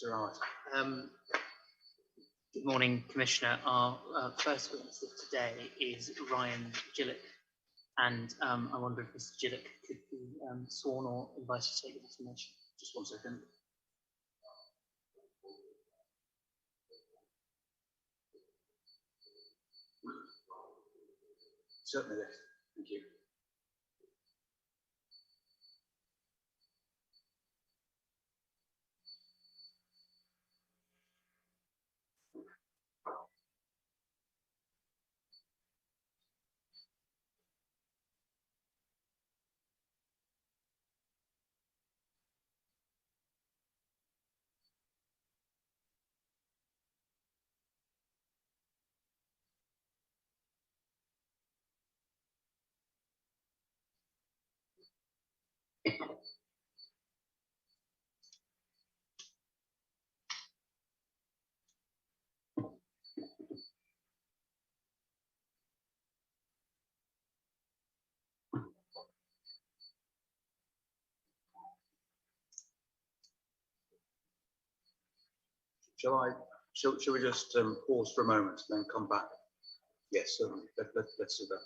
Mr. Hart. Good morning, Commissioner. Our first witness of today is Ryan Gillick, and I wonder if Mr. Gillick could be sworn or invited to take the information. Just 1 second. Certainly, yes. Thank you. Shall we just pause for a moment and then come back? Yes, certainly. Let's do that.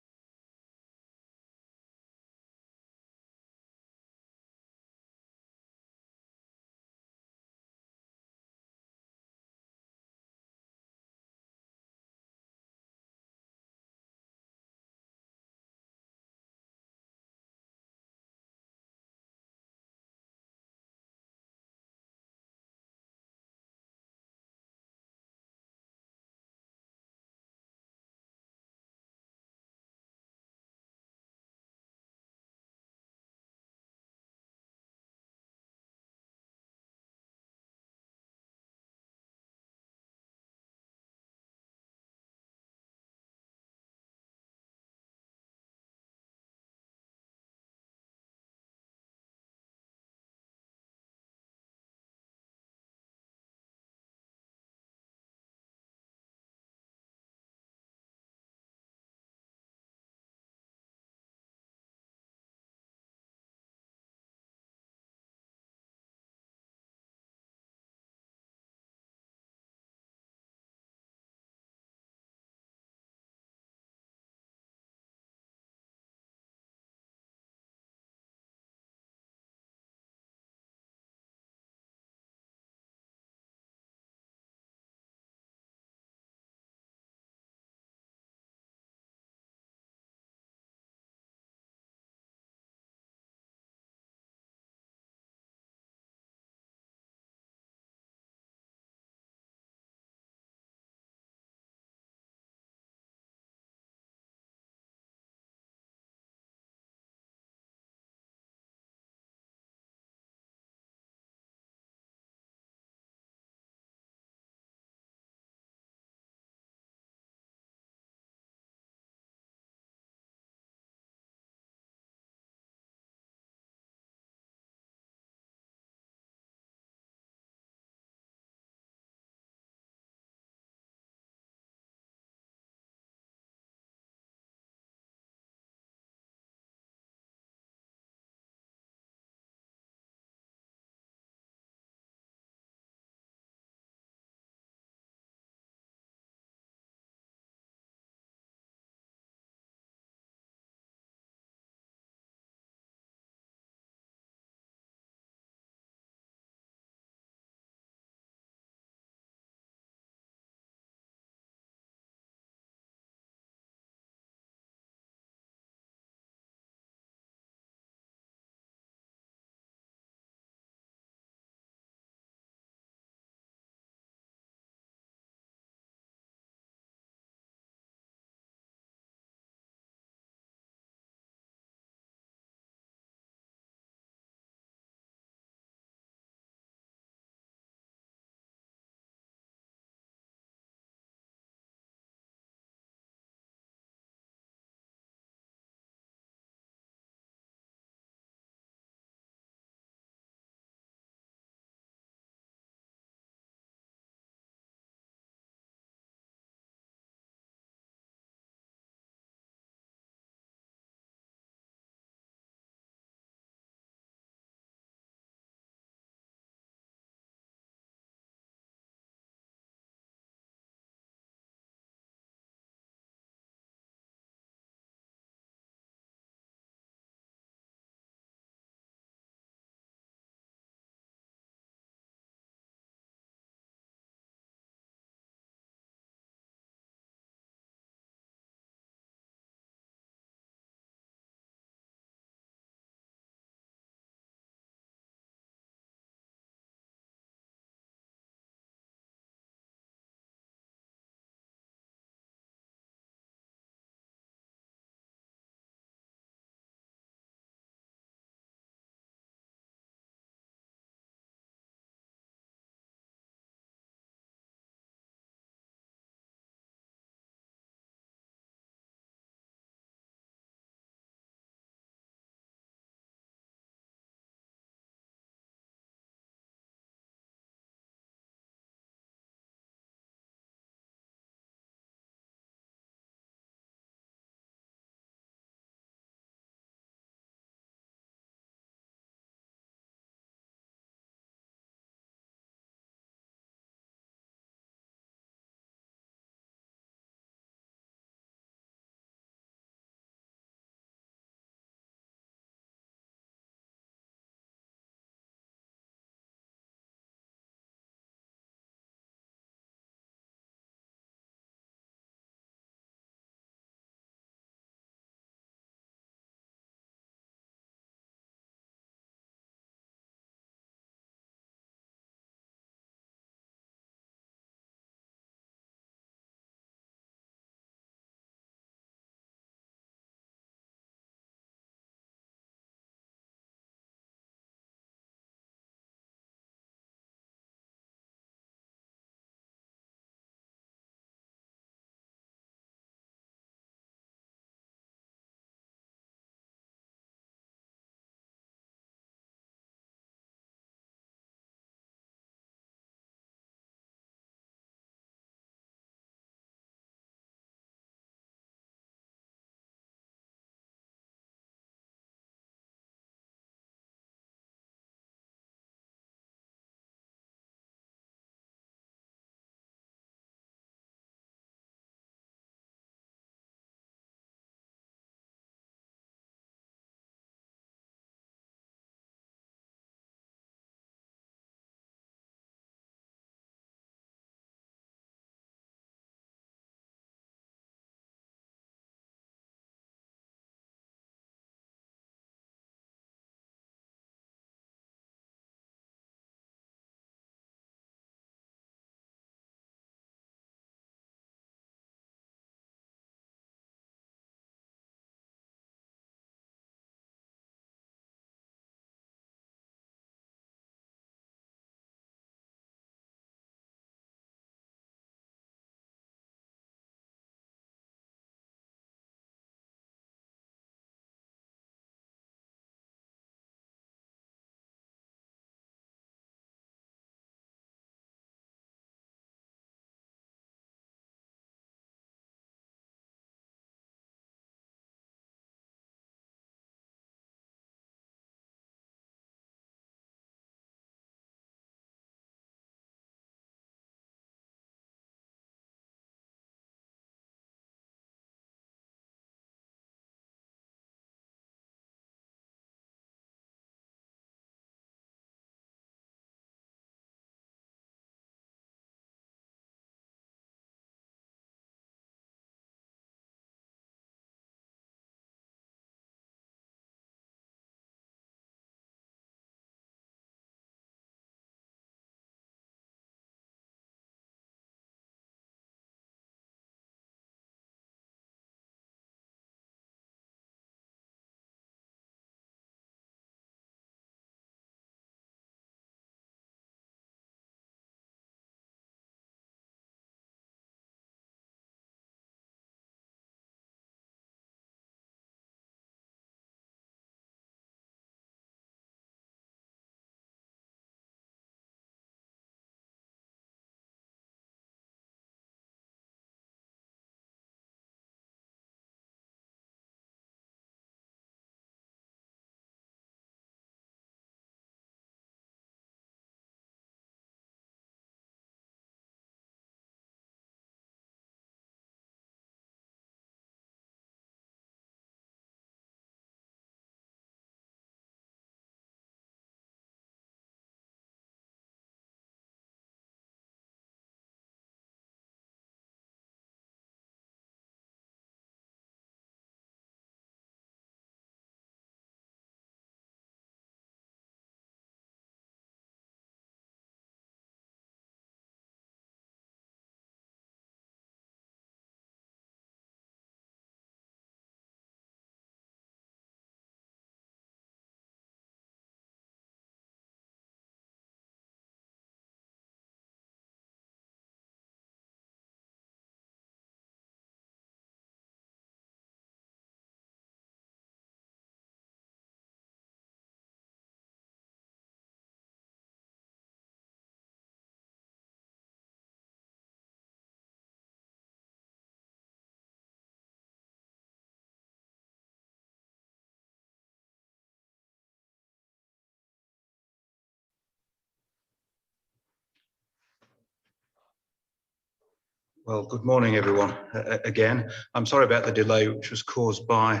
Well, good morning, everyone. Again, I'm sorry about the delay, which was caused by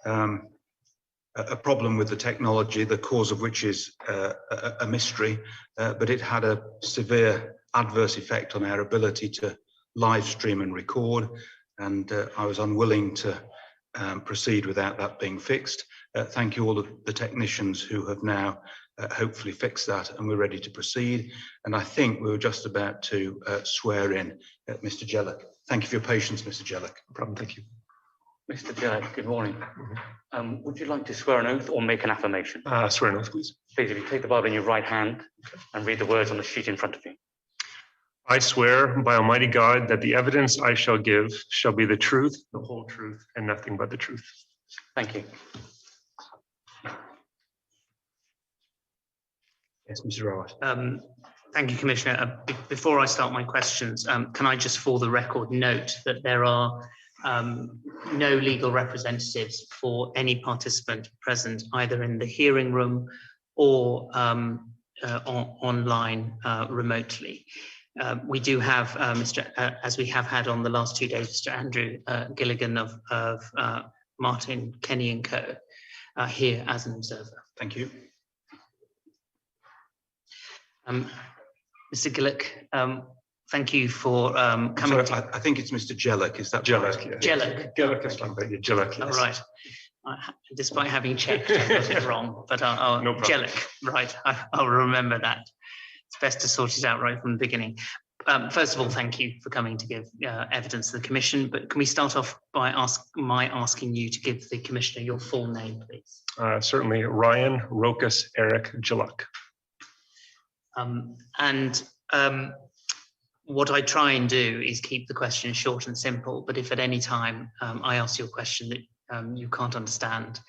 a problem with the technology, the cause of which is a mystery, but it had a severe adverse effect on our ability to live stream and record, and I was unwilling to proceed without that being fixed. Thank you all the technicians who have now hopefully fixed that, and we're ready to proceed. And I think we were just about to swear in Mr. Geluk. Thank you for your patience, Mr. Geluk. No problem, thank you. Mr. Geluk, good morning. Would you like to swear an oath or make an affirmation? Swear an oath, please. Please, if you take the Bible in your right hand and read the words on the sheet in front of you. I swear by Almighty God that the evidence I shall give shall be the truth, the whole truth, and nothing but the truth. Thank you. Yes, Mr. Rowett. Thank you, Commissioner. Before I start my questions, can I just for the record note that there are no legal representatives for any participant present either in the hearing room or online remotely. We do have as we have had on the last 2 days, Mr. Andrew Gilligan of Martin Kenny and Co. Here as an observer. Thank you. Mr. Gillick, thank you for coming. Sorry, I think it's Mr. Geluk. Is that Geluk, right? yeah. Geluk. Geluk is fine, but yeah, Geluk, All yes. right. Despite having checked, I got it wrong, but No problem. Geluk, right, I'll remember that. It's best to sort it out right from the beginning. First of all, thank you for coming to give evidence to the Commission, but can we start off by asking you to give the Commissioner your full name, please? Certainly, Ryan Rokas Eric Geluk. What I try and do is keep the question short and simple, but if at any time I ask you a question that you can't understand,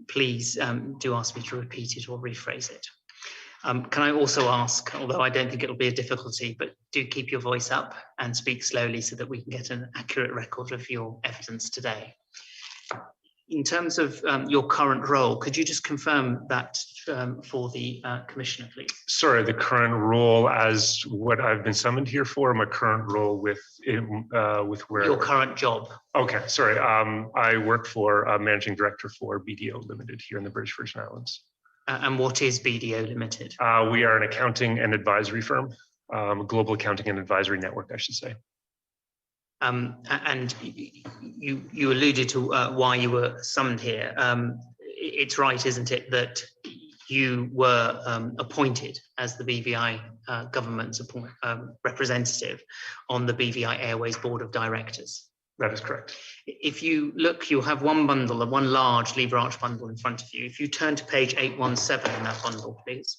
please do ask me to repeat it or rephrase it. Can I also ask, although I don't think it'll be a difficulty, but do keep your voice up and speak slowly so that we can get an accurate record of your evidence today. In terms of your current role, could you just confirm that for the Commissioner, please? Sorry, the current role as what I've been summoned here for, my current role with where? Your current job. Okay, sorry. I work for Managing Director for BDO Limited here in the British Virgin Islands. And what is BDO Limited? We are an accounting and advisory firm, global accounting and advisory network, I should say. And you alluded to why you were summoned here. It's right, isn't it, that you were appointed as the BVI government's representative on the BVI Airways Board of Directors? That is correct. If you look, you'll have one bundle, one large lever arch bundle in front of you. If you turn to page 817 in that bundle, please.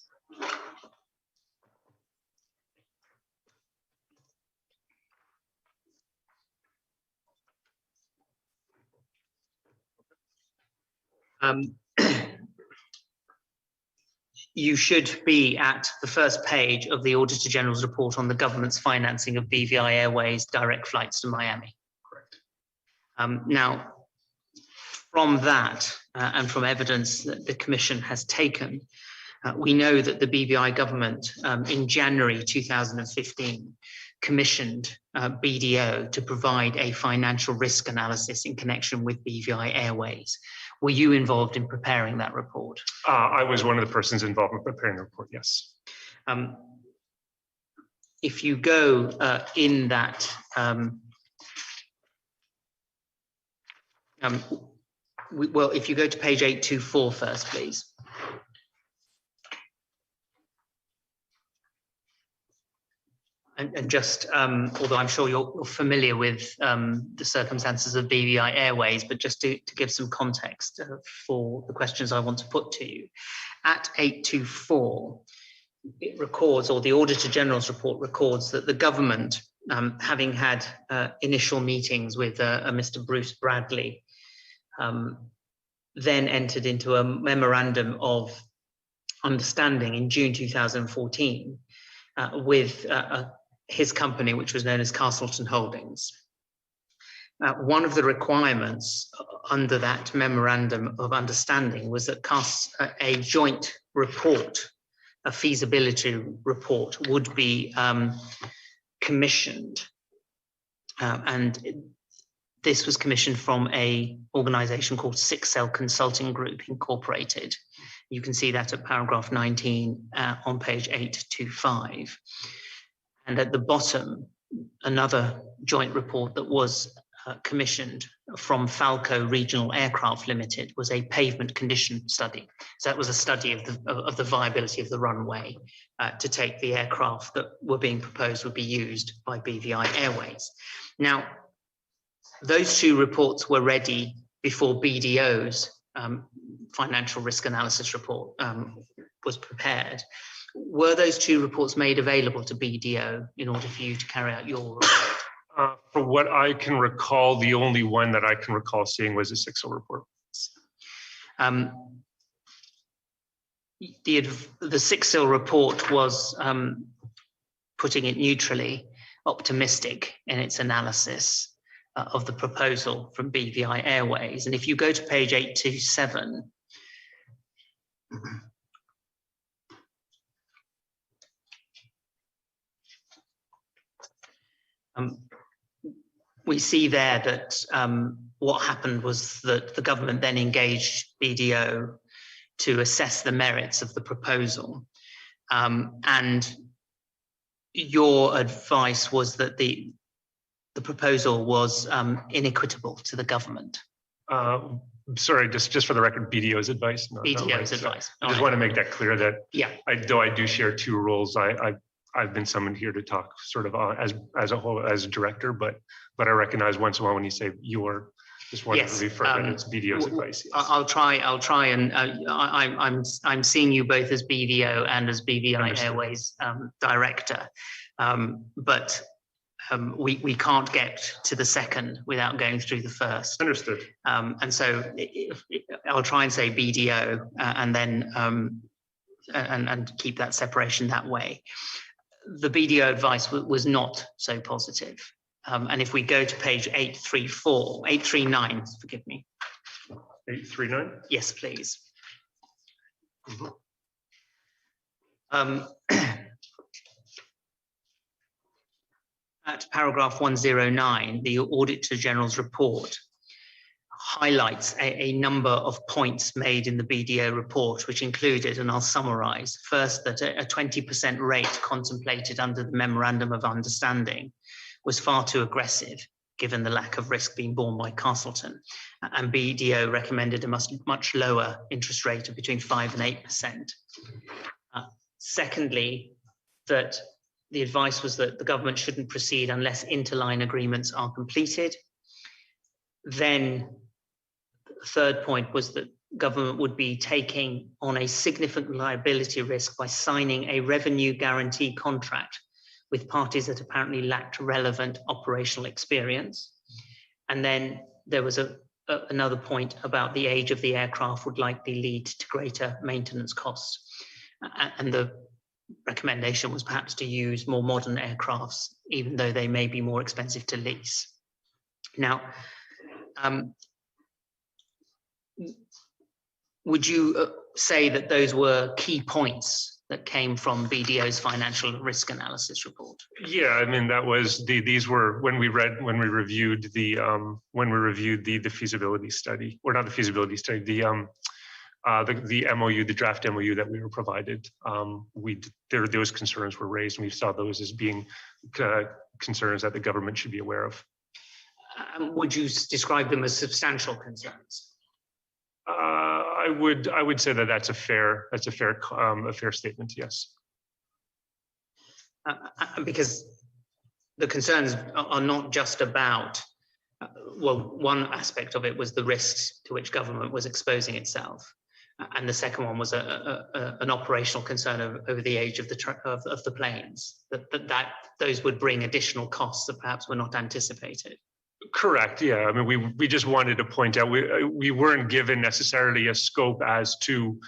You should be at the first page of the Auditor General's report on the government's financing of BVI Airways direct flights to Miami. Correct. Now, from that and from evidence that the Commission has taken, we know that the BVI government in January 2015 commissioned BDO to provide a financial risk analysis in connection with BVI Airways. Were you involved in preparing that report? I was one of the persons involved in preparing the report, yes. If you go in that, well, if you go to page 824 first, please. And just, although I'm sure you're familiar with the circumstances of BVI Airways, but just to give some context for the questions I want to put to you. At 824, it records, or the Auditor General's report records, that the government, having had initial meetings with a Mr. Bruce Bradley, then entered into a memorandum of understanding in June 2014 with his company, which was known as Castleton Holdings. One of the requirements under that memorandum of understanding was that a joint report, a feasibility report, would be commissioned And this was commissioned from a organization called Six Cell Consulting Group Incorporated. You can see that at paragraph 19 on page 825. And at the bottom, another joint report that was commissioned from Falco Regional Aircraft Limited was a pavement condition study. So that was a study of the viability of the runway to take the aircraft that were being proposed would be used by BVI Airways. Now, those two reports were ready before BDO's financial risk analysis report was prepared. Were those two reports made available to BDO in order for you to carry out your report? For what I can recall, the only one that I can recall seeing was a 6 report. The 6 report was, putting it neutrally, optimistic in its analysis of the proposal from BVI Airways. And if you go to page 827, we see there that what happened was that the government then engaged BDO to assess the merits of the proposal. And your advice was that the proposal was inequitable to the government. Sorry, just for the record, BDO's advice. BDO's advice. I just want to make that clear that though I do share two roles, I've been summoned here to talk sort of as a whole, as a director, but I recognize once in a while when you say you're, just wanted to refer that it's BDO's advice. Yes. I'll try and I'm seeing you both as BDO and as BVI Airways director, but we can't get to the second without going through the first. Understood. And so I'll try and say BDO and then and keep that separation that way. The BDO advice was not so positive. And if we go to page 839, forgive me. 839? Yes, please. At paragraph 109, the Auditor General's report highlights a number of points made in the BDO report, which included, and I'll summarize, first, that a 20% rate contemplated under the Memorandum of Understanding was far too aggressive, given the lack of risk being borne by Castleton. And BDO recommended a much lower interest rate of between 5 and 8%. Secondly, that the advice was that the government shouldn't proceed unless interline agreements are completed. Then the third point was that government would be taking on a significant liability risk by signing a revenue guarantee contract with parties that apparently lacked relevant operational experience. And then there was another point about the age of the aircraft would likely lead to greater maintenance costs. And the recommendation was perhaps to use more modern aircrafts, even though they may be more expensive to lease. Now, would you say that those were key points that came from BDO's financial risk analysis report? Yeah, I mean, that was these were when we reviewed the feasibility study, or not the feasibility study, the MOU, the draft MOU that we were provided. Those concerns were raised, and we saw those as being concerns that the government should be aware of. Would you describe them as substantial concerns? I would say that that's a fair statement. Yes. Because the concerns are not just about, well, one aspect of it was the risks to which government was exposing itself, and the second one was an operational concern over the age of the planes. That those would bring additional costs that perhaps were not anticipated. Correct. Yeah. I mean, we just wanted to point out we weren't given necessarily a scope as to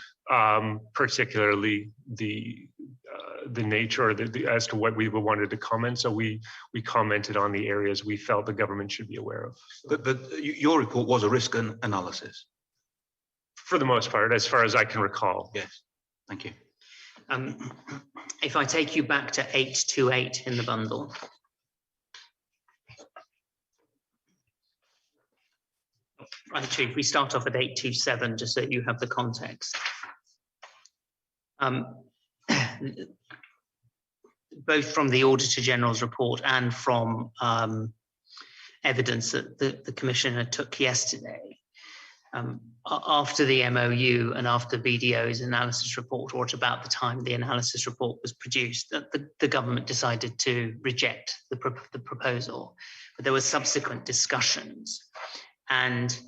particularly the nature, or as to what we wanted to comment. So we commented on the areas we felt the government should be aware of. But your report was a risk analysis, for the most part, as far as I can recall. Yes. Thank you. If I take you back to 828 in the bundle. Actually, if we start off at 827, just so you have the context. Both from the Auditor General's report and from evidence that the Commissioner took yesterday, after the MOU and after BDO's analysis report, or at about the time the analysis report was produced, the government decided to reject the proposal. But there were subsequent discussions, and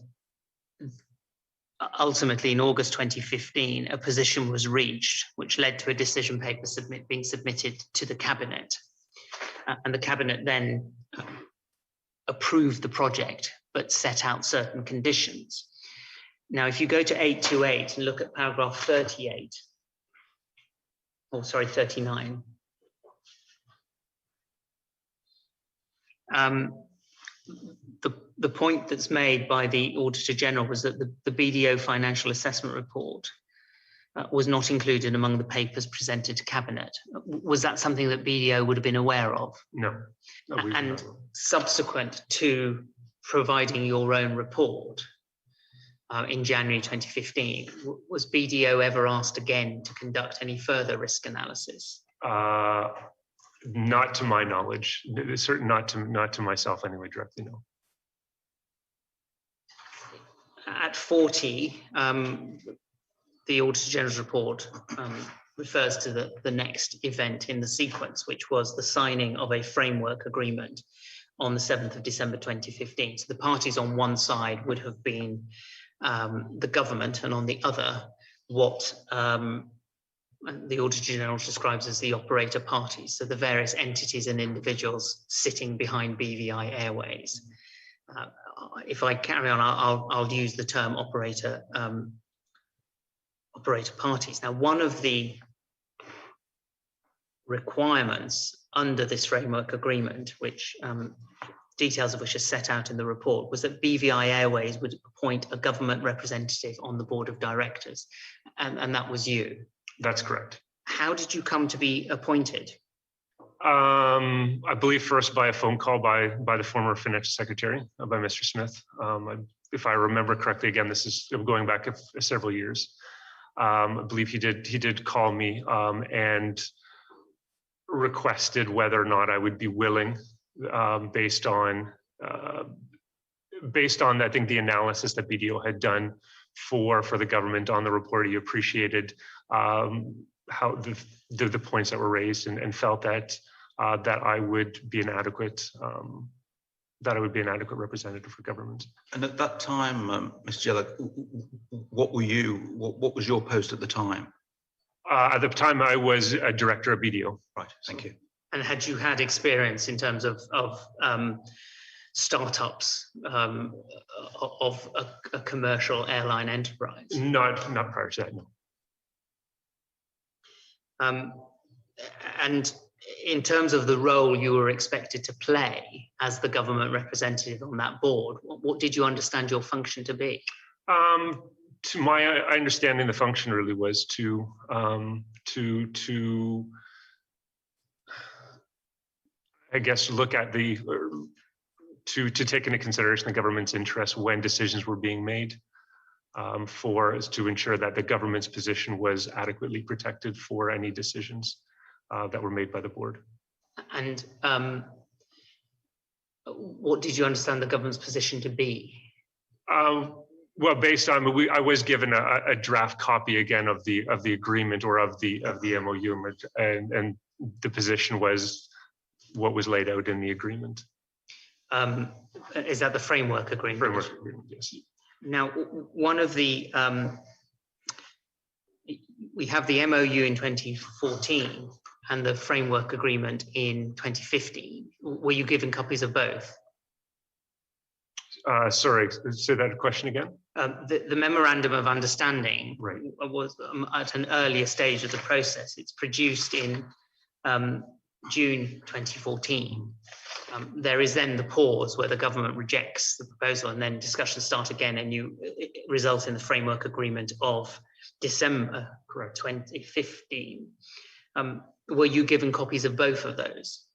ultimately in August 2015, a position was reached, which led to a decision paper being submitted to the Cabinet. And the Cabinet then approved the project, but set out certain conditions. Now, if you go to 828 and look at paragraph 38, oh, sorry, 39. The point that's made by the Auditor General was that the BDO financial assessment report was not included among the papers presented to Cabinet. Was that something that BDO would have been aware of? No. And subsequent to providing your own report in January 2015, was BDO ever asked again to conduct any further risk analysis? Not to my knowledge. Certain, not to myself anyway, directly, no. At 40, the Auditor General's report refers to the next event in the sequence, which was the signing of a framework agreement on the 7th of December 2015. So the parties on one side would have been the government, and on the other, what the Auditor General describes as the operator parties, so the various entities and individuals sitting behind BVI Airways. If I carry on, I'll use the term operator parties. Now, one of the requirements under this framework agreement, which details of which are set out in the report, was that BVI Airways would appoint a government representative on the board of directors, and that was you. That's correct. How did you come to be appointed? I believe first by a phone call by the former Financial Secretary, by Mr. Smith. If I remember correctly, again, this is going back several years. I believe he did call me and requested whether or not I would be willing, based on I think the analysis that BDO had done for the government on the report. He appreciated how the points that were raised, and felt that I would be an adequate representative for government. And at that time, Mr. Geluk, what was your post at the time? At the time, I was a director of BDO. Right, thank you. And had you had experience in terms of startups of a commercial airline enterprise? Not prior to that, no. And in terms of the role you were expected to play as the government representative on that board, what did you understand your function to be? To my understanding, the function really was to I guess look at to take into consideration the government's interests when decisions were being made, to ensure that the government's position was adequately protected for any decisions that were made by the board. And what did you understand the government's position to be? Well, based on I was given a draft copy again of the agreement, or of the MOU, and the position was what was laid out in the agreement. Is that the framework agreement? Framework agreement, yes. Now, one of the we have the MOU in 2014 and the framework agreement in 2015. Were you given copies of both? Sorry, say that question again. The memorandum of understanding, right, was at an earlier stage of the process. It's produced in June 2014. There is then the pause where the government rejects the proposal, and then discussions start again, and you result in the framework agreement of December 2015. Were you given copies of both of those?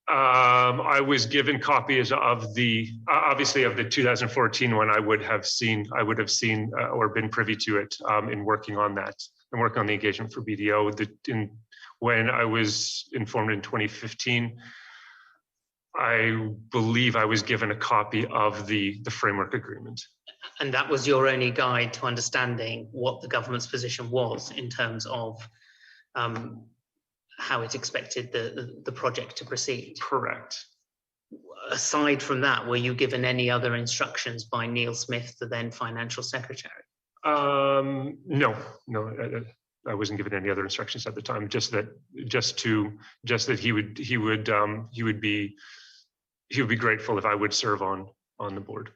I was given copies of the, obviously of the 2014 one. I would have seen or been privy to it in working on that and working on the engagement for BDO. When I was informed in 2015, I believe I was given a copy of the framework agreement. And that was your only guide to understanding what the government's position was in terms of how it expected the project to proceed? Correct. Aside from that, were you given any other instructions by Neil Smith, the then financial secretary? No, I wasn't given any other instructions at the time. Just that he would be grateful if I would serve on the board.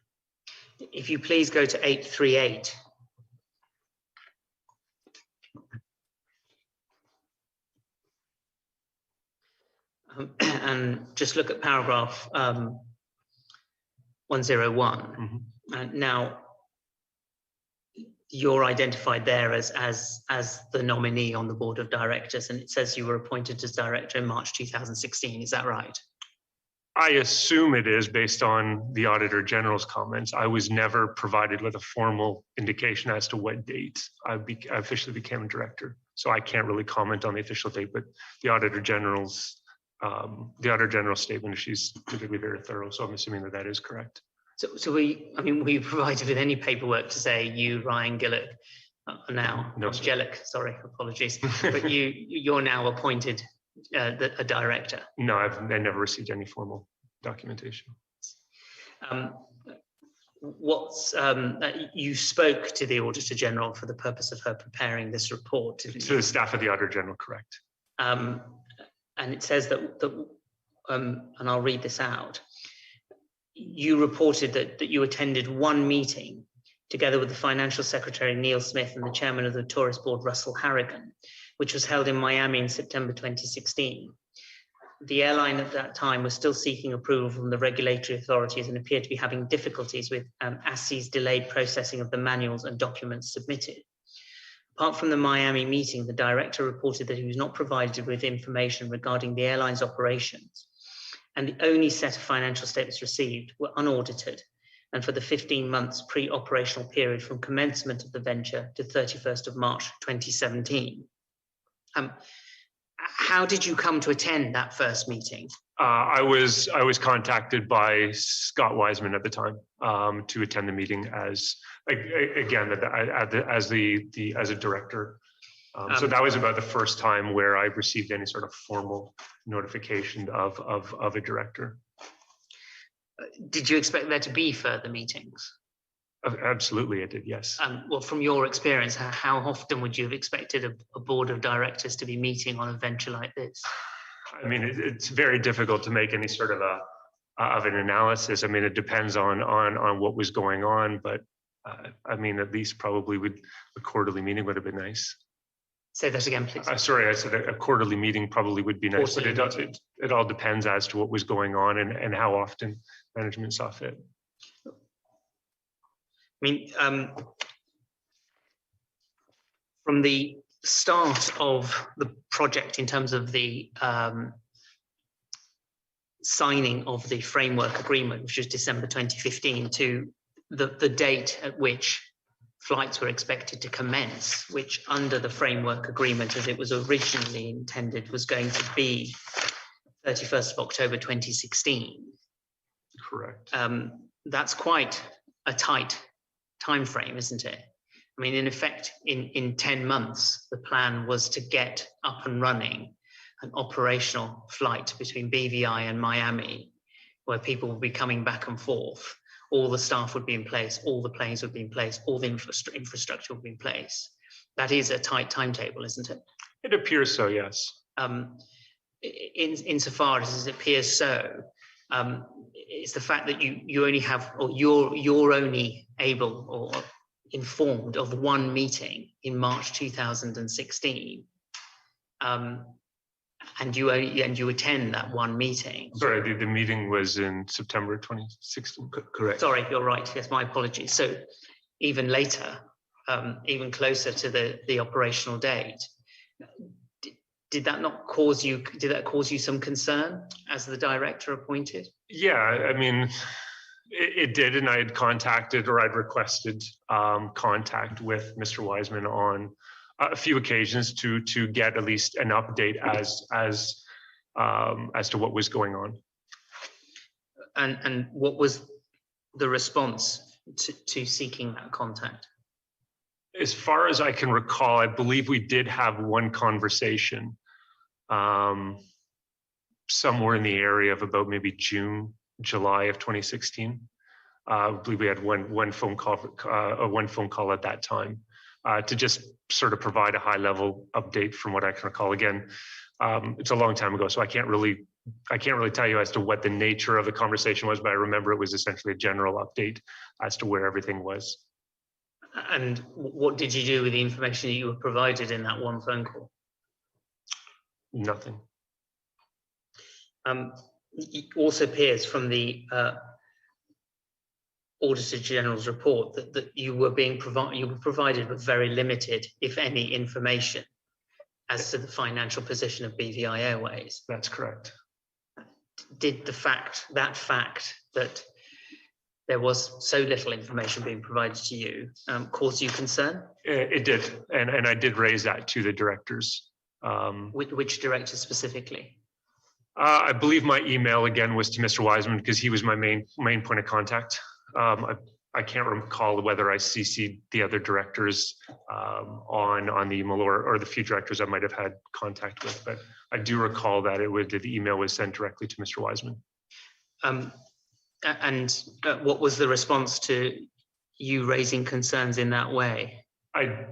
If you please go to 838. And just look at paragraph 101. Mm-hmm. Now, you're identified there as the nominee on the board of directors, and it says you were appointed as director in March 2016. Is that right? I assume it is, based on the Auditor General's comments. I was never provided with a formal indication as to what date I officially became a director. So I can't really comment on the official date, but the Auditor General's statement, she's typically very thorough. So I'm assuming that is correct. So were you provided with any paperwork to say you, Ryan Gillick, No, Geluk, sorry, apologies, but you're now appointed a director? No, I never received any formal documentation. You spoke to the Auditor General for the purpose of her preparing this report, didn't you? To the staff of the Auditor General, correct. And it says that and I'll read this out. You reported that you attended one meeting together with the Financial Secretary Neil Smith and the Chairman of the Tourist Board Russell Harrigan, which was held in Miami in September 2016. The airline at that time was still seeking approval from the regulatory authorities and appeared to be having difficulties with ASCI's delayed processing of the manuals and documents submitted. Apart from the Miami meeting, the director reported that he was not provided with information regarding the airline's operations, and the only set of financial statements received were unaudited and for the 15 months pre-operational period from commencement of the venture to 31st of March 2017. How did you come to attend that first meeting? I was contacted by Scott Wiseman at the time to attend the meeting as a director. So that was about the first time where I received any sort of formal notification of a director. Did you expect there to be further meetings? Absolutely, I did, yes. Well, from your experience, how often would you have expected a board of directors to be meeting on a venture like this? I mean, it's very difficult to make any sort of an analysis. I mean, it depends on what was going on, but I mean, at least probably a quarterly meeting would have been nice. Say that again, please. Sorry, I said a quarterly meeting probably would be nice, but it all depends as to what was going on and how often management saw fit. I mean, from the start of the project in terms of the signing of the framework agreement, which was December 2015, to the date at which flights were expected to commence, which under the framework agreement as it was originally intended was going to be 31st of October 2016. Correct. That's quite a tight time frame, isn't it? I mean, in effect, in 10 months, the plan was to get up and running an operational flight between BVI and Miami, where people would be coming back and forth. All the staff would be in place, all the planes would be in place, all the infrastructure would be in place. That is a tight timetable, isn't it? It appears so, yes. Insofar as it appears so, it's the fact that you only have, or you're only able or informed of one meeting in March 2016, and you attend that one meeting. Sorry, the meeting was in September 2016. Correct. Sorry, you're right. Yes, my apologies. So even later, even closer to the operational date, did that not cause you? Did that cause you some concern as the director appointed? Yeah, I mean, it did, and I had contacted, or I'd requested contact with Mr. Wiseman on a few occasions to get at least an update as to what was going on. And what was the response to seeking that contact? As far as I can recall, I believe we did have one conversation somewhere in the area of about maybe June, July of 2016. I believe we had one phone call at that time to just sort of provide a high level update from what I can recall. Again, it's a long time ago, so I can't really tell you as to what the nature of the conversation was, but I remember it was essentially a general update as to where everything was. And what did you do with the information that you were provided in that one phone call? Nothing. It also appears from the Auditor General's report that you were provided with very limited, if any, information as to the financial position of BVI Airways. That's correct. Did that fact that there was so little information being provided to you cause you concern? It did, and I did raise that to the directors. Which directors specifically? I believe my email again was to Mr. Wiseman because he was my main point of contact. I can't recall whether I CC'd the other directors on the email or the few directors I might have had contact with, but I do recall that the email was sent directly to Mr. Wiseman. And what was the response to you raising concerns in that way? I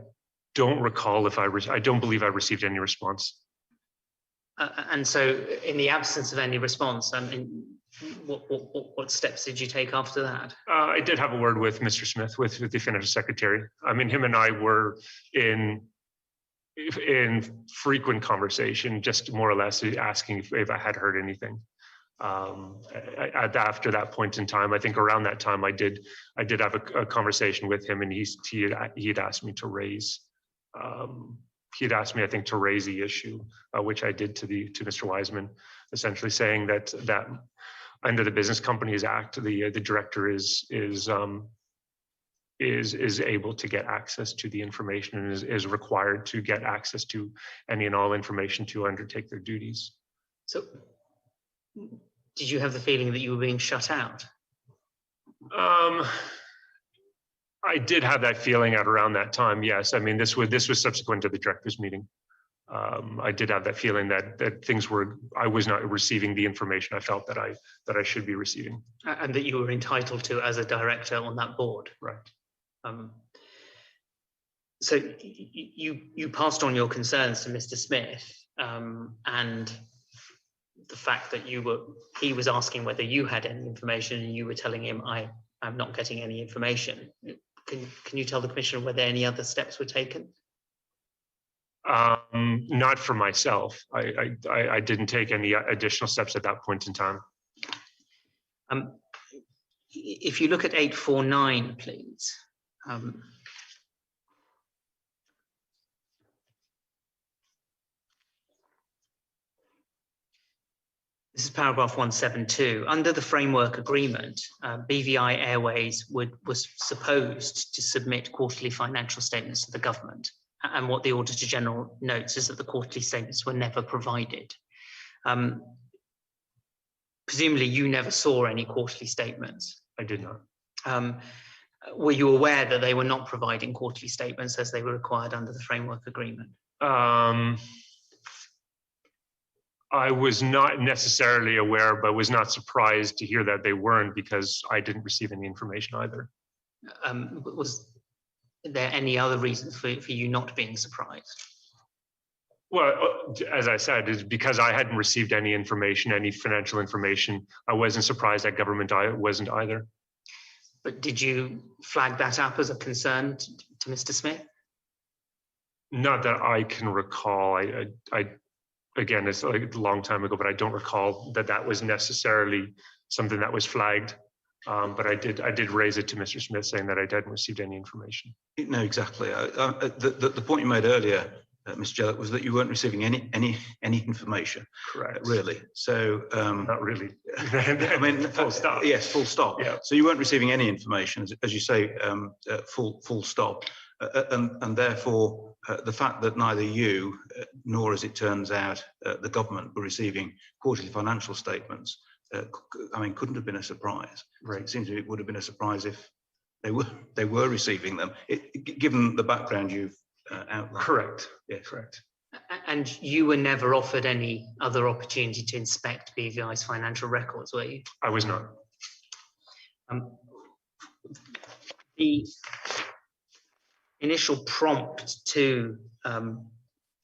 don't recall I don't believe I received any response. And so in the absence of any response, I mean, what steps did you take after that? I did have a word with Mr. Smith, with the financial secretary. I mean, him and I were in frequent conversation, just more or less asking if I had heard anything. After that point in time, I think around that time, I did have a conversation with him, and he had asked me to raise. He had asked me, I think, to raise the issue, which I did to Mr. Wiseman, essentially saying that under the Business Companies Act, the director is able to get access to the information and is required to get access to any and all information to undertake their duties. So, did you have the feeling that you were being shut out? I did have that feeling at around that time. Yes, I mean this was subsequent to the directors' meeting. I did have that feeling that I was not receiving the information I felt that I should be receiving, and that you were entitled to as a director on that board. Right. So you passed on your concerns to Mr. Smith, and the fact that he was asking whether you had any information, and you were telling him, I'm not getting any information. Can you tell the Commissioner whether any other steps were taken? Not for myself. I didn't take any additional steps at that point in time. If you look at 849, please. This is paragraph 172. Under the framework agreement, BVI Airways was supposed to submit quarterly financial statements to the government. And what the Auditor General notes is that the quarterly statements were never provided. Presumably you never saw any quarterly statements. I did not. Were you aware that they were not providing quarterly statements as they were required under the framework agreement? I was not necessarily aware, but was not surprised to hear that they weren't, because I didn't receive any information either. Was there any other reasons for you not being surprised? Well, as I said, it's because I hadn't received any information, any financial information. I wasn't surprised that government wasn't either. But did you flag that up as a concern to Mr. Smith? Not that I can recall. Again, it's like a long time ago, but I don't recall that was necessarily something that was flagged. But I did raise it to Mr. Smith, saying that I hadn't received any information. No, exactly. The point you made earlier Mr. Geluk, was that you weren't receiving any information. Correct. Really. So Not really. I mean, full stop. Yes, full stop. Yeah. So you weren't receiving any information, as you say, full stop, and therefore the fact that neither you nor, as it turns out, the government were receiving quarterly financial statements, I mean, couldn't have been a surprise. Right. It seems it would have been a surprise if they were receiving them, given the background you've outlined. Correct. Yes. Correct. And you were never offered any other opportunity to inspect BVI's financial records, were you? I was not. The initial prompt to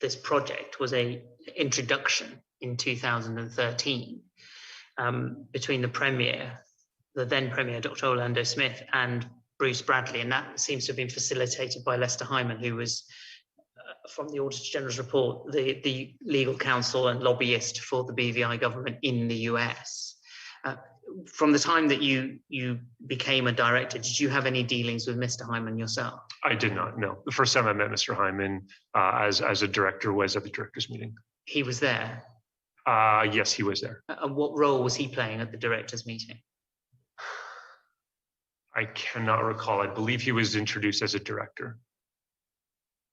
this project was a introduction in 2013 between the then Premier, Dr. Orlando Smith, and Bruce Bradley, and that seems to have been facilitated by Lester Hyman, who was, from the Auditor General's report, the legal counsel and lobbyist for the BVI government in the US. From the time that you became a director, did you have any dealings with Mr. Hyman yourself? I did not, no. The first time I met Mr. Hyman as a director was at the directors meeting. He was there? Yes, he was there. And what role was he playing at the directors meeting? I cannot recall. I believe he was introduced as a director.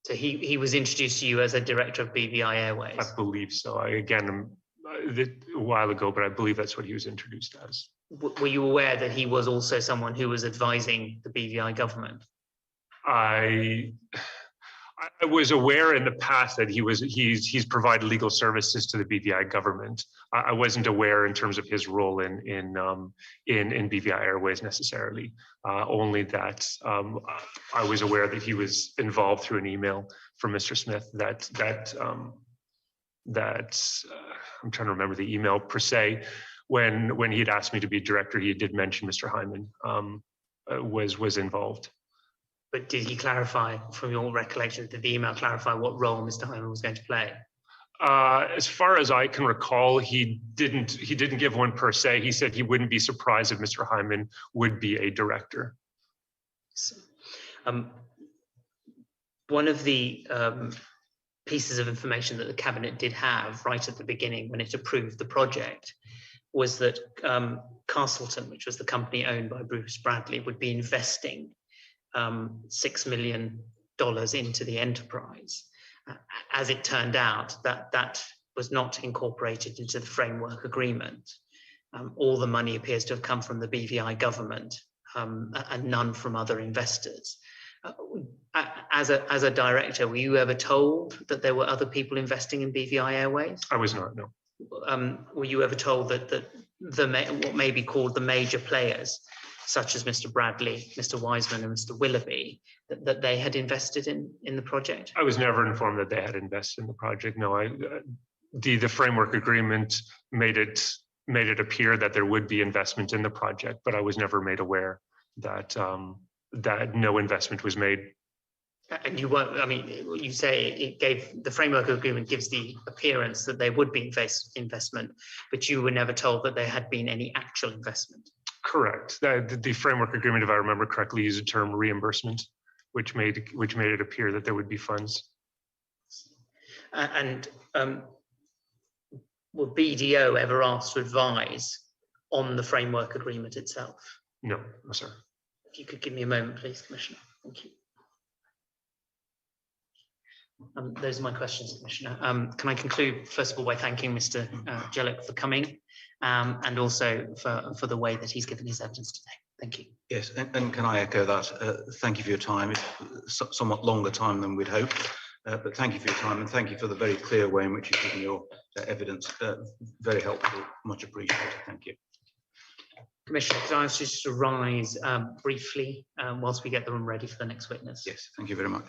So he was introduced to you as a director of BVI Airways? I believe so. Again, a while ago, but I believe that's what he was introduced as. Were you aware that he was also someone who was advising the BVI government? I was aware in the past that he's provided legal services to the BVI government. I wasn't aware in terms of his role in BVI Airways necessarily. Only that I was aware that he was involved through an email from Mr. Smith that I'm trying to remember the email per se. When he had asked me to be director, he did mention Mr. Hyman was involved. But did he clarify, from your recollection, did the email clarify what role Mr. Hyman was going to play? As far as I can recall, he didn't give one per se. He said he wouldn't be surprised if Mr. Hyman would be a director. So, one of the pieces of information that the cabinet did have right at the beginning when it approved the project was that Castleton, which was the company owned by Bruce Bradley, would be investing $6 million into the enterprise. As it turned out, that was not incorporated into the framework agreement. All the money appears to have come from the BVI government and none from other investors. As a director, were you ever told that there were other people investing in BVI Airways? I was not, no. Were you ever told that what may be called the major players, such as Mr. Bradley, Mr. Wiseman, and Mr. Willoughby, that they had invested in the project? I was never informed that they had invested in the project. No, the framework agreement made it appear that there would be investment in the project, but I was never made aware that that no investment was made. And you weren't, I mean, you say the framework agreement gives the appearance that there would be investment, but you were never told that there had been any actual investment. Correct. The framework agreement, if I remember correctly, used the term reimbursement, which made it appear that there would be funds. And were BDO ever asked to advise on the framework agreement itself? No, no, sir. If you could give me a moment, please, Commissioner. Thank you. Those are my questions, Commissioner. Can I conclude, first of all, by thanking Mr. Geluk for coming and also for the way that he's given his evidence today. Thank you. Yes, and can I echo that? Thank you for your time. It's somewhat longer time than we'd hoped, but thank you for your time and thank you for the very clear way in which you've given your evidence. Very helpful, much appreciated. Thank you. Commissioner, could I ask you just to rise briefly whilst we get the room ready for the next witness? Yes, thank you very much.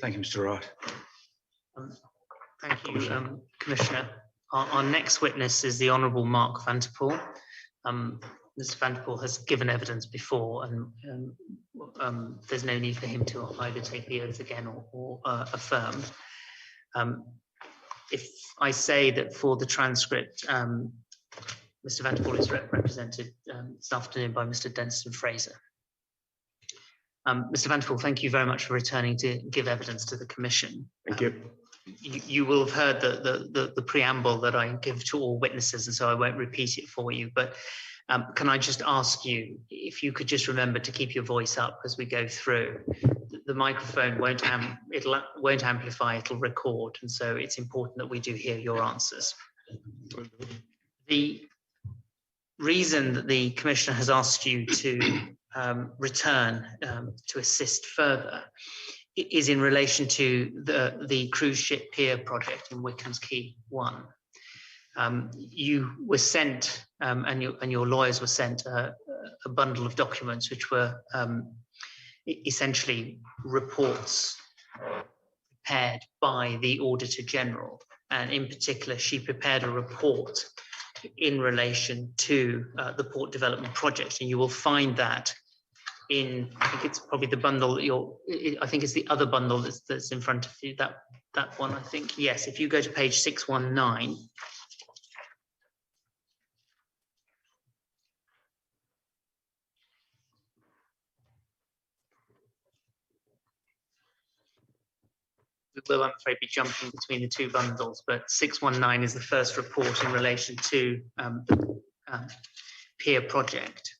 Thank you, Mr. Wright. Thank you, Commissioner. Our next witness is the Honourable Mark Vanterpool. Mr. Vanterpool has given evidence before, and there's no need for him to either take the oath again or affirm. If I say that for the transcript, Mr. Vanterpool is represented this afternoon by Mr. Denson Fraser. Mr. Vanterpool, thank you very much for returning to give evidence to the Commission. Thank you. You will have heard the preamble that I give to all witnesses, and so I won't repeat it for you. But can I just ask you if you could just remember to keep your voice up as we go through? The microphone won't amplify; it'll record, and so it's important that we do hear your answers. The reason that the Commissioner has asked you to return to assist further is in relation to the cruise ship pier project in Wickham's Quay 1. You were sent, and your lawyers were sent a bundle of documents which were essentially reports prepared by the Auditor General, and in particular, she prepared a report in relation to the port development project, and you will find that in, I think it's probably the bundle that I think it's the other bundle that's in front of you, that one, I think. Yes, if you go to page 619. We'll, I'm afraid, be jumping between the two bundles, but 619 is the first report in relation to the pier project.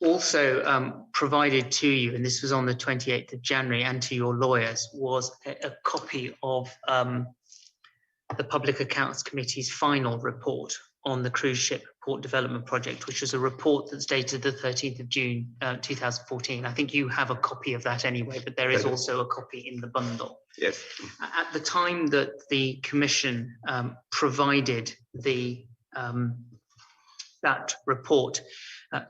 Also provided to you, and this was on the 28th of January, and to your lawyers, was a copy of the Public Accounts Committee's final report on the cruise ship port development project, which was a report that's dated the 13th of June 2014. I think you have a copy of that anyway, but there is also a copy in the bundle. Yes. At the time that the Commission provided that report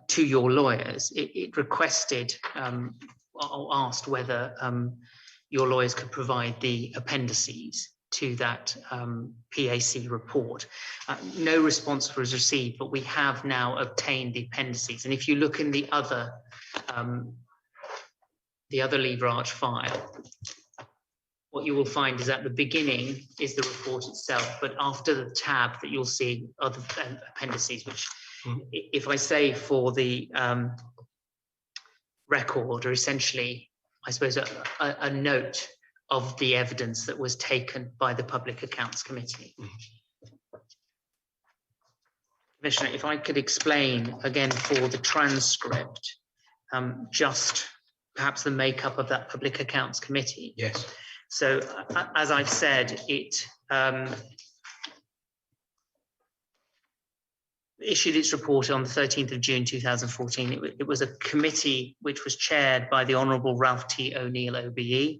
to your lawyers, it requested or asked whether your lawyers could provide the appendices to that PAC report. No response was received, but we have now obtained the appendices. And if you look in the other lever arch file, what you will find is at the beginning is the report itself, but after the tab that you'll see other appendices, which if I say for the record, are essentially, I suppose, a note of the evidence that was taken by the Public Accounts Committee. Commissioner, if I could explain again for the transcript, just perhaps the makeup of that Public Accounts Committee. Yes. So as I've said, it issued its report on the 13th of June 2014. It was a committee which was chaired by the Honourable Ralph T. O'Neill, OBE,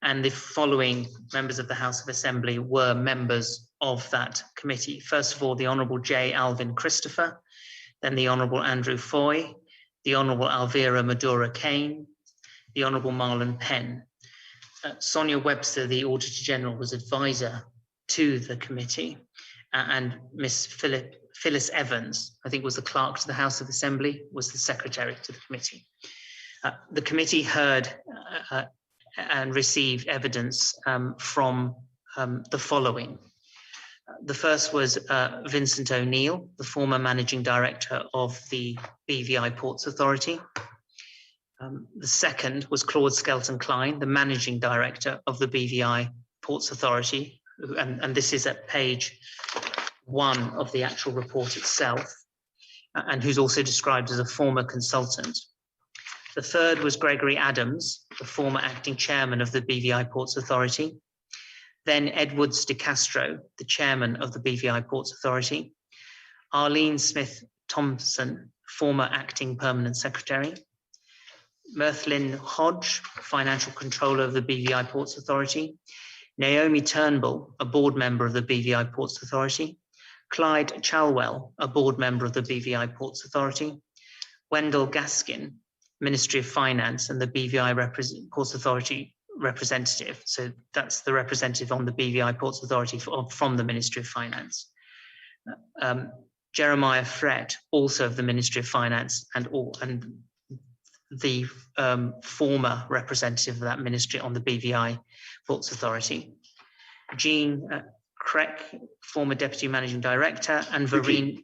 and the following members of the House of Assembly were members of that committee. First of all, the Honourable J. Alvin Christopher, then the Honourable Andrew Foy, the Honourable Alvira Madura Kane, the Honourable Marlon Penn. Sonia Webster, the Auditor General, was advisor to the committee, and Miss Phyllis Evans, I think was the clerk to the House of Assembly, was the secretary to the committee. The committee heard and received evidence from the following. The first was Vincent O'Neill, the former managing director of the BVI Ports Authority. The second was Claude Skelton-Klein, the managing director of the BVI Ports Authority, and this is at page 1 of the actual report itself, and who's also described as a former consultant. The third was Gregory Adams, the former acting chairman of the BVI Ports Authority. Then Edwards de Castro, the chairman of the BVI Ports Authority. Arlene Smith-Thompson, former acting permanent secretary. Mirthlyn Hodge, financial controller of the BVI Ports Authority. Naomi Turnbull, a board member of the BVI Ports Authority. Clyde Chalwell, a board member of the BVI Ports Authority. Wendell Gaskin, Ministry of Finance and the BVI Ports Authority representative. So that's the representative on the BVI Ports Authority from the Ministry of Finance. Jeremiah Frett, also of the Ministry of Finance, and the former representative of that ministry on the BVI Ports Authority. Jean Creek, former Deputy Managing Director, and Vereen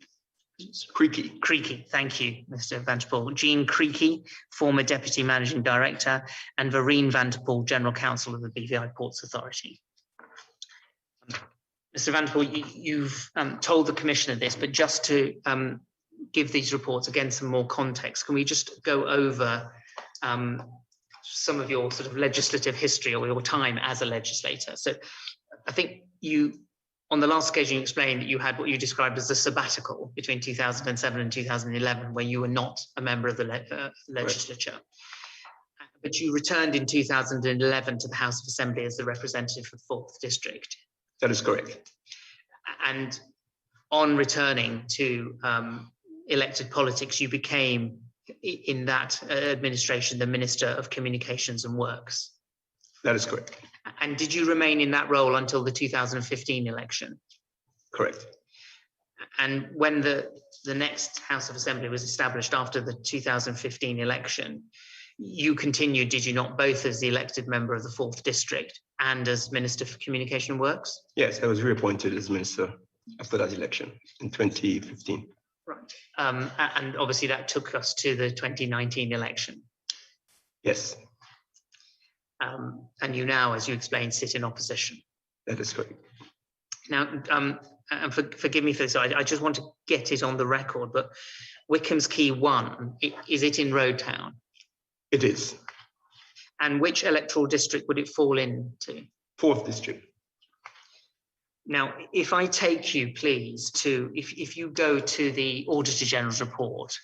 Creaky, thank you, Mr. Vanterpool. Jean Creaky, former Deputy Managing Director, and Ryan Vanterpool, General Counsel of the BVI Ports Authority. Mr. Vanterpool, you've told the Commissioner this, but just to give these reports again some more context, can we just go over some of your sort of legislative history or your time as a legislator? So I think on the last occasion, you explained that you had what you described as a sabbatical between 2007 and 2011, where you were not a member of the legislature. Right. But you returned in 2011 to the House of Assembly as the representative for the 4th District. That is correct. And on returning to elected politics, you became, in that administration, the Minister of Communications and Works. That is correct. And did you remain in that role until the 2015 election? Correct. And when the next House of Assembly was established after the 2015 election, you continued, did you not, both as the elected member of the 4th District and as Minister for Communication and Works? Yes, I was reappointed as Minister after that election in 2015. Right. And obviously that took us to the 2019 election. Yes. And you now, as you explained, sit in opposition. That is correct. Now, and forgive me for this, I just want to get it on the record, but Wycombe's Quay 1, is it in Road Town? It is. And which electoral district would it fall into? 4th District. Now, if I take you, please, to, if you go to the Auditor General's report,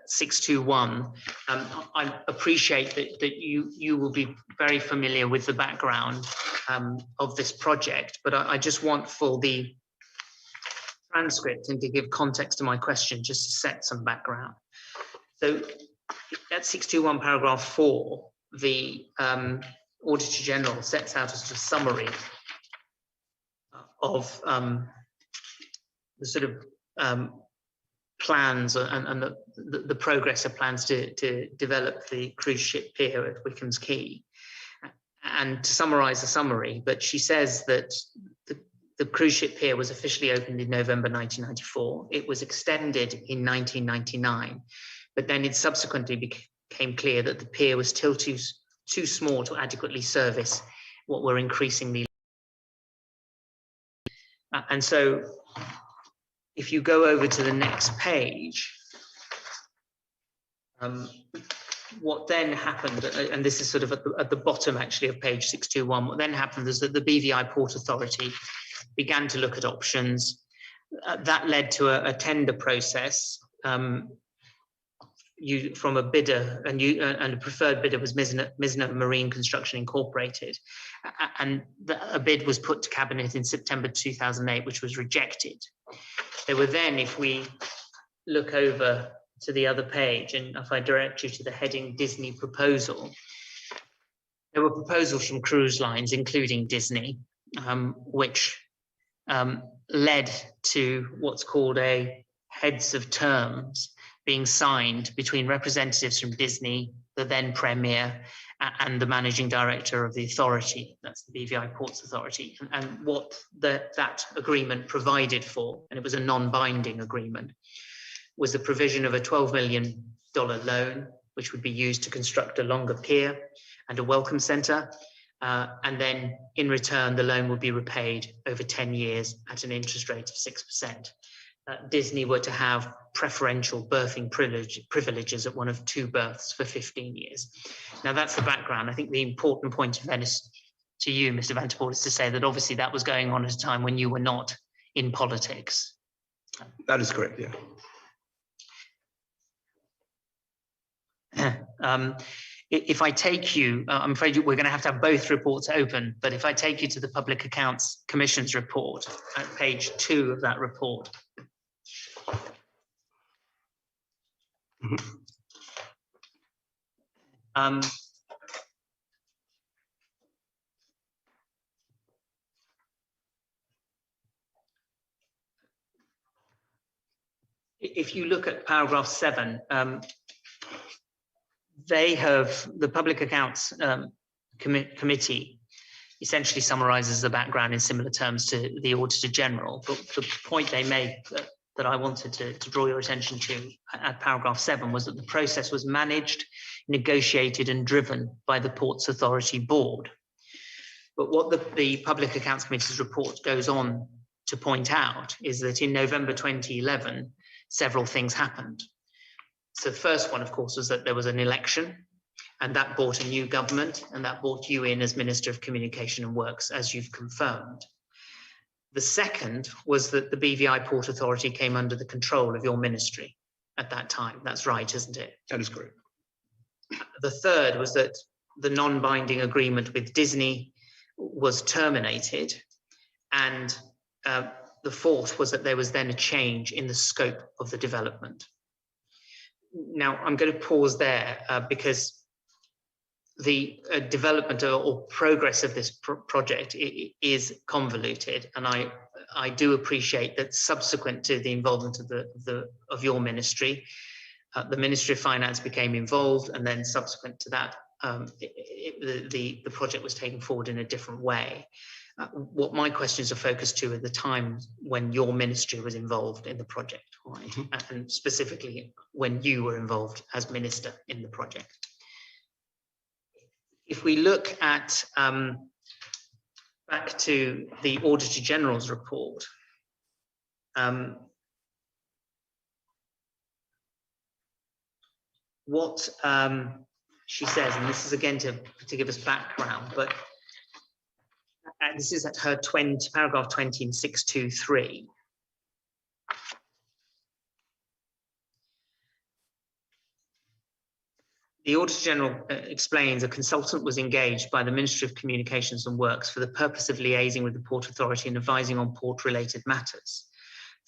621, I appreciate that you will be very familiar with the background of this project, but I just want, for the transcript and to give context to my question, just to set some background. So at 621 paragraph 4, the Auditor General sets out a sort of summary of the sort of plans and the progress of plans to develop the cruise ship pier at Wycombe's Quay. And to summarize the summary, but she says that the cruise ship pier was officially opened in November 1994. It was extended in 1999, but then it subsequently became clear that the pier was still too small to adequately service what were increasingly. And so if you go over to the next page, what then happened, and this is sort of at the bottom actually of page 621, what then happened is that the BVI Port Authority began to look at options. That led to a tender process from a bidder, and a preferred bidder was Misner Marine Construction Incorporated, and a bid was put to Cabinet in September 2008, which was rejected. There were then, if we look over to the other page, and if I direct you to the heading Disney proposal, there were proposals from cruise lines, including Disney, which led to what's called a heads of terms being signed between representatives from Disney, the then Premier, and the Managing Director of the authority, that's the BVI Ports Authority. And what that agreement provided for, and it was a non-binding agreement, was the provision of a $12 million loan, which would be used to construct a longer pier and a welcome centre. And then in return, the loan would be repaid over 10 years at an interest rate of 6%. Disney were to have preferential berthing privileges at one of 2 berths for 15 years. Now that's the background. I think the important point of Venice to you, Mr. Vanterpool, is to say that obviously that was going on at a time when you were not in politics. That is correct, yeah. If I take you, I'm afraid we're going to have both reports open, but if I take you to the Public Accounts Commission's report at page 2 of that report. If you look at paragraph 7, the Public Accounts Committee essentially summarizes the background in similar terms to the Auditor General. But the point they made that I wanted to draw your attention to at paragraph 7 was that the process was managed, negotiated and driven by the Ports Authority Board. But what the Public Accounts Committee's report goes on to point out is that in November 2011, several things happened. So the first one, of course, was that there was an election, and that brought a new government, and that brought you in as Minister of Communication and Works, as you've confirmed. The second was that the BVI Port Authority came under the control of your ministry at that time. That's right, isn't it? That is correct. The third was that the non-binding agreement with Disney was terminated, and the fourth was that there was then a change in the scope of the development. Now, I'm going to pause there because the development or progress of this project is convoluted, and I do appreciate that subsequent to the involvement of your ministry, the Ministry of Finance became involved, and then subsequent to that, the project was taken forward in a different way. What my questions are focused to at the time when your ministry was involved in the project, right? And specifically when you were involved as minister in the project. If we look at back to the Auditor General's report, what she says, and this is again to give us background, but this is at her paragraph 20 in 623. The Auditor General explains a consultant was engaged by the Ministry of Communications and Works for the purpose of liaising with the Port Authority and advising on port-related matters.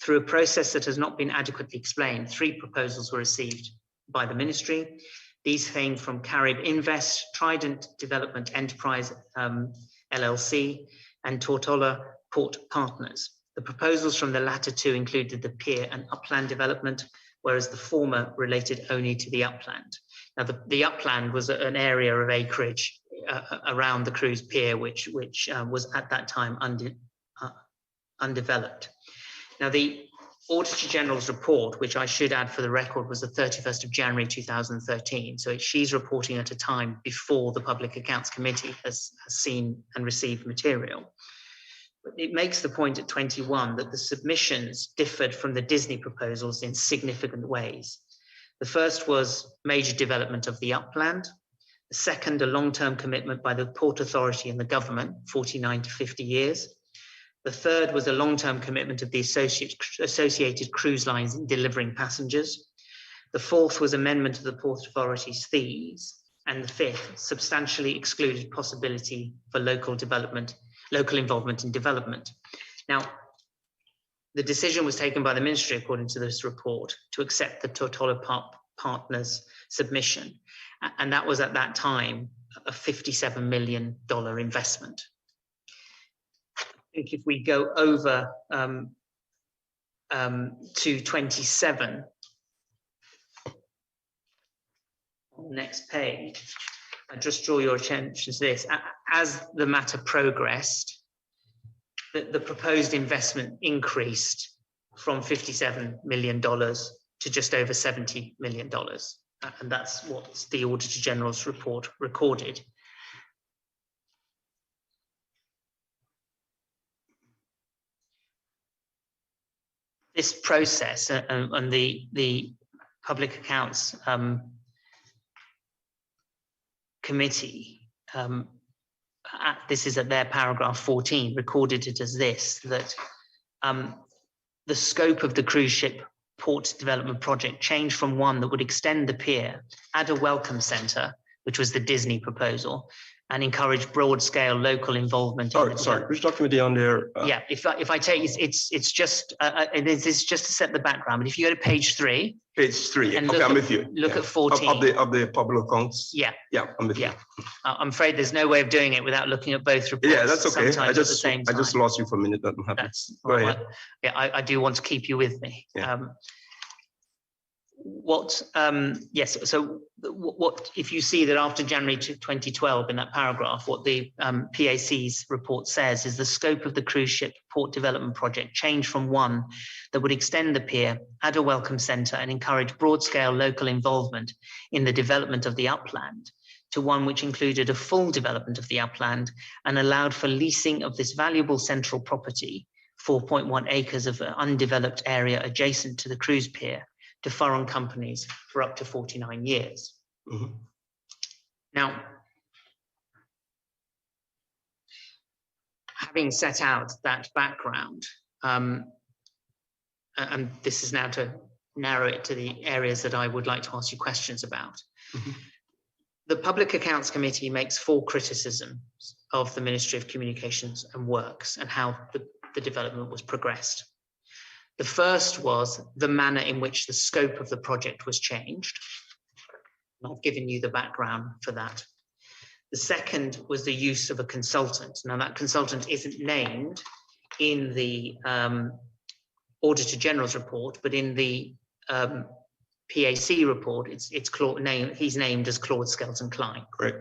Through a process that has not been adequately explained, 3 proposals were received by the Ministry. These came from Carib Invest, Trident Development Enterprise LLC, and Tortola Port Partners. The proposals from the latter 2 included the pier and upland development, whereas the former related only to the upland. Now, the upland was an area of acreage around the cruise pier, which was at that time undeveloped. Now, the Auditor General's report, which I should add for the record, was the 31st of January 2013. So she's reporting at a time before the Public Accounts Committee has seen and received material. But it makes the point at 21 that the submissions differed from the Disney proposals in significant ways. The first was major development of the upland. The second, a long-term commitment by the Port Authority and the government, 49 to 50 years. The third was a long-term commitment of the associated cruise lines in delivering passengers. The fourth was amendment of the Port Authority's fees. And the fifth substantially excluded possibility for local involvement in development. Now, the decision was taken by the Ministry, according to this report, to accept the Tortola Partners submission. And that was at that time a $57 million investment. I think if we go over to 27, on the next page, I just draw your attention to this. As the matter progressed, the proposed investment increased from $57 million to just over $70 million. And that's what the Auditor General's report recorded. This process and the Public Accounts Committee, this is at their paragraph 14, recorded it as this, that the scope of the cruise ship port development project changed from one that would extend the pier, add a welcome centre, which was the Disney proposal, and encourage broad-scale local involvement. Sorry, which document are you on there? Yeah, if I take it's just it's just to set the background. But if you go to page 3. Page 3. And Okay, I'm with you. Look at 14 of the public accounts. Yeah, yeah, I'm with you. I'm afraid there's no way of doing it without looking at both reports. Yeah, that's okay. I just lost you for a minute. That I'm happy. Go ahead. Yeah, I do want to keep you with me. Yeah. Yes, so what if you see that after January 2012 in that paragraph, what the PAC's report says is the scope of the cruise ship port development project changed from one that would extend the pier, add a welcome centre and encourage broad-scale local involvement in the development of the upland to one which included a full development of the upland and allowed for leasing of this valuable central property, 4.1 acres of an undeveloped area adjacent to the cruise pier, to foreign companies for up to 49 years. Mm-hmm. Now, having set out that background, and this is now to narrow it to the areas that I would like to ask you questions about. Mm-hmm. The Public Accounts Committee makes 4 criticisms of the Ministry of Communications and Works and how the development was progressed. The first was the manner in which the scope of the project was changed. I've given you the background for that. The second was the use of a consultant. Now that consultant isn't named in the Auditor General's report, but in the PAC report, it's Claude, he's named as Claude Skelton Klein. Great.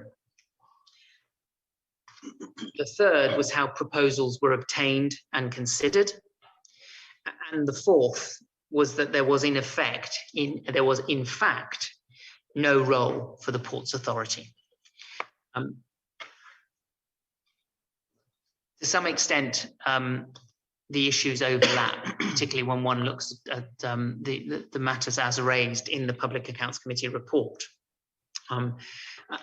The third was how proposals were obtained and considered. And the fourth was that there was in fact no role for the Ports Authority. To some extent, the issues overlap, particularly when one looks at the matters as raised in the Public Accounts Committee report. And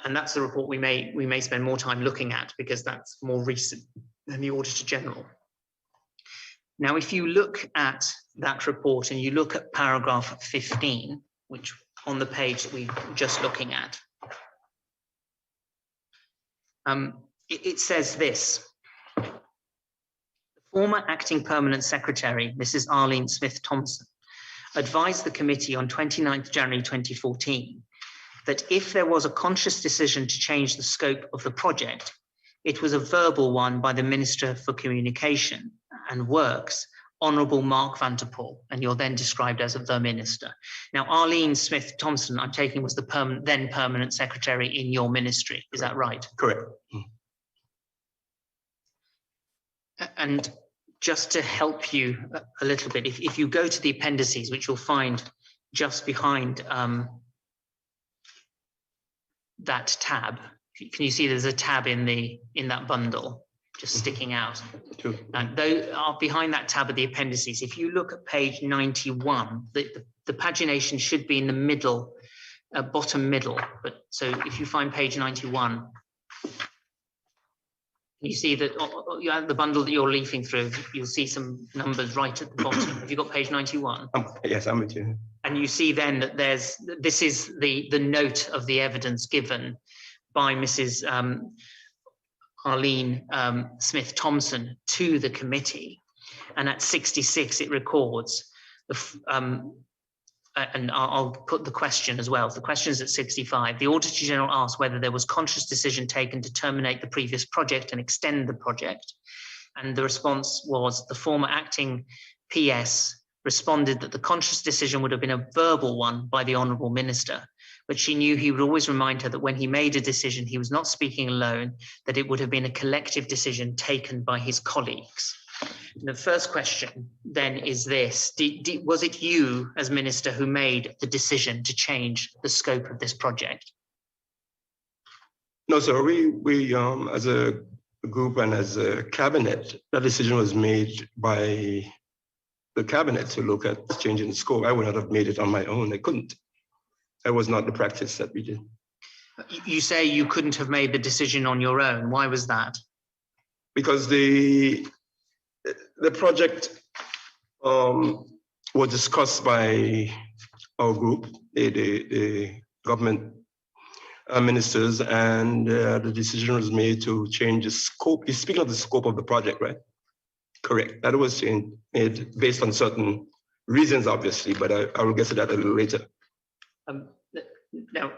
that's the report we may spend more time looking at because that's more recent than the Auditor General. Now, if you look at that report and you look at paragraph 15, which on the page that we're just looking at, it says this. The former acting permanent secretary, Mrs. Arlene Smith-Thompson, advised the committee on 29th January 2014 that if there was a conscious decision to change the scope of the project, it was a verbal one by the Minister for Communication and Works, Honourable Mark Vanterpool, and you're then described as the Minister. Now, Arlene Smith-Thompson, I'm taking, was the then permanent secretary in your ministry. Is that right? Correct. And just to help you a little bit, if you go to the appendices, which you'll find just behind that tab, can you see there's a tab in that bundle just sticking out? Sure. And behind that tab are the appendices. If you look at page 91, the pagination should be in the middle, bottom middle. But so if you find page 91, you see that the bundle that you're leafing through, you'll see some numbers right at the bottom. Have you got page 91? Yes, I'm with you. And you see then that this is the note of the evidence given by Mrs. Arlene Smith-Thompson to the committee. And at 66, it records, and I'll put the question as well. The question is at 65. The Auditor General asked whether there was conscious decision taken to terminate the previous project and extend the project. And the response was the former acting PS responded that the conscious decision would have been a verbal one by the Honourable Minister, but she knew he would always remind her that when he made a decision, he was not speaking alone, that it would have been a collective decision taken by his colleagues. And the first question then is this: was it you as Minister who made the decision to change the scope of this project? No, sir. We as a group and as a cabinet, that decision was made by the cabinet to look at changing the scope. I would not have made it on my own. I couldn't. That was not the practice that we did. You say you couldn't have made the decision on your own. Why was that? Because the project was discussed by our group, the government ministers, and the decision was made to change the scope. You're speaking of the scope of the project, right? Correct. That was made based on certain reasons, obviously, but I will get to that a little later. Now,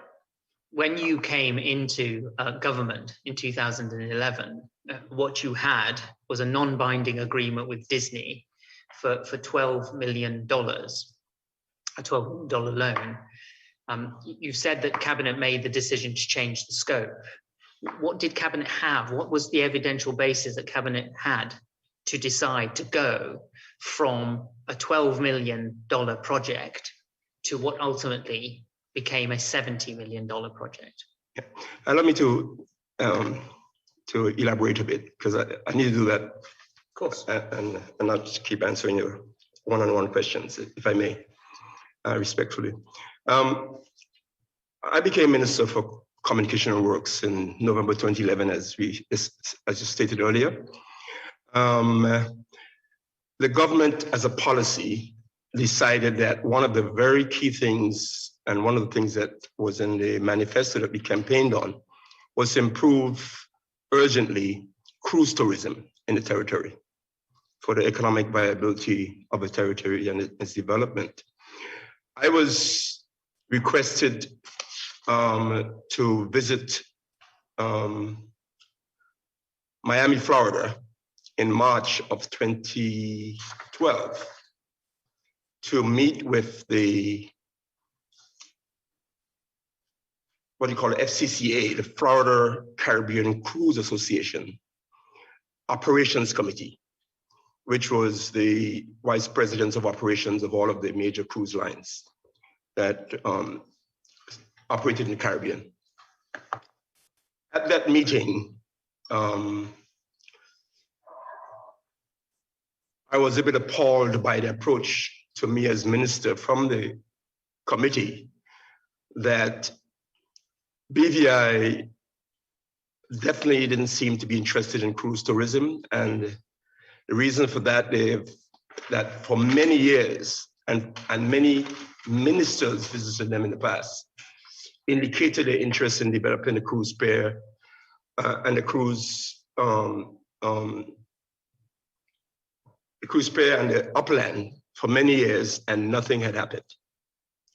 when you came into government in 2011, what you had was a non-binding agreement with Disney for $12 million, a $12 million loan. You said that Cabinet made the decision to change the scope. What did Cabinet have? What was the evidential basis that Cabinet had to decide to go from a $12 million project to what ultimately became a $70 million project? Yeah. Allow me to elaborate a bit, because I need to do that. Of course. And not just keep answering your one-on-one questions, if I may, respectfully. I became Minister for Communication and Works in November 2011, as you stated earlier. The government, as a policy, decided that one of the very key things, and one of the things that was in the manifesto that we campaigned on, was to improve urgently cruise tourism in the territory for the economic viability of the territory and its development. I was requested to visit Miami, Florida in March of 2012 to meet with the, what do you call it, FCCA, the Florida Caribbean Cruise Association Operations Committee, which was the vice presidents of operations of all of the major cruise lines that operated in the Caribbean. At that meeting, I was a bit appalled by the approach to me as minister from the committee that BVI definitely didn't seem to be interested in cruise tourism. And the reason for that is that for many years, and many ministers visited them in the past, indicated their interest in developing the cruise pair and the cruise pair and the upland for many years, and nothing had happened.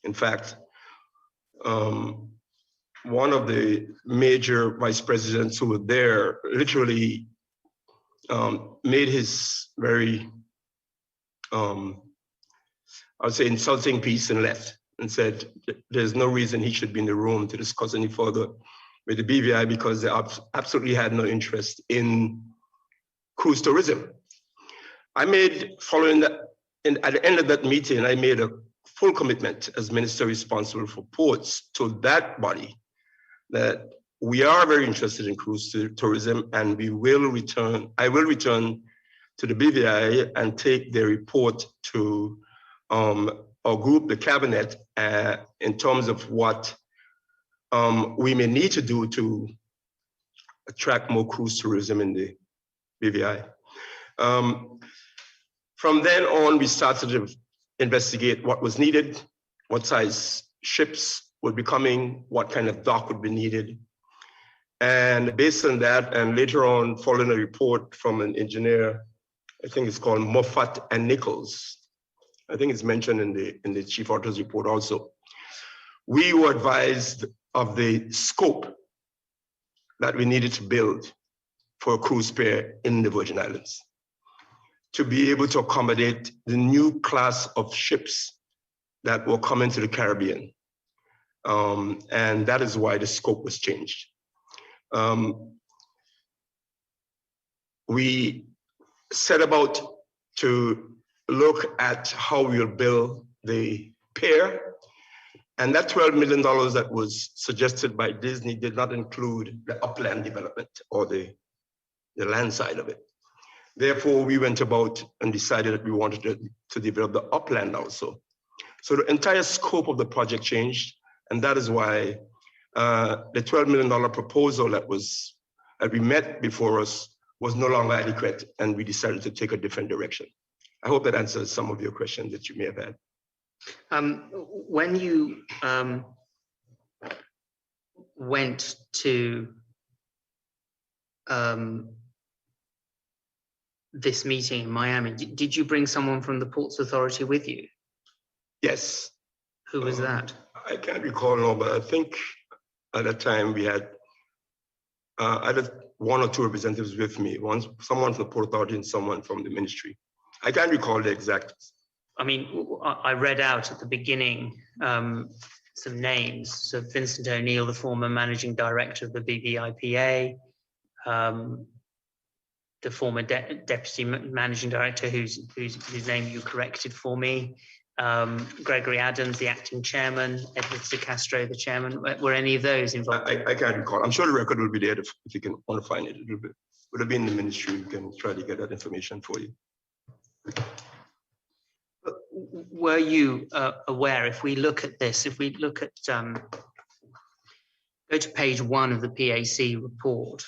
In fact, one of the major vice presidents who were there literally made his very, I would say, insulting piece and left, and said there's no reason he should be in the room to discuss any further with the BVI because they absolutely had no interest in cruise tourism. I made, following that, at the end of that meeting, I made a full commitment as minister responsible for ports to that body that we are very interested in cruise tourism, and I will return to the BVI and take their report to our group, the cabinet, in terms of what we may need to do to attract more cruise tourism in the BVI. From then on, we started to investigate what was needed, what size ships would be coming, what kind of dock would be needed. And based on that, and later on, following a report from an engineer, I think it's called Moffat and Nichols, I think it's mentioned in the chief author's report also, we were advised of the scope that we needed to build for a cruise pair in the Virgin Islands to be able to accommodate the new class of ships that were coming to the Caribbean. And that is why the scope was changed. We set about to look at how we'll build the pair. And that $12 million that was suggested by Disney did not include the upland development or the land side of it. Therefore, we went about and decided that we wanted to develop the upland also. So the entire scope of the project changed, and that is why the $12 million proposal that we met before us was no longer adequate, and we decided to take a different direction. I hope that answers some of your questions that you may have had. When you went to this meeting in Miami, did you bring someone from the Ports Authority with you? Yes. Who was that? I can't recall now, but I think at that time we had either one or two representatives with me, someone from the Port Authority and someone from the ministry. I can't recall the exact. I mean, I read out at the beginning some names. So Vincent O'Neill, the former managing director of the BVI PA, the former deputy managing director whose name you corrected for me, Gregory Adams, the acting chairman, Edward De Castro, the chairman. Were any of those involved? I can't recall. I'm sure the record will be there if you can want to find it a little bit. Would have been in the ministry. We can try to get that information for you. Were you aware, if we look at this, if we look at, go to page 1 of the PAC report.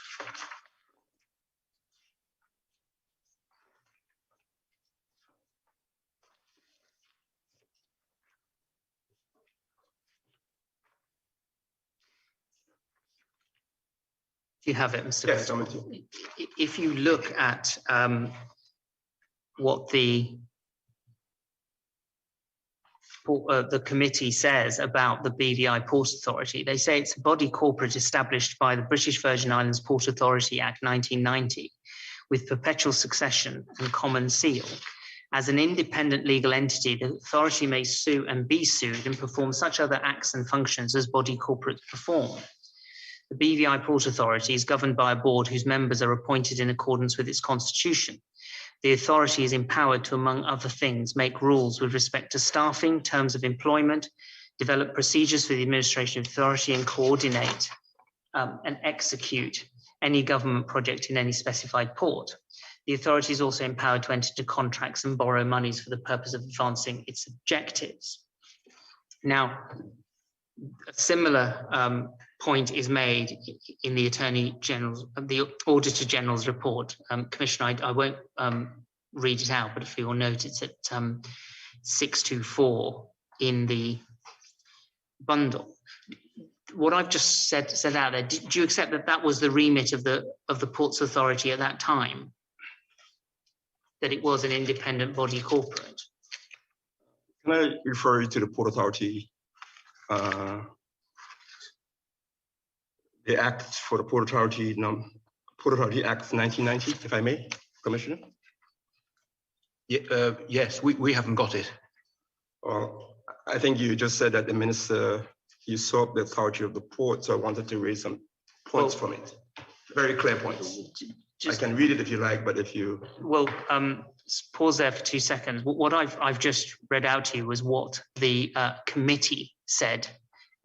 Do you have it, Mr. Yes, Vanterpool? If you look at what the committee says about the BVI Port Authority, they say it's a body corporate established by the British Virgin Islands Port Authority Act 1990 with perpetual succession and common seal. As an independent legal entity, the authority may sue and be sued and perform such other acts and functions as body corporates perform. The BVI Port Authority is governed by a board whose members are appointed in accordance with its constitution. The authority is empowered to, among other things, make rules with respect to staffing, terms of employment, develop procedures for the administration of authority, and coordinate and execute any government project in any specified port. The authority is also empowered to enter into contracts and borrow monies for the purpose of advancing its objectives. Now, a similar point is made in the Attorney General's, the Auditor General's report. Commissioner, I won't read it out, but if you'll note, it's at 624 in the bundle. What I've just said out there, do you accept that that was the remit of the Ports Authority at that time? That it was an independent body corporate? Can I refer you to the Port Authority? The Act for the Port Authority, Port Authority Act 1990, if I may, Commissioner? Yeah, yes, we haven't got it. I think you just said that the minister usurped the authority of the port, so I wanted to raise some points from it. Very clear points. I can read it if you like, but if you... Well, pause there for 2 seconds. What I've just read out to you was what the committee said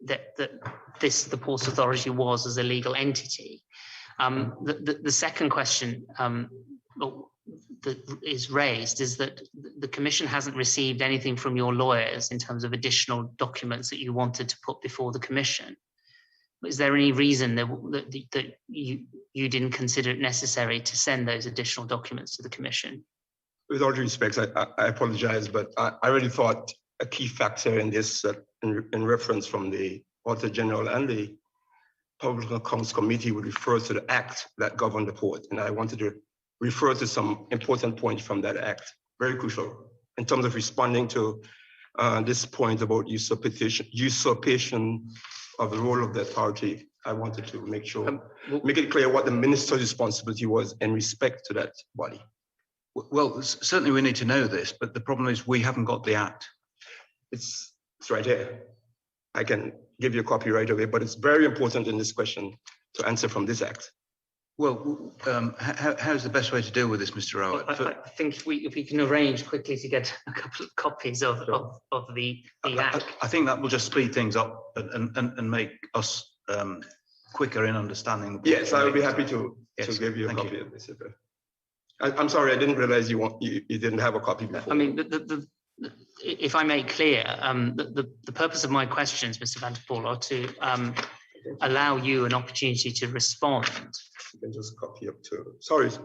that the Ports Authority was as a legal entity. The second question that is raised is that the Commission hasn't received anything from your lawyers in terms of additional documents that you wanted to put before the Commission. Is there any reason that you didn't consider it necessary to send those additional documents to the Commission? With all due respect, I apologize, but I really thought a key factor in this, in reference from the Auditor General and the Public Accounts Committee, would refer to the act that governed the port. And I wanted to refer to some important points from that act, very crucial in terms of responding to this point about usurpation of the role of the authority. I wanted to make sure, make it clear what the minister's responsibility was in respect to that body. Well, certainly we need to know this, but the problem is we haven't got the act. It's right here. I can give you a copy right away, but it's very important in this question to answer from this act. Well, how's the best way to deal with this, Mr. Rowett? I think if we can arrange quickly to get a couple of copies of the act. I think that will just speed things up and make us quicker in understanding. Yes, I would be happy to give you a copy of this. I'm sorry, I didn't realize you didn't have a copy before. I mean, if I make clear, the purpose of my questions, Mr. Vanterpool, are to allow you an opportunity to respond. You can just copy up to. Sorry. Yes,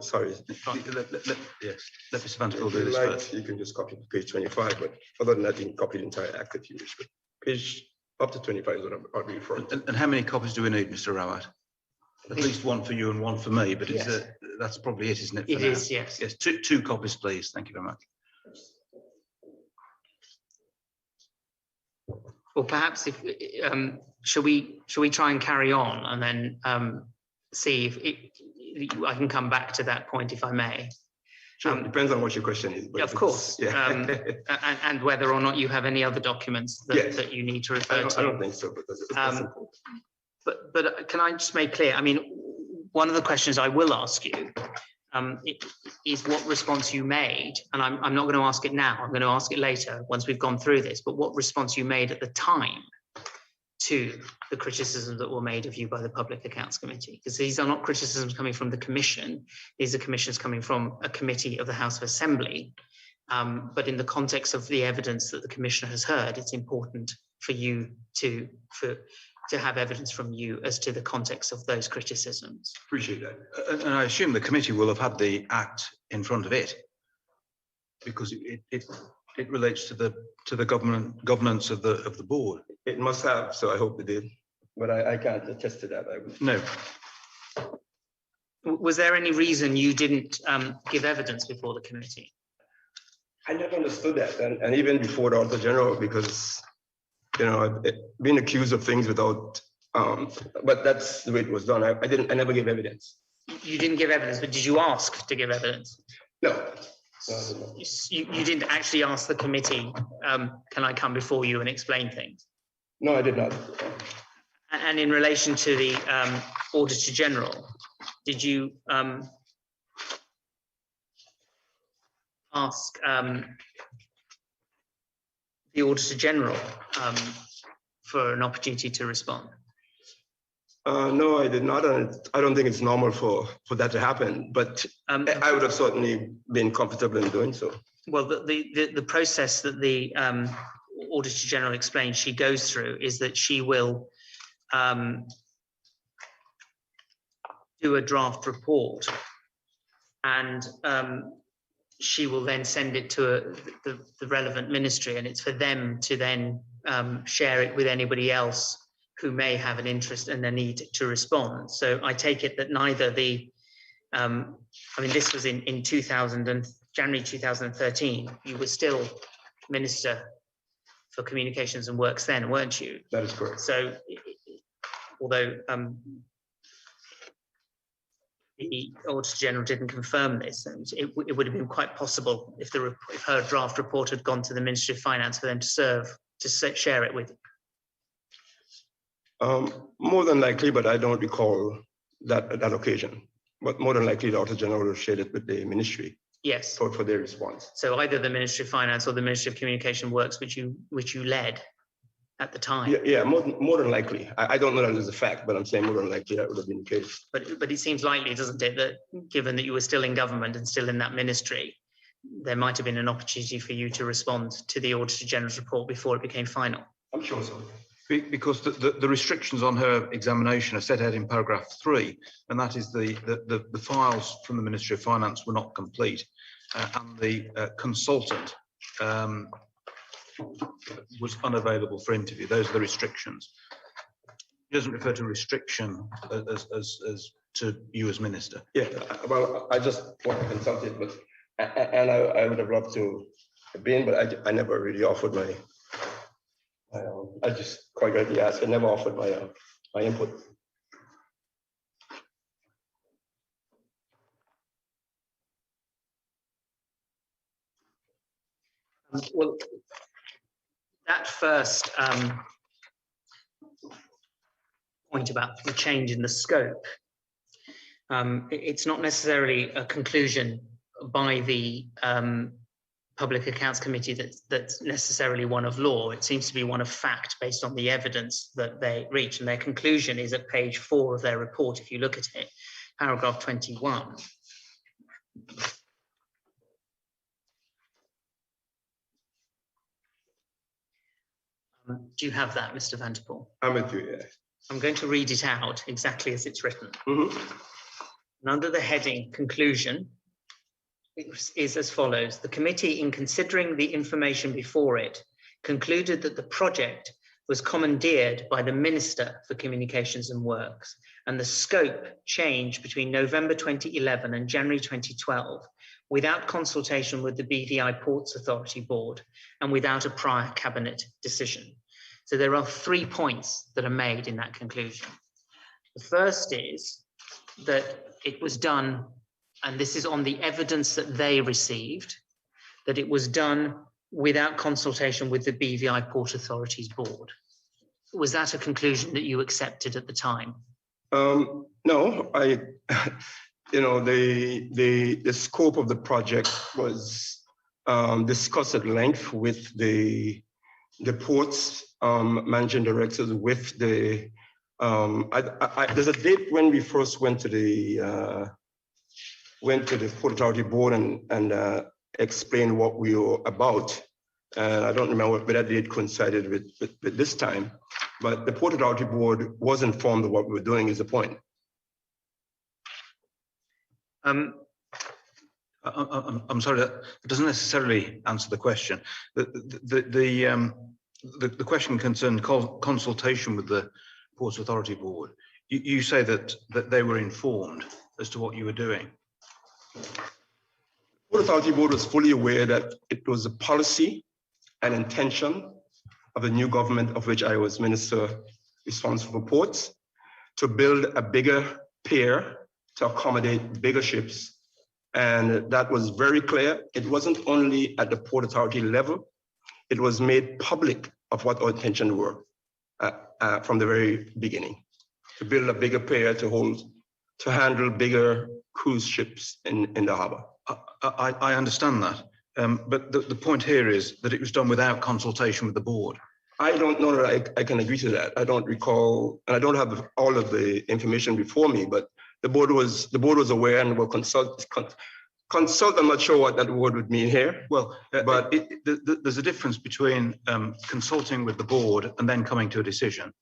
let Mr. Vanterpool do this first. You can just copy page 25, but other than that, you can copy the entire act if you wish. But page Up to 25 is what I'll be referring to. And how many copies do we need, Mr. Rawat? At least one for you and one for me, but it's Yes. that's probably it, isn't it? It is, yes. Yes, two copies, please. Thank you very much. Or perhaps if shall we try and carry on and then see if I can come back to that point if I may. Sure, depends on what your question is. But Of course, yeah. and whether or not you have any other documents that, Yes. that you need to refer to. I don't think so, but that's simple. But can I just make clear? I mean, one of the questions I will ask you is what response you made, and I'm not going to ask it now. I'm going to ask it later once we've gone through this. But what response you made at the time to the criticisms that were made of you by the Public Accounts Committee, because these are not criticisms coming from the Commission. These are commissions coming from a committee of the House of Assembly. But in the context of the evidence that the Commissioner has heard, it's important for you to have evidence from you as to the context of those criticisms. Appreciate that. And I assume the committee will have had the Act in front of it, because it relates to the governance of the board. It must have, so I hope it did, but I can't attest to that. No. Was there any reason you didn't give evidence before the committee? I never understood that, and even before the Auditor General, because I've been accused of things without, but that's the way it was done. I never gave evidence. You didn't give evidence, but did you ask to give evidence? No. You didn't actually ask the committee, can I come before you and explain things? No, I did not. And in relation to the Auditor General, did you ask the Auditor General for an opportunity to respond? No, I did not. And I don't think it's normal for that to happen, but I would have certainly been comfortable in doing so. Well, the process that the Auditor General explained she goes through is that she will do a draft report, and she will then send it to the relevant ministry, and it's for them to then share it with anybody else who may have an interest and a need to respond. So I take it that neither the, I mean, this was in January 2013, you were still Minister for Communications and Works then, weren't you? That is correct. So although the Auditor General didn't confirm this, and it would have been quite possible if her draft report had gone to the Ministry of Finance for them to share it with you. More than likely, but I don't recall that occasion. But more than likely, the Auditor General will share it with the ministry. Yes. For their response. So either the Ministry of Finance or the Ministry of Communication and Works, which you led at the time. Yeah, more than likely. I don't know that as a fact, but I'm saying more than likely that would have been the case. But it seems likely, doesn't it, that given that you were still in government and still in that ministry, there might have been an opportunity for you to respond to the Auditor General's report before it became final. I'm sure so. Because the restrictions on her examination are set out in paragraph 3, and that is the files from the Ministry of Finance were not complete, and the consultant was unavailable for interview. Those are the restrictions. It doesn't refer to restriction as to you as minister. Yeah, well, I just want to consult it, but and I would have loved to have been, but I never really offered my. I just quite rightly asked. I never offered my input. Well, that first point about the change in the scope, it's not necessarily a conclusion by the Public Accounts Committee that's necessarily one of law. It seems to be one of fact based on the evidence that they reach, and their conclusion is at page 4 of their report. If you look at it, paragraph 21. Do you have that, Mr. Vanterpool? I'm with you, yeah. I'm going to read it out exactly as it's written. Mm-hmm. And under the heading conclusion, it is as follows. The committee, in considering the information before it, concluded that the project was commandeered by the Minister for Communications and Works, and the scope changed between November 2011 and January 2012 without consultation with the BVI Ports Authority Board and without a prior cabinet decision. So there are 3 points that are made in that conclusion. The first is that it was done, and this is on the evidence that they received, that it was done without consultation with the BVI Port Authorities Board. Was that a conclusion that you accepted at the time? No, the scope of the project was discussed at length with the ports managing directors, with the there's a date when we first went to the Port Authority Board and explained what we were about. And I don't remember whether that date coincided with this time, but the Port Authority Board was informed of what we were doing, is the point. I'm sorry, that doesn't necessarily answer the question. The question concerned consultation with the Ports Authority Board. You say that they were informed as to what you were doing. The Port Authority Board was fully aware that it was a policy and intention of the new government, of which I was minister responsible for ports, to build a bigger pier to accommodate bigger ships. And that was very clear. It wasn't only at the Port Authority level, it was made public of what our intentions were from the very beginning, to build a bigger pier to handle bigger cruise ships in the harbor. I understand that, but the point here is that it was done without consultation with the board. I don't know that I can agree to that. I don't recall, and I don't have all of the information before me, but the board was aware and will consult. I'm not sure what that word would mean here. Well, but there's a difference between consulting with the board and then coming to a decision,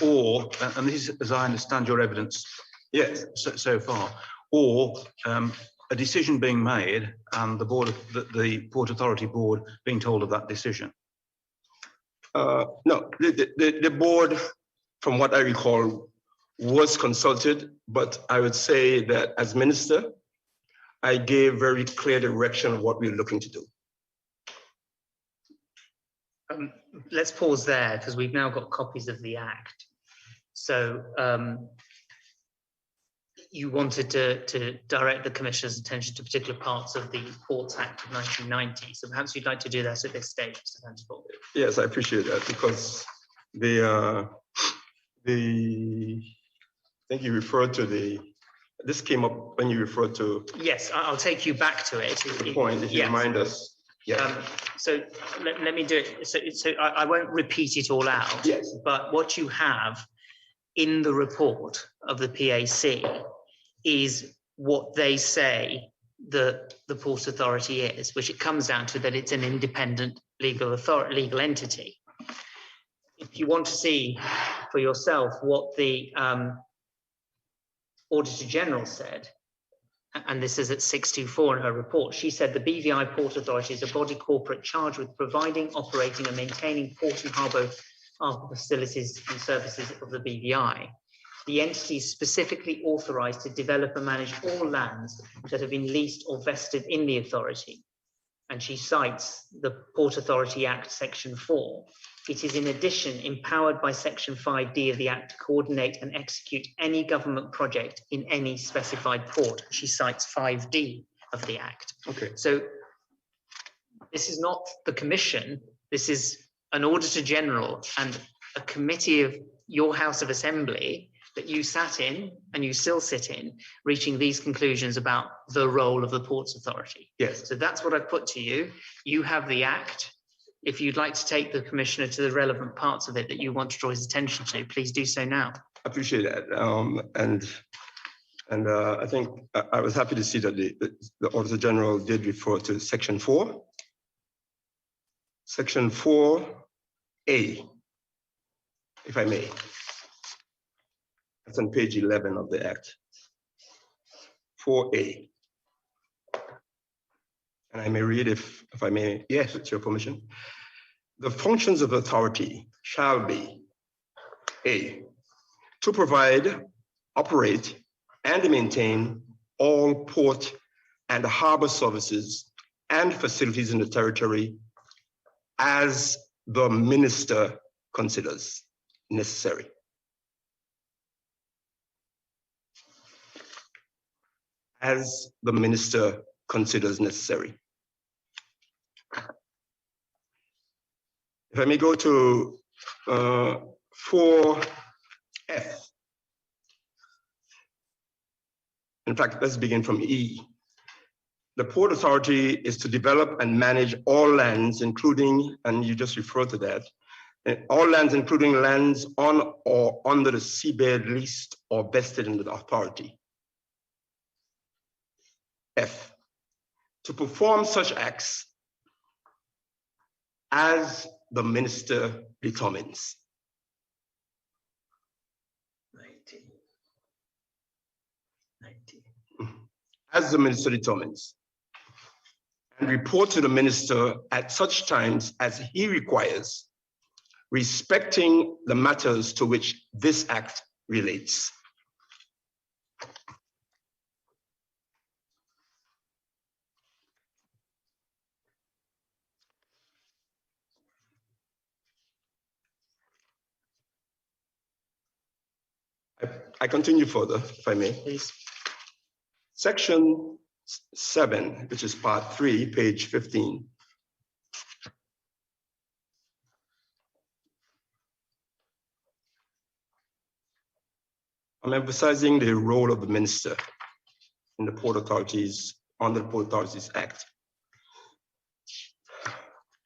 or, and this is, as I understand your evidence, yes, so far, or a decision being made and the Port Authority Board being told of that decision. No, the board, from what I recall, was consulted, but I would say that as minister, I gave very clear direction of what we're looking to do. Let's pause there, because we've now got copies of the Act. So you wanted to direct the Commissioner's attention to particular parts of the Ports Act of 1990. So perhaps you'd like to do that at this stage, Mr. Vanterpool. Yes, I appreciate that, because I think you referred to this came up when you referred to. Yes, I'll take you back to it. The point, if you remind us. Yeah. So let me do it. So I won't repeat it all out. Yes. But what you have in the report of the PAC is what they say the Port Authority is, which it comes down to that it's an independent legal entity. If you want to see for yourself what the Auditor General said, and this is at 624 in her report, she said the BVI Port Authority is a body corporate charged with providing, operating and maintaining port and harbour facilities and services of the BVI. The entity is specifically authorised to develop and manage all lands that have been leased or vested in the authority. And she cites the Port Authority Act, Section 4. It is in addition empowered by Section 5D of the Act to coordinate and execute any government project in any specified port. She cites 5D of the Act. Okay. So this is not the Commission, this is an Auditor General and a committee of your House of Assembly that you sat in and you still sit in, reaching these conclusions about the role of the Ports Authority. Yes. So that's what I put to you. You have the Act. If you'd like to take the Commissioner to the relevant parts of it that you want to draw his attention to, please do so now. I appreciate that. And I think I was happy to see that the Auditor General did refer to Section 4. Section 4A, if I may. That's on page 11 of the Act. 4A. And I may read if I may, yes, with your permission. The functions of the authority shall be A, to provide, operate, and maintain all port and harbor services and facilities in the territory as the minister considers necessary. As the minister considers necessary. If I may go to 4F. In fact, let's begin from E. The Port Authority is to develop and manage all lands, including, and you just referred to that, all lands, including lands on or under the seabed leased or vested in the authority. F, to perform such acts as the minister determines. 19. As the minister determines. And report to the minister at such times as he requires, respecting the matters to which this act relates. I continue further, if I may. Please. Section 7, which is part 3, page 15. I'm emphasizing the role of the minister in the Port Authorities, under the Port Authorities Act.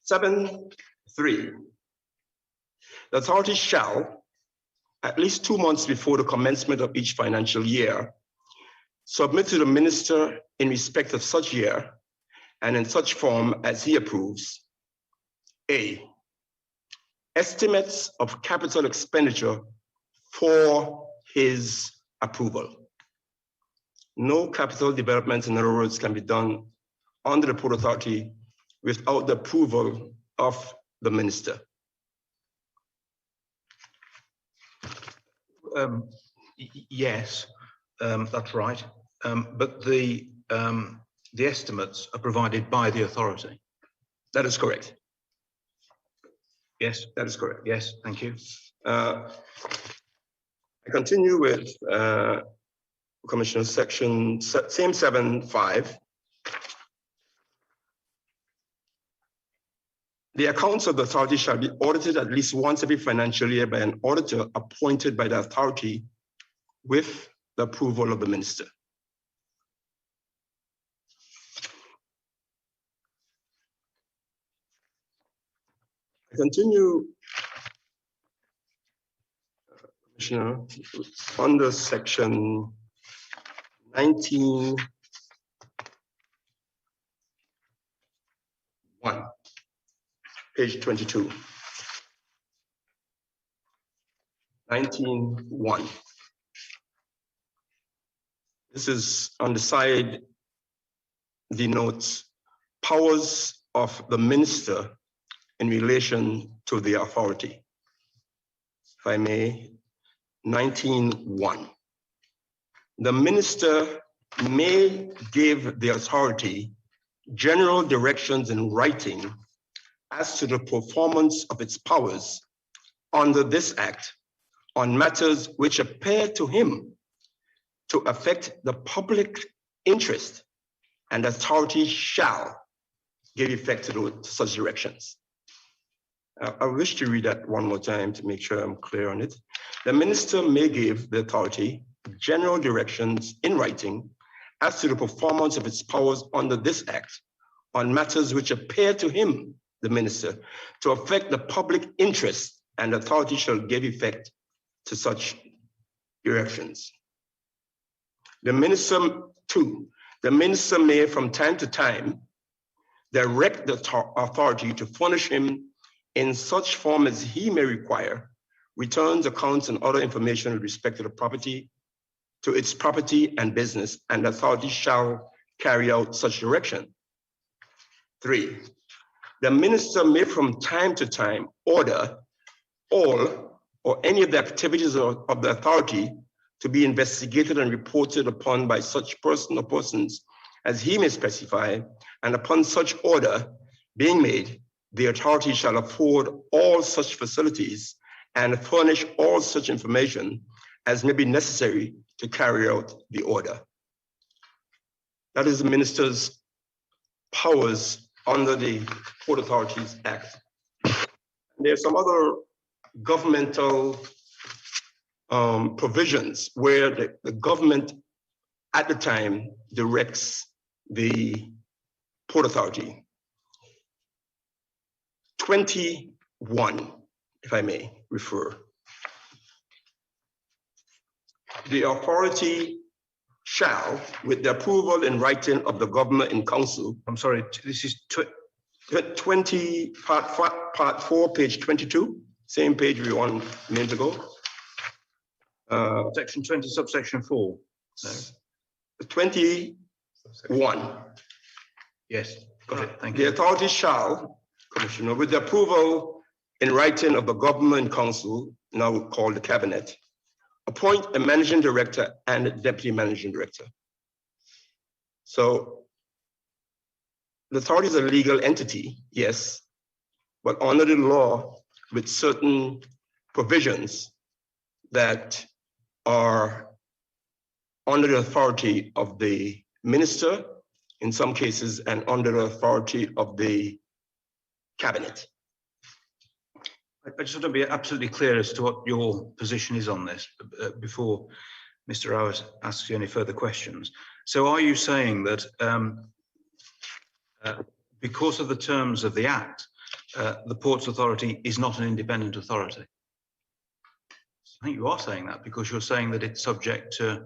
7.3. The authority shall, at least 2 months before the commencement of each financial year, submit to the minister in respect of such year and in such form as he approves. A, estimates of capital expenditure for his approval. No capital developments, in other words, can be done under the Port Authority without the approval of the minister. Yes, that's right. But the estimates are provided by the authority. That is correct. Yes, That is correct. yes, thank you. I continue with Commissioner section, same 7.5. The accounts of the authority shall be audited at least once every financial year by an auditor appointed by the authority with the approval of the minister. I continue, Commissioner, under section 19.1, page 22. 19.1. This is on the side, denotes powers of the minister in relation to the authority. If I may, 19.1. The minister may give the authority general directions in writing as to the performance of its powers under this act on matters which appear to him to affect the public interest, and authority shall give effect to such directions. I wish to read that one more time to make sure I'm clear on it. The minister may give the authority general directions in writing as to the performance of its powers under this act on matters which appear to him, the minister, to affect the public interest, and authority shall give effect to such directions. The minister, too, the minister may from time to time direct the authority to furnish him in such form as he may require returns, accounts, and other information with respect to the property, to its property and business, and the authority shall carry out such direction. 3, the minister may from time to time order all or any of the activities of the authority to be investigated and reported upon by such person or persons as he may specify, and upon such order being made, the authority shall afford all such facilities and furnish all such information as may be necessary to carry out the order. That is the minister's powers under the Port Authorities Act. There are some other governmental provisions where the government at the time directs the Port Authority. 21, if I may refer. The authority shall, with the approval in writing of the governor in council. I'm sorry, this is 20, part 4, page 22, same page we were on a minute ago. section 20, subsection 4. No. 21. Yes, got it. Thank you. The authority shall, Commissioner, with the approval in writing of the government council, now called the cabinet, appoint a managing director and a deputy managing director. So the authority is a legal entity, yes, but under the law with certain provisions that are under the authority of the minister in some cases and under the authority of the cabinet. I just want to be absolutely clear as to what your position is on this before Mr. Rowers asks you any further questions. So are you saying that because of the terms of the Act, the Ports Authority is not an independent authority? I think you are saying that because you're saying that it's subject to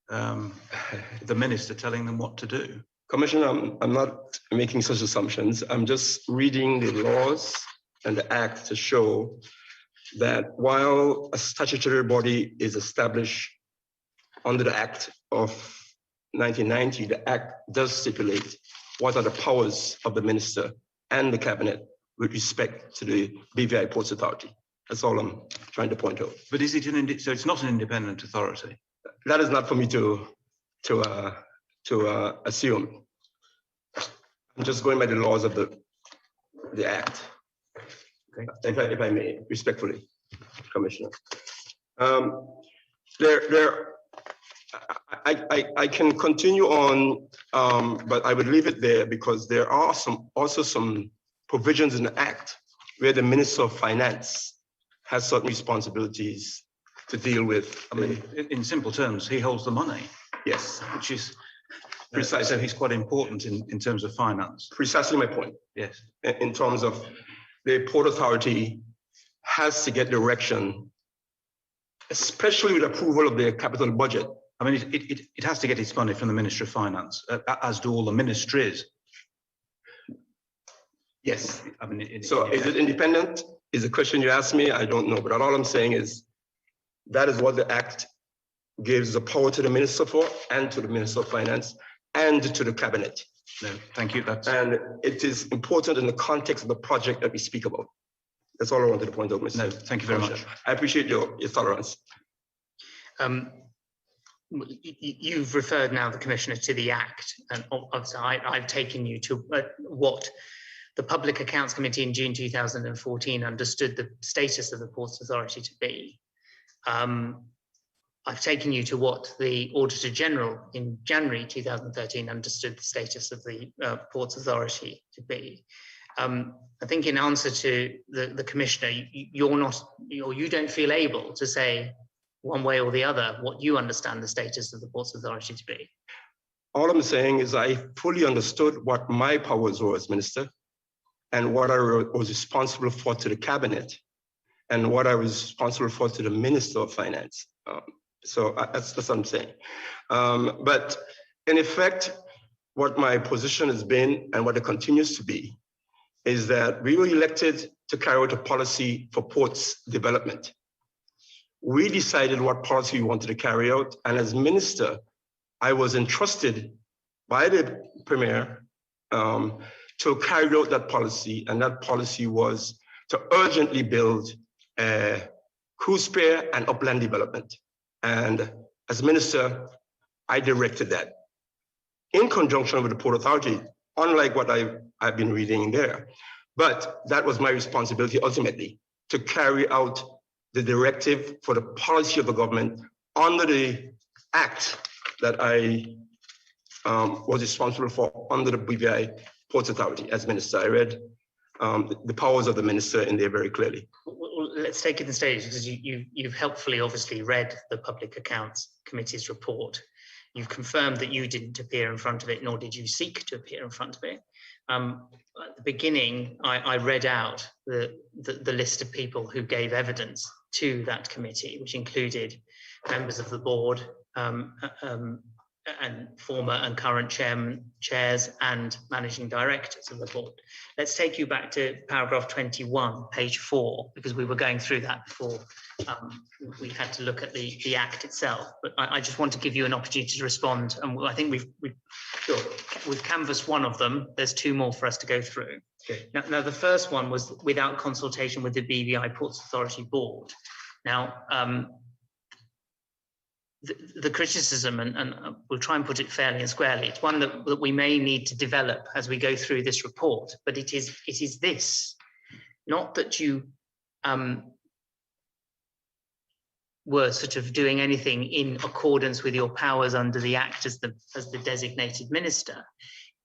the minister telling them what to do. Commissioner, I'm not making such assumptions. I'm just reading the laws and the Act to show that while a statutory body is established under the Act of 1990, the Act does stipulate what are the powers of the minister and the cabinet with respect to the BVI Ports Authority. That's all I'm trying to point out. But is it so it's not an independent authority? That is not for me to assume. I'm just going by the laws of the Act. Okay. If I may, respectfully, Commissioner. I can continue on, but I would leave it there because there are also some provisions in the Act where the Minister of Finance has certain responsibilities to deal with. I mean, in simple terms, he holds the money. Yes. Which is precisely. So he's quite important in terms of finance. Precisely my point. Yes. In terms of the Port Authority has to get direction, especially with approval of the capital budget. I mean, it has to get its money from the Ministry of Finance, as do all the ministries. Yes. I mean, so is it independent? Is the question you asked me? I don't know, but all I'm saying is that is what the Act gives the power to the Minister for, and to the Minister of Finance, and to the Cabinet. No, thank you. And it is important in the context of the project that we speak about. That's all I wanted to point out, Mr. No, thank you very much. I appreciate your tolerance. You've referred now, the Commissioner, to the Act, and obviously I've taken you to what the Public Accounts Committee in June 2014 understood the status of the Ports Authority to be. I've taken you to what the Auditor General in January 2013 understood the status of the Ports Authority to be. I think in answer to the Commissioner, you're not, or you don't feel able to say one way or the other what you understand the status of the Ports Authority to be. All I'm saying is I fully understood what my powers were as Minister and what I was responsible for to the Cabinet and what I was responsible for to the Minister of Finance. So that's what I'm saying. But in effect, what my position has been and what it continues to be is that we were elected to carry out a policy for ports development. We decided what policy we wanted to carry out, and as Minister, I was entrusted by the Premier to carry out that policy, and that policy was to urgently build a cruise spare and upland development. And as minister, I directed that in conjunction with the Port Authority, unlike what I've been reading there. But that was my responsibility ultimately, to carry out the directive for the policy of the government under the act that I was responsible for under the BVI Ports Authority as minister. I read the powers of the minister in there very clearly. Well, let's take it in stages, because you've helpfully obviously read the Public Accounts Committee's report. You've confirmed that you didn't appear in front of it, nor did you seek to appear in front of it. At the beginning, I read out the list of people who gave evidence to that committee, which included members of the board, and former and current chairs and managing directors of the board. Let's take you back to paragraph 21, page 4, because we were going through that before we had to look at the act itself. But I just want to give you an opportunity to respond. And I think we've canvassed one of them. There's 2 more for us to go through. Okay. Now, the first one was without consultation with the BVI Ports Authority board. Now, the criticism, and we'll try and put it fairly and squarely, it's one that we may need to develop as we go through this report, but it is this, not that you were sort of doing anything in accordance with your powers under the Act as the designated minister.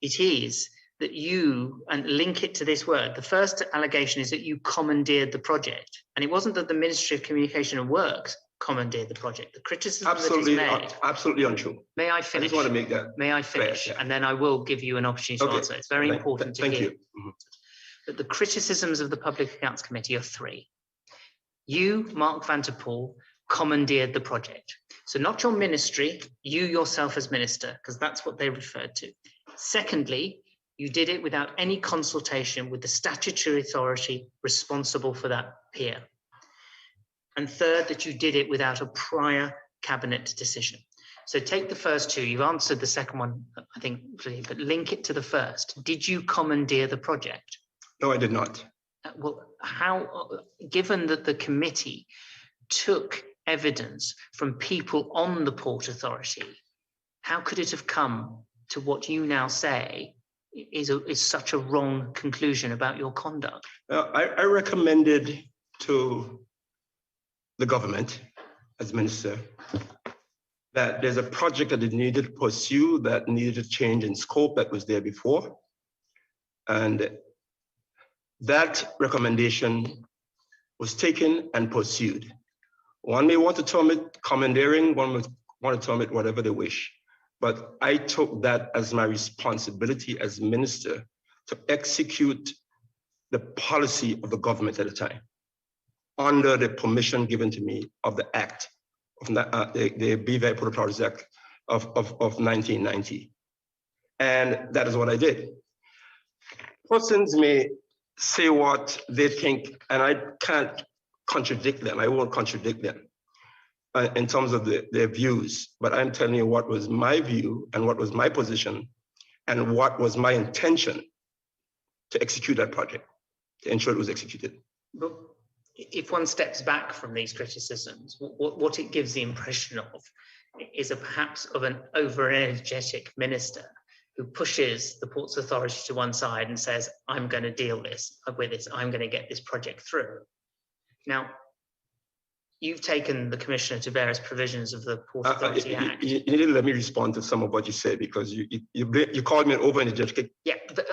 It is that you, and link it to this word, the first allegation is that you commandeered the project. And it wasn't that the Ministry of Communication and Works commandeered the project. The criticism Absolutely, that is made. absolutely untrue. May I finish? I just want to make that. May I finish? Clear, yeah. And then I will give you an opportunity to answer. It's very important to hear. Thank you. But the criticisms of the Public Accounts Committee are 3. You, Mark Vanterpool, commandeered the project. So not your ministry, you yourself as minister, because that's what they referred to. Secondly, you did it without any consultation with the statutory authority responsible for that pier. And third, that you did it without a prior cabinet decision. So take the first 2. You've answered the second one, I think, but link it to the first. Did you commandeer the project? No, I did not. Well, how, given that the committee took evidence from people on the Port Authority, how could it have come to what you now say is such a wrong conclusion about your conduct? I recommended to the government as minister that there's a project that it needed to pursue that needed a change in scope that was there before. And that recommendation was taken and pursued. One may want to term it commandeering, one would want to term it whatever they wish. But I took that as my responsibility as minister to execute the policy of the government at the time, under the permission given to me of the Act, of the BVI Port Authorities Act of 1990. And that is what I did. Persons may say what they think, and I can't contradict them. I won't contradict them in terms of their views, but I'm telling you what was my view and what was my position and what was my intention to execute that project, to ensure it was executed. But if one steps back from these criticisms, what it gives the impression of is perhaps of an over-energetic minister who pushes the Ports Authority to one side and says, I'm going to deal with this, I'm going to get this project through. Now, you've taken the commissioner to various provisions of the Port Authority Act. You need to let me respond to some of what you said, because you called me an over-energetic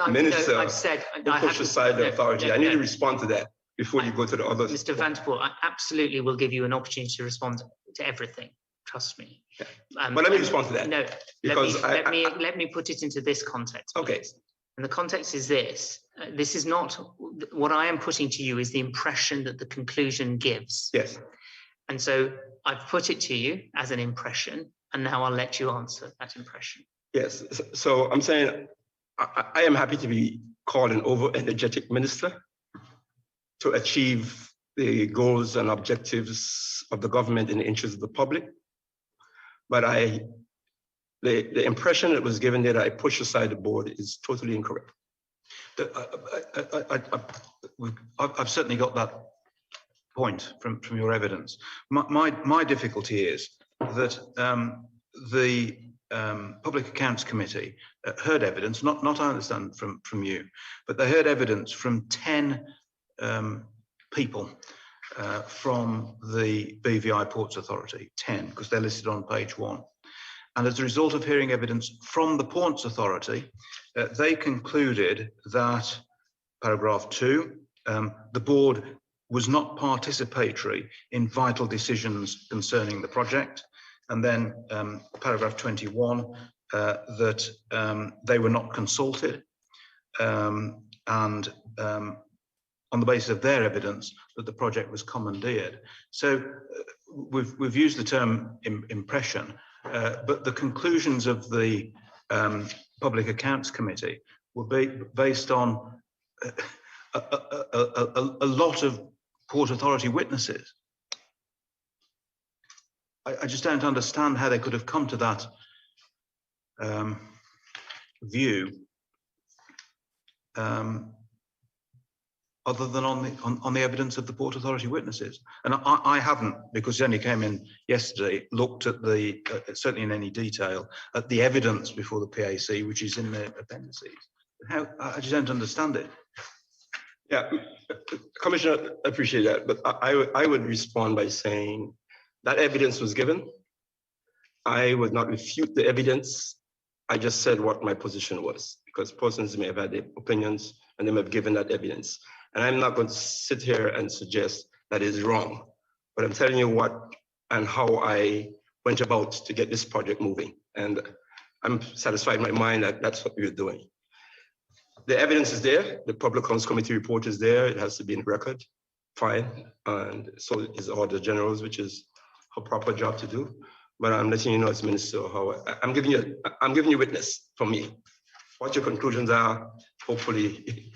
minister. No, I've said who pushed aside the authority. I need to respond to that before you go to the others. Mr. Vanterpool, I absolutely will give you an opportunity to respond to everything. Trust me. Yeah. But let me respond to that. No, because let me put it into this context. Please. Okay. And the context is this. This is not what I am putting to you is the impression that the conclusion gives. Yes. And so I've put it to you as an impression, and now I'll let you answer that impression. Yes. So I'm saying I am happy to be called an over-energetic minister to achieve the goals and objectives of the government in the interest of the public. But the impression that was given there that I push aside the board is totally incorrect. I've certainly got that point from your evidence. My difficulty is that the Public Accounts Committee heard evidence, not I understand from you, but they heard evidence from 10 people from the BVI Ports Authority, 10, because they're listed on page 1. And as a result of hearing evidence from the Ports Authority, they concluded that, paragraph 2, the board was not participatory in vital decisions concerning the project. And then paragraph 21, that they were not consulted, and on the basis of their evidence that the project was commandeered. So we've used the term impression, but the conclusions of the Public Accounts Committee were based on a lot of Port Authority witnesses. I just don't understand how they could have come to that view other than on the evidence of the Port Authority witnesses. And I haven't, because it only came in yesterday, looked at the, certainly in any detail, at the evidence before the PAC, which is in the appendices. I just don't understand it. Yeah, Commissioner, I appreciate that, but I would respond by saying that evidence was given. I would not refute the evidence. I just said what my position was, because persons may have had their opinions and they may have given that evidence. And I'm not going to sit here and suggest that is wrong, but I'm telling you what and how I went about to get this project moving. And I'm satisfied in my mind that that's what we're doing. The evidence is there. The Public Accounts Committee report is there. It has to be in record. Fine. And so is all the generals, which is a proper job to do. But I'm letting you know as Minister how I'm giving you witness from me. What your conclusions are, hopefully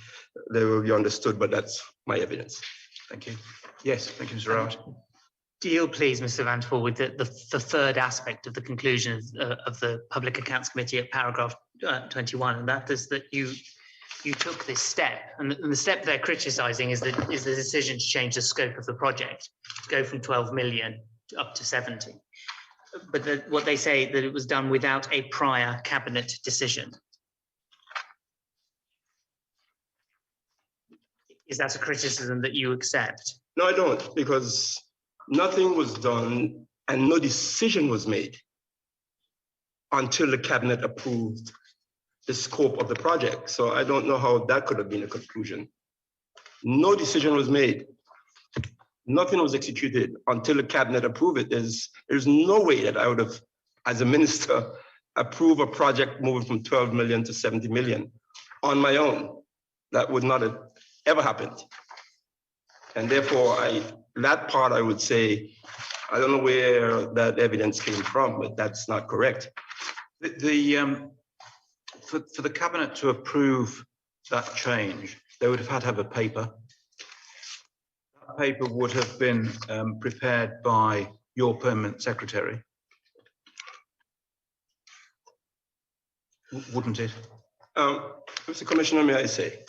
they will be understood, but that's my evidence. Thank you. Yes, thank you, Mr. Rowett. Deal, please, Mr. Vanterpool, with the third aspect of the conclusion of the Public Accounts Committee at paragraph 21, and that is that you took this step, and the step they're criticising is the decision to change the scope of the project, to go from 12 million up to 70. But what they say that it was done without a prior cabinet decision. Is that a criticism that you accept? No, I don't, because nothing was done and no decision was made until the cabinet approved the scope of the project. So I don't know how that could have been a conclusion. No decision was made. Nothing was executed until the cabinet approved it. There's no way that I would have, as a minister, approve a project moving from 12 million to 70 million on my own. That would not have ever happened. And therefore, that part I would say, I don't know where that evidence came from, but that's not correct. For the cabinet to approve that change, they would have had to have a paper. That paper would have been prepared by your permanent secretary, wouldn't it? Mr. Commissioner, may I say,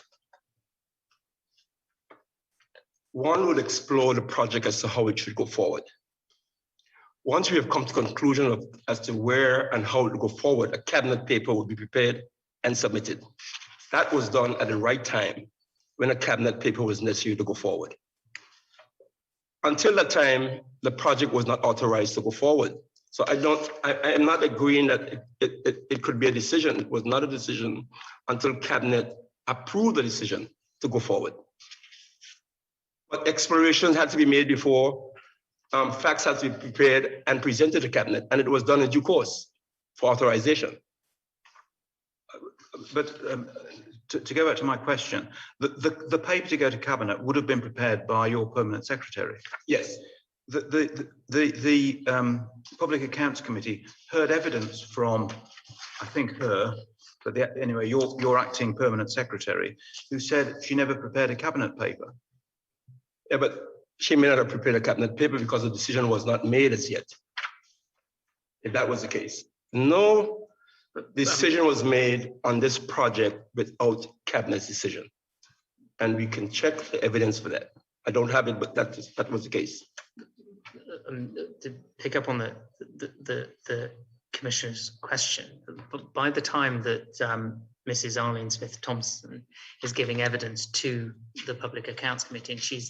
one would explore the project as to how it should go forward. Once we have come to conclusion as to where and how it will go forward, a cabinet paper will be prepared and submitted. That was done at the right time when a cabinet paper was necessary to go forward. Until that time, the project was not authorized to go forward. So I am not agreeing that it could be a decision. It was not a decision until cabinet approved the decision to go forward. But explorations had to be made before, facts had to be prepared and presented to cabinet, and it was done in due course for authorization. But to go back to my question, the paper to go to cabinet would have been prepared by your permanent secretary. Yes. The Public Accounts Committee heard evidence from, I think her, but anyway, your acting permanent secretary, who said she never prepared a cabinet paper. Yeah, but she may not have prepared a cabinet paper because the decision was not made as yet. If that was the case. No decision was made on this project without cabinet's decision. And we can check the evidence for that. I don't have it, but that was the case. To pick up on the Commissioner's question, by the time that Mrs. Arlene Smith-Thompson is giving evidence to the Public Accounts Committee, and she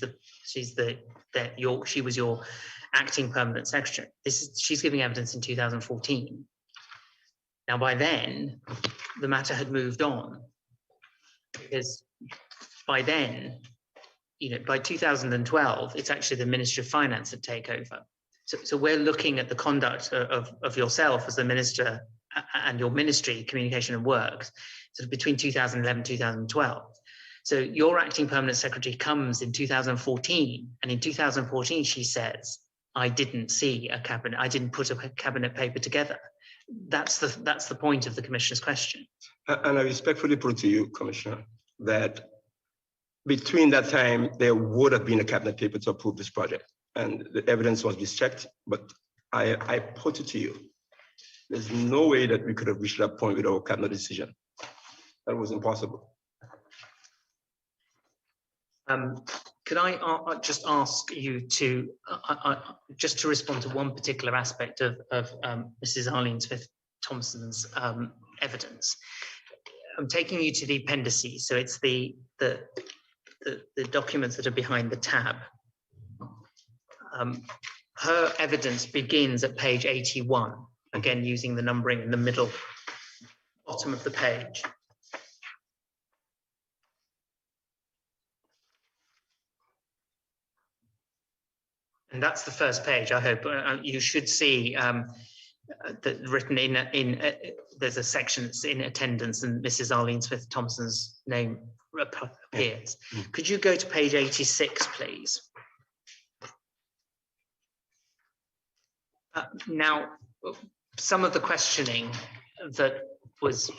was your acting permanent secretary. She's giving evidence in 2014. Now, by then, the matter had moved on, because by then, by 2012, it's actually the Ministry of Finance that take over. So we're looking at the conduct of yourself as the minister and your ministry, Communication and Works, sort of between 2011 2012. So your acting permanent secretary comes in 2014, and in 2014 she says, "I didn't see a cabinet. I didn't put a cabinet paper together." That's the point of the Commissioner's question. And I respectfully put to you, Commissioner, that between that time, there would have been a cabinet paper to approve this project, and the evidence was mischecked, but I put it to you, there's no way that we could have reached that point without a cabinet decision. That was impossible. Could I just ask you to just to respond to one particular aspect of Mrs. Arlene Smith-Thompson's evidence? I'm taking you to the appendices, so it's the documents that are behind the tab. Her evidence begins at page 81, again using the numbering in the middle, bottom of the page. And that's the first page. I hope you should see that written in there's a section that's in attendance, and Mrs. Arlene Smith-Thompson's name appears. Could you go to page 86, please? Now, some of the questioning that was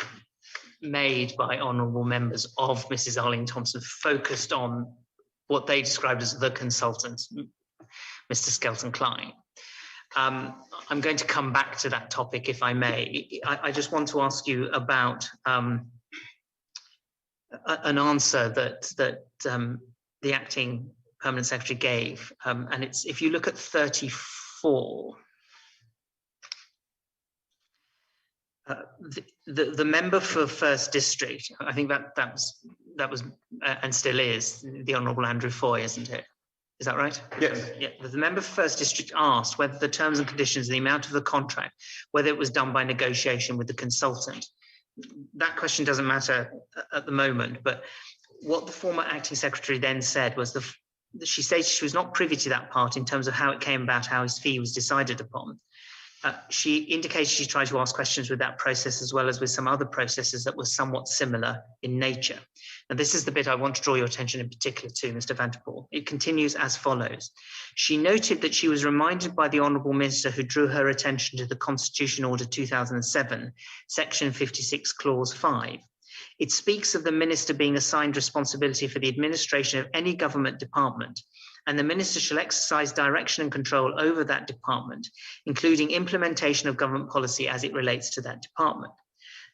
made by honourable members of Mrs. Arlene Thompson focused on what they described as the consultant, Mr. Skelton Klein. I'm going to come back to that topic if I may. I just want to ask you about an answer that the acting permanent secretary gave, and it's, if you look at 34, the member for First District, I think that was and still is the Honourable Andrew Foy, isn't it? Is that right? Yes. Yeah. The member for First District asked whether the terms and conditions, the amount of the contract, whether it was done by negotiation with the consultant. That question doesn't matter at the moment, but what the former acting secretary then said was she stated she was not privy to that part in terms of how it came about, how his fee was decided upon. She indicated she tried to ask questions with that process as well as with some other processes that were somewhat similar in nature. And this is the bit I want to draw your attention in particular to, Mr. Vanterpool. It continues as follows. She noted that she was reminded by the Honourable Minister who drew her attention to the Constitution Order 2007, Section 56, Clause 5. It speaks of the Minister being assigned responsibility for the administration of any government department, and the Minister shall exercise direction and control over that department, including implementation of government policy as it relates to that department.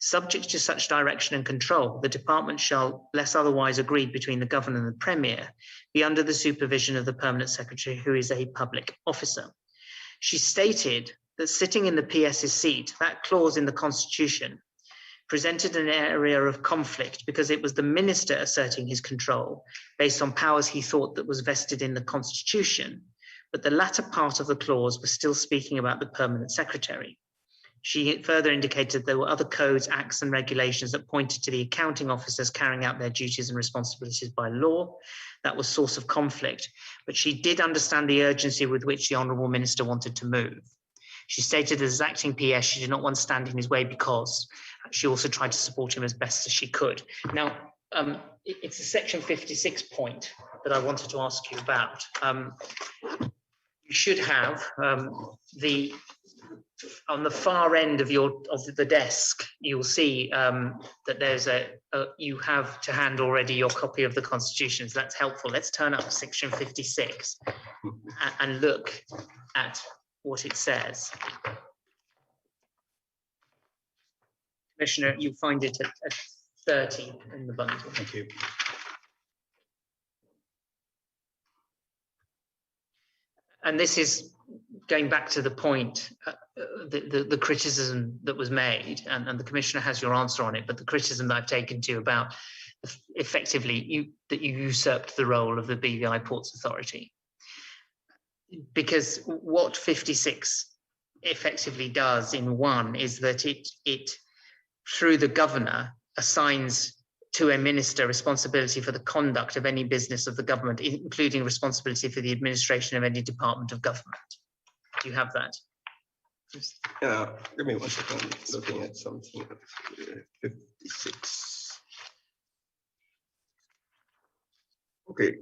Subject to such direction and control, the department shall, less otherwise agreed between the Governor and the Premier, be under the supervision of the Permanent Secretary, who is a public officer. She stated that sitting in the PS's seat, that clause in the Constitution presented an area of conflict because it was the minister asserting his control based on powers he thought that was vested in the Constitution, but the latter part of the clause was still speaking about the permanent secretary. She further indicated there were other codes, acts and regulations that pointed to the accounting officers carrying out their duties and responsibilities by law. That was source of conflict, but she did understand the urgency with which the Honourable Minister wanted to move. She stated as acting PS, she did not want to stand in his way because she also tried to support him as best as she could. Now, it's a Section 56 point that I wanted to ask you about. You should have on the far end of the desk, you'll see that there's you have to hand already your copy of the Constitution. So that's helpful. Let's turn up Section 56 and look at what it says. Commissioner, you find it at 30 in the bundle. Thank you. And this is going back to the point, the criticism that was made, and the Commissioner has your answer on it, but the criticism that I've taken to about effectively that you usurped the role of the BVI Ports Authority. Because what 56 effectively does in one is that it through the governor assigns to a minister responsibility for the conduct of any business of the government, including responsibility for the administration of any department of government. Do you have that? Yeah, give me 1 second. Looking at something. 56. Okay,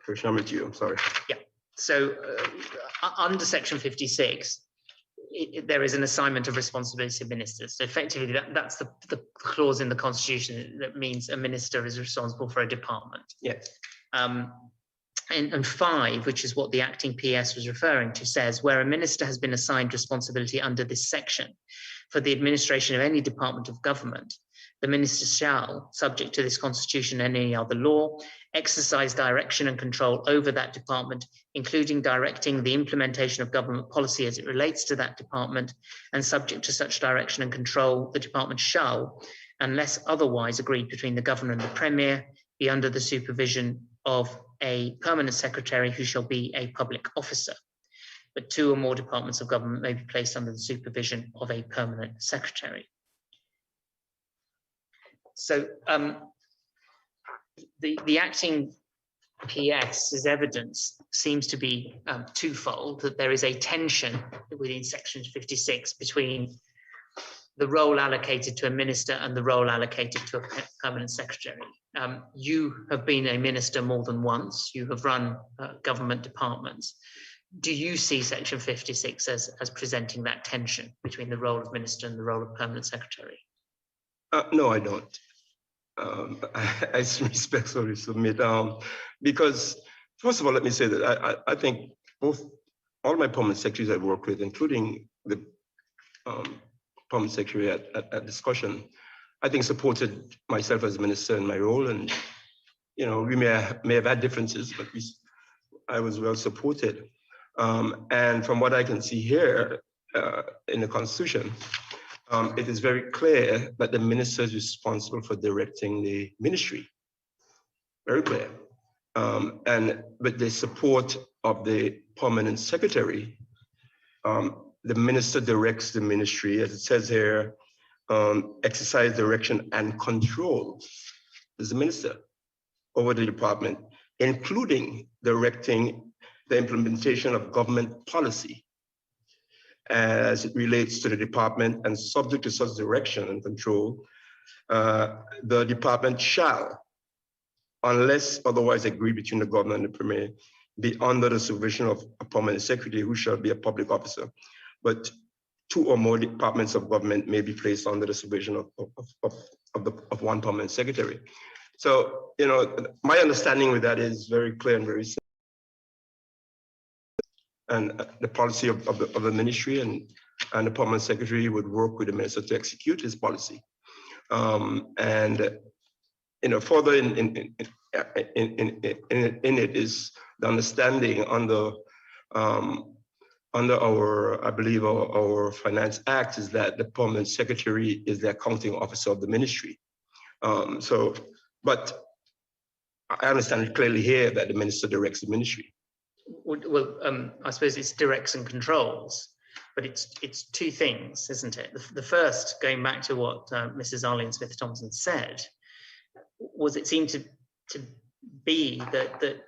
Commissioner, with you. I'm sorry. Yeah. So under Section 56, there is an assignment of responsibility to ministers. So effectively, that's the clause in the Constitution that means a minister is responsible for a department. Yes. And 5, which is what the acting PS was referring to, says where a minister has been assigned responsibility under this section for the administration of any department of government, the minister shall, subject to this Constitution and any other law, exercise direction and control over that department, including directing the implementation of government policy as it relates to that department, and subject to such direction and control, the department shall, unless otherwise agreed between the governor and the premier, be under the supervision of a permanent secretary who shall be a public officer. But 2 or more departments of government may be placed under the supervision of a permanent secretary. So the acting PS's evidence seems to be twofold, that there is a tension within Section 56 between the role allocated to a minister and the role allocated to a permanent secretary. You have been a minister more than once. You have run government departments. Do you see Section 56 as presenting that tension between the role of minister and the role of permanent secretary? No, I don't. I respectfully submit, because first of all, let me say that I think all my permanent secretaries I work with, including the permanent secretary at discussion, I think supported myself as minister in my role, and we may have had differences, but I was well supported. And from what I can see here in the Constitution, it is very clear that the minister is responsible for directing the ministry. Very clear. And with the support of the permanent secretary, the minister directs the ministry, as it says here, exercise direction and control as the minister over the department, including directing the implementation of government policy as it relates to the department, and subject to such direction and control, the department shall, unless otherwise agreed between the governor and the premier, be under the supervision of a permanent secretary who shall be a public officer. But 2 or more departments of government may be placed under the supervision of one permanent secretary. So, my understanding with that is very clear and very simple. And the policy of the ministry and the permanent secretary would work with the minister to execute his policy. And further in it is the understanding under our, I believe, our Finance Act, is that the permanent secretary is the accounting officer of the ministry. But I understand it clearly here that the minister directs the ministry. Well, I suppose it's directs and controls, but it's 2 things, isn't it? The first, going back to what Mrs. Arlene Smith-Thompson said, was it seemed to be that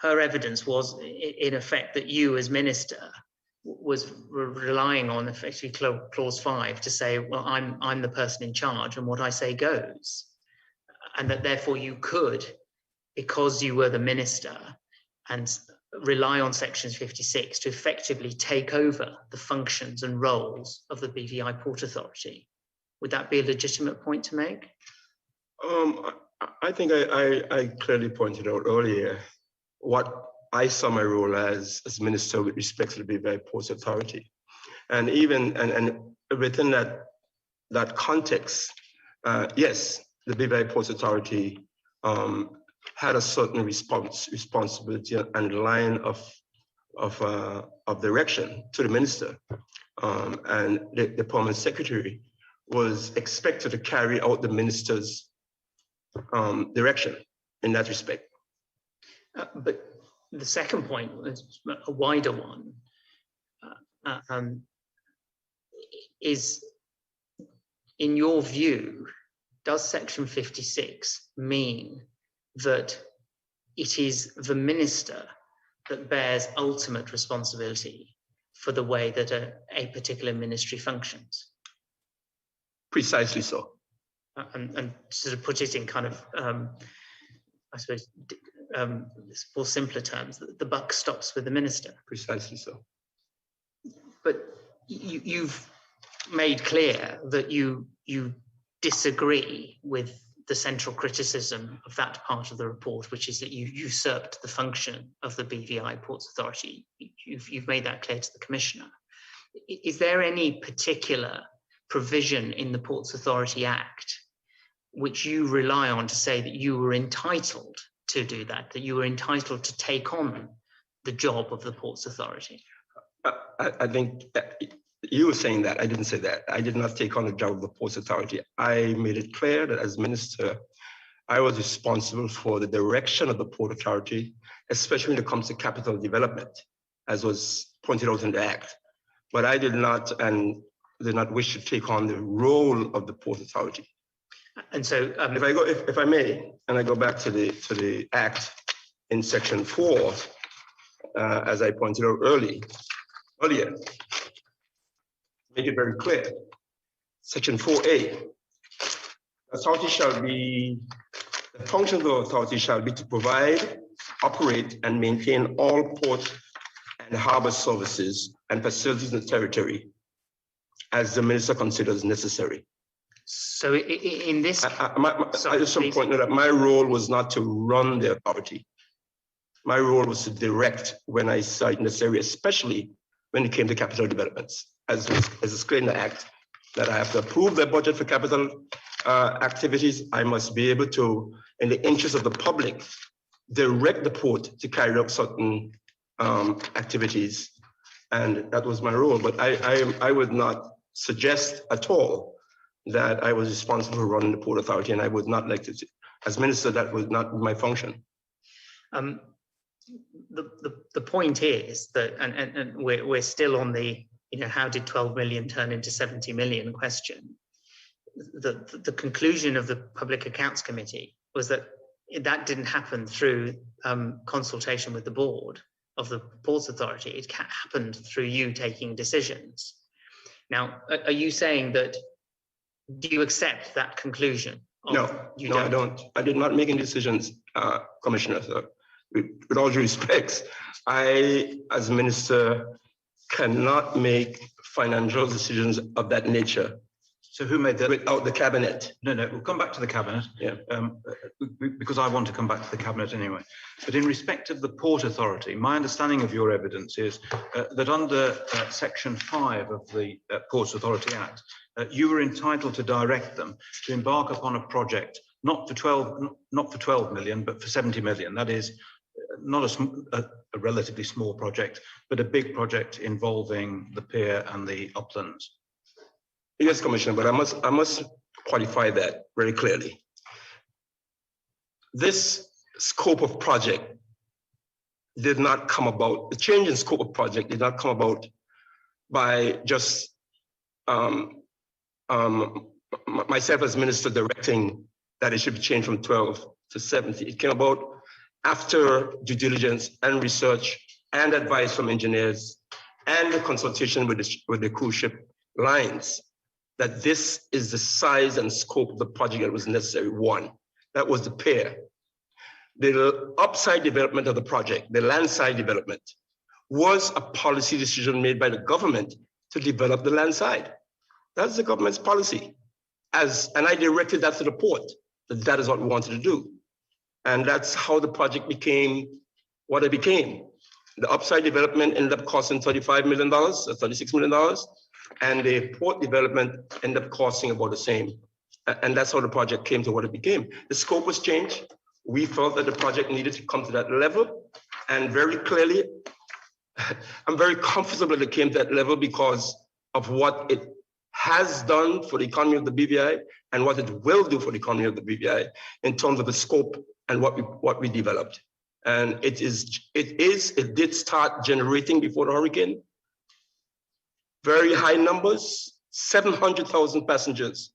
her evidence was, in effect, that you as minister was relying on effectively clause 5 to say, well, I'm the person in charge and what I say goes, and that therefore you could, because you were the minister, and rely on Section 56 to effectively take over the functions and roles of the BVI Port Authority. Would that be a legitimate point to make? I think I clearly pointed out earlier what I saw my role as minister with respect to the BVI Port Authority. And even and within that that context, yes, the BVI Ports Authority had a certain responsibility and line of direction to the minister, and the permanent secretary was expected to carry out the minister's direction in that respect. But the second point was a wider one, is, in your view, does Section 56 mean that it is the minister that bears ultimate responsibility for the way that a particular ministry functions? Precisely so. And sort of put it in kind of, I suppose, more simpler terms, the buck stops with the minister. Precisely so. But you've made clear that you disagree with the central criticism of that part of the report, which is that you usurped the function of the BVI Ports Authority. You've made that clear to the Commissioner. Is there any particular provision in the Ports Authority Act which you rely on to say that you were entitled to do that you were entitled to take on the job of the Ports Authority? I think you were saying that. I didn't say that. I did not take on the job of the Ports Authority. I made it clear that as minister, I was responsible for the direction of the Port Authority, especially when it comes to capital development, as was pointed out in the Act. But I did not wish to take on the role of the Port Authority. And so, if I may, and I go back to the Act in Section 4, as I pointed out earlier, make it very clear. Section 4A, the function of the authority shall be to provide, operate, and maintain all port and harbor services and facilities in the territory as the minister considers necessary. So in this, I just want to point out that my role was not to run the authority. My role was to direct when I saw it necessary, especially when it came to capital developments, as explained in the Act, that I have to approve the budget for capital activities. I must be able to, in the interest of the public, direct the port to carry out certain activities, and that was my role. But I would not suggest at all that I was responsible for running the Port Authority, and I would not like to, as minister, that was not my function. The point is that, and we're still on the, how did 12 million turn into 70 million question. The conclusion of the Public Accounts Committee was that didn't happen through consultation with the board of the Ports Authority. It happened through you taking decisions. Now, are you saying that, do you accept that conclusion? No, I don't. I did not make any decisions, Commissioner. So with all due respects, I, as minister, cannot make financial decisions of that nature. So who made that? Without the cabinet. No, we'll come back to the cabinet. Yeah. Because I want to come back to the cabinet anyway. But in respect of the Port Authority, my understanding of your evidence is that under Section 5 of the Ports Authority Act, you were entitled to direct them to embark upon a project not for 12 million, but for 70 million. That is not a relatively small project, but a big project involving the pier and the uplands. Yes, Commissioner, but I must qualify that very clearly. This scope of project did not come about, the change in scope of project did not come about by just myself as minister directing that it should be changed from 12 to 70. It came about after due diligence and research and advice from engineers and the consultation with the cruise ship lines, that this is the size and scope of the project that was necessary. One, that was the pier. The upside development of the project, the landside development, was a policy decision made by the government to develop the landside. That's the government's policy. And I directed that to the port, that is what we wanted to do. And that's how the project became what it became. The upside development ended up costing $35 million, or $36 million. and the port development ended up costing about the same. And that's how the project came to what it became. The scope was changed. We felt that the project needed to come to that level, and very clearly, I'm very comfortable that it came to that level because of what it has done for the economy of the BVI and what it will do for the economy of the BVI in terms of the scope and what we developed. And it did start generating before the hurricane. Very high numbers, 700,000 passengers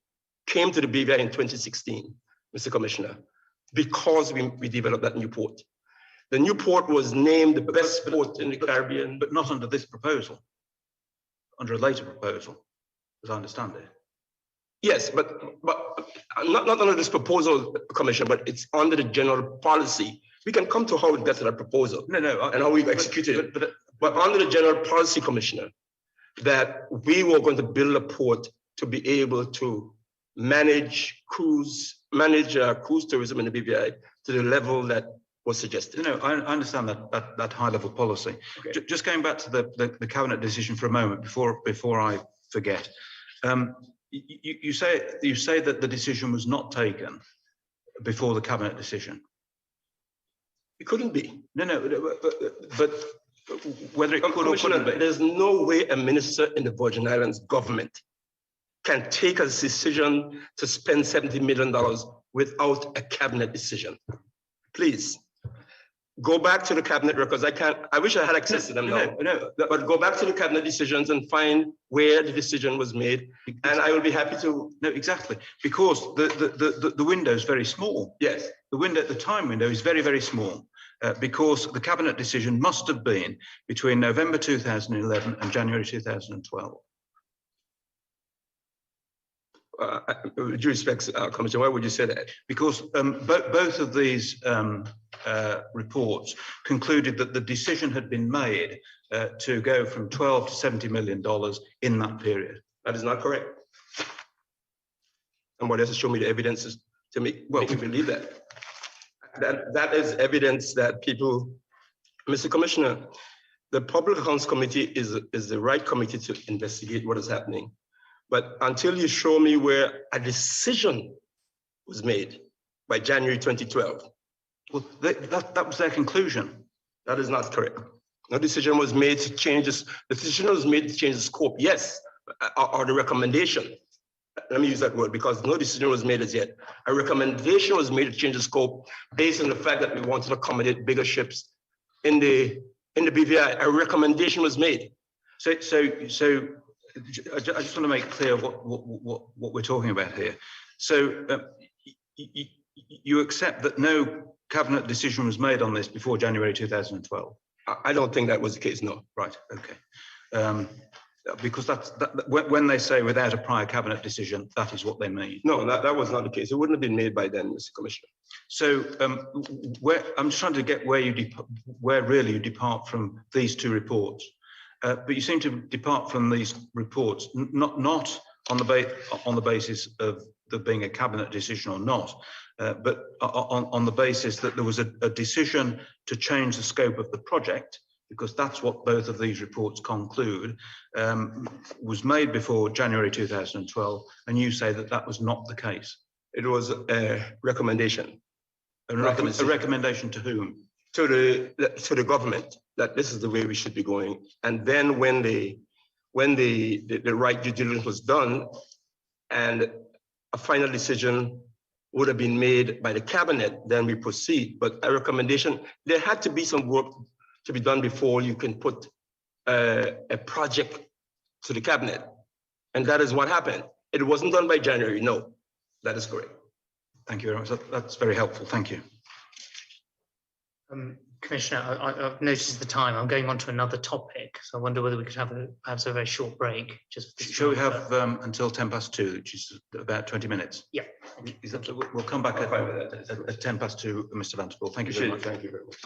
came to the BVI in 2016, Mr. Commissioner, because we developed that new port. The new port was named the best port in the Caribbean. But not under this proposal, under a later proposal, as I understand it. Yes, but not under this proposal, Commissioner, but it's under the general policy. We can come to how it got to that proposal. No, and how we've executed it. But under the general policy, Commissioner, that we were going to build a port to be able to manage cruise tourism in the BVI to the level that was suggested. No, I understand that high level policy. Okay. Just going back to the cabinet decision for a moment before I forget. You say that the decision was not taken before the cabinet decision. It couldn't be. No, but whether it could or couldn't be. There's no way a minister in the Virgin Islands government can take a decision to spend $70 million without a cabinet decision. Please go back to the cabinet records. I wish I had access to them now. No, but go back to the cabinet decisions and find where the decision was made, and I will be happy to. No, exactly, because the window is very small. Yes, the time window is very, very small, because the cabinet decision must have been between November 2011 and January 2012. With due respect, Commissioner, why would you say that? Because both of these reports concluded that the decision had been made to go from $12 to $70 million in that period. That is not correct. And what else to show me the evidence to make you believe that? That is evidence that people, Mr. Commissioner, the Public Accounts Committee is the right committee to investigate what is happening. But until you show me where a decision was made by January 2012. Well, that was their conclusion. That is not correct. No decision was made to change this. The decision was made to change the scope, yes, or the recommendation. Let me use that word because no decision was made as yet. A recommendation was made to change the scope based on the fact that we wanted to accommodate bigger ships in the BVI. A recommendation was made. So I just want to make clear what we're talking about here. So you accept that no cabinet decision was made on this before January 2012? I don't think that was the case, no. Right, okay. Because when they say without a prior cabinet decision, that is what they mean. No, that was not the case. It wouldn't have been made by then, Mr. Commissioner. So I'm just trying to get where really you depart from these two reports. But you seem to depart from these reports not on the basis of there being a cabinet decision or not, but on the basis that there was a decision to change the scope of the project, because that's what both of these reports conclude, was made before January 2012, and you say that that was not the case. It was a recommendation. A recommendation to whom? To the government, that this is the way we should be going. And then when the right due diligence was done and a final decision would have been made by the cabinet, then we proceed. But a recommendation, there had to be some work to be done before you can put a project to the cabinet. And that is what happened. It wasn't done by January, no, that is correct. Thank you very much, that's very helpful, thank you. Commissioner, I've noticed the time. I'm going on to another topic, so I wonder whether we could have perhaps a very short break. Shall we have until 2:10, which is about 20 minutes? Yeah. We'll come back at 2:10, Mr. Vanterpool. Thank you very much. Thank you very much.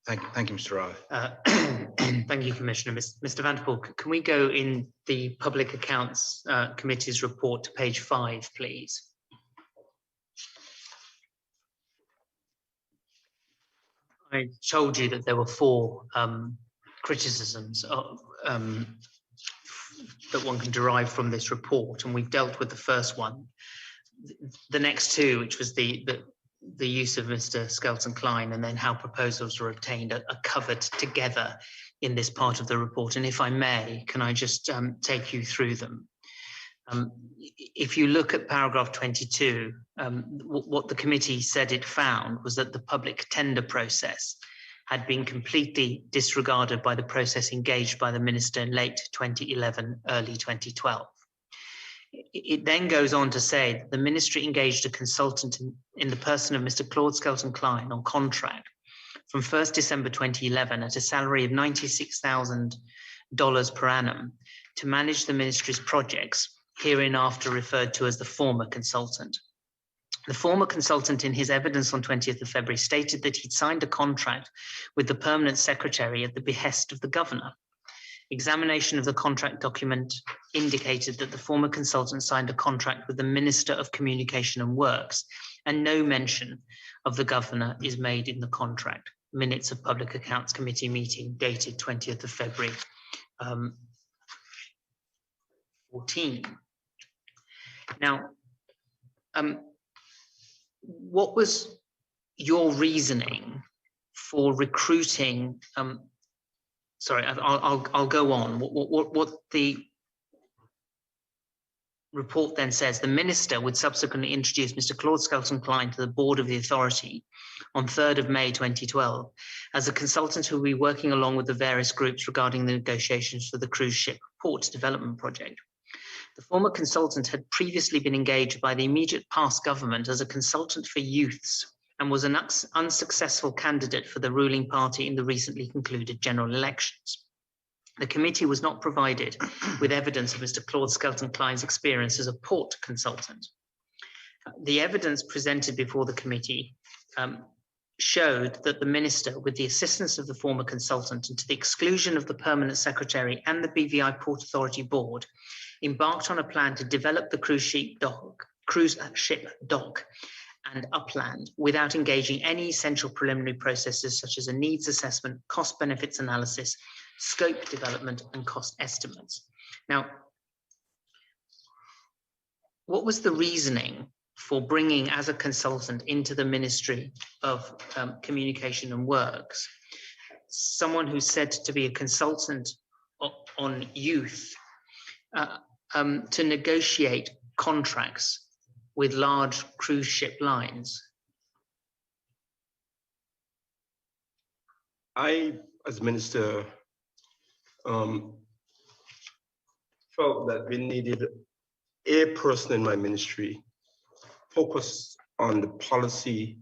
Thank you, Mr. Rao. Thank you, Commissioner. Mr. Vanterpool, can we go in the Public Accounts Committee's report to page 5, please? I told you that there were 4 criticisms of, that one can derive from this report, and we've dealt with the first one. The next 2, which was the use of Mr. Skelton Klein and then how proposals were obtained, are covered together in this part of the report. And if I may, can I just take you through them? If you look at paragraph 22, what the committee said it found was that the public tender process had been completely disregarded by the process engaged by the minister in late 2011, early 2012. It then goes on to say that the ministry engaged a consultant in the person of Mr. Claude Skelton Klein on contract from 1st December 2011 at a salary of $96,000 per annum to manage the ministry's projects, hereinafter referred to as the former consultant. The former consultant, in his evidence on 20th of February, stated that he'd signed a contract with the permanent secretary at the behest of the governor. Examination of the contract document indicated that the former consultant signed a contract with the Minister of Communication and Works, and no mention of the governor is made in the contract. Minutes of Public Accounts Committee meeting dated 20th of February 14. Now, what was your reasoning for recruiting? Sorry, I'll go on. What the report then says, the minister would subsequently introduce Mr. Claude Skelton Klein to the board of the authority on 3rd of May 2012 as a consultant who will be working along with the various groups regarding the negotiations for the cruise ship port development project. The former consultant had previously been engaged by the immediate past government as a consultant for youths and was an unsuccessful candidate for the ruling party in the recently concluded general elections. The committee was not provided with evidence of Mr. Claude Skelton Klein's experience as a port consultant. The evidence presented before the committee showed that the minister, with the assistance of the former consultant and to the exclusion of the permanent secretary and the BVI Port Authority Board, embarked on a plan to develop the cruise ship dock and upland without engaging any essential preliminary processes such as a needs assessment, cost benefits analysis, scope development, and cost estimates. Now, what was the reasoning for bringing as a consultant into the Ministry of Communication and Works someone who's said to be a consultant on youth to negotiate contracts with large cruise ship lines? I, as minister, felt that we needed a person in my ministry focused on the policy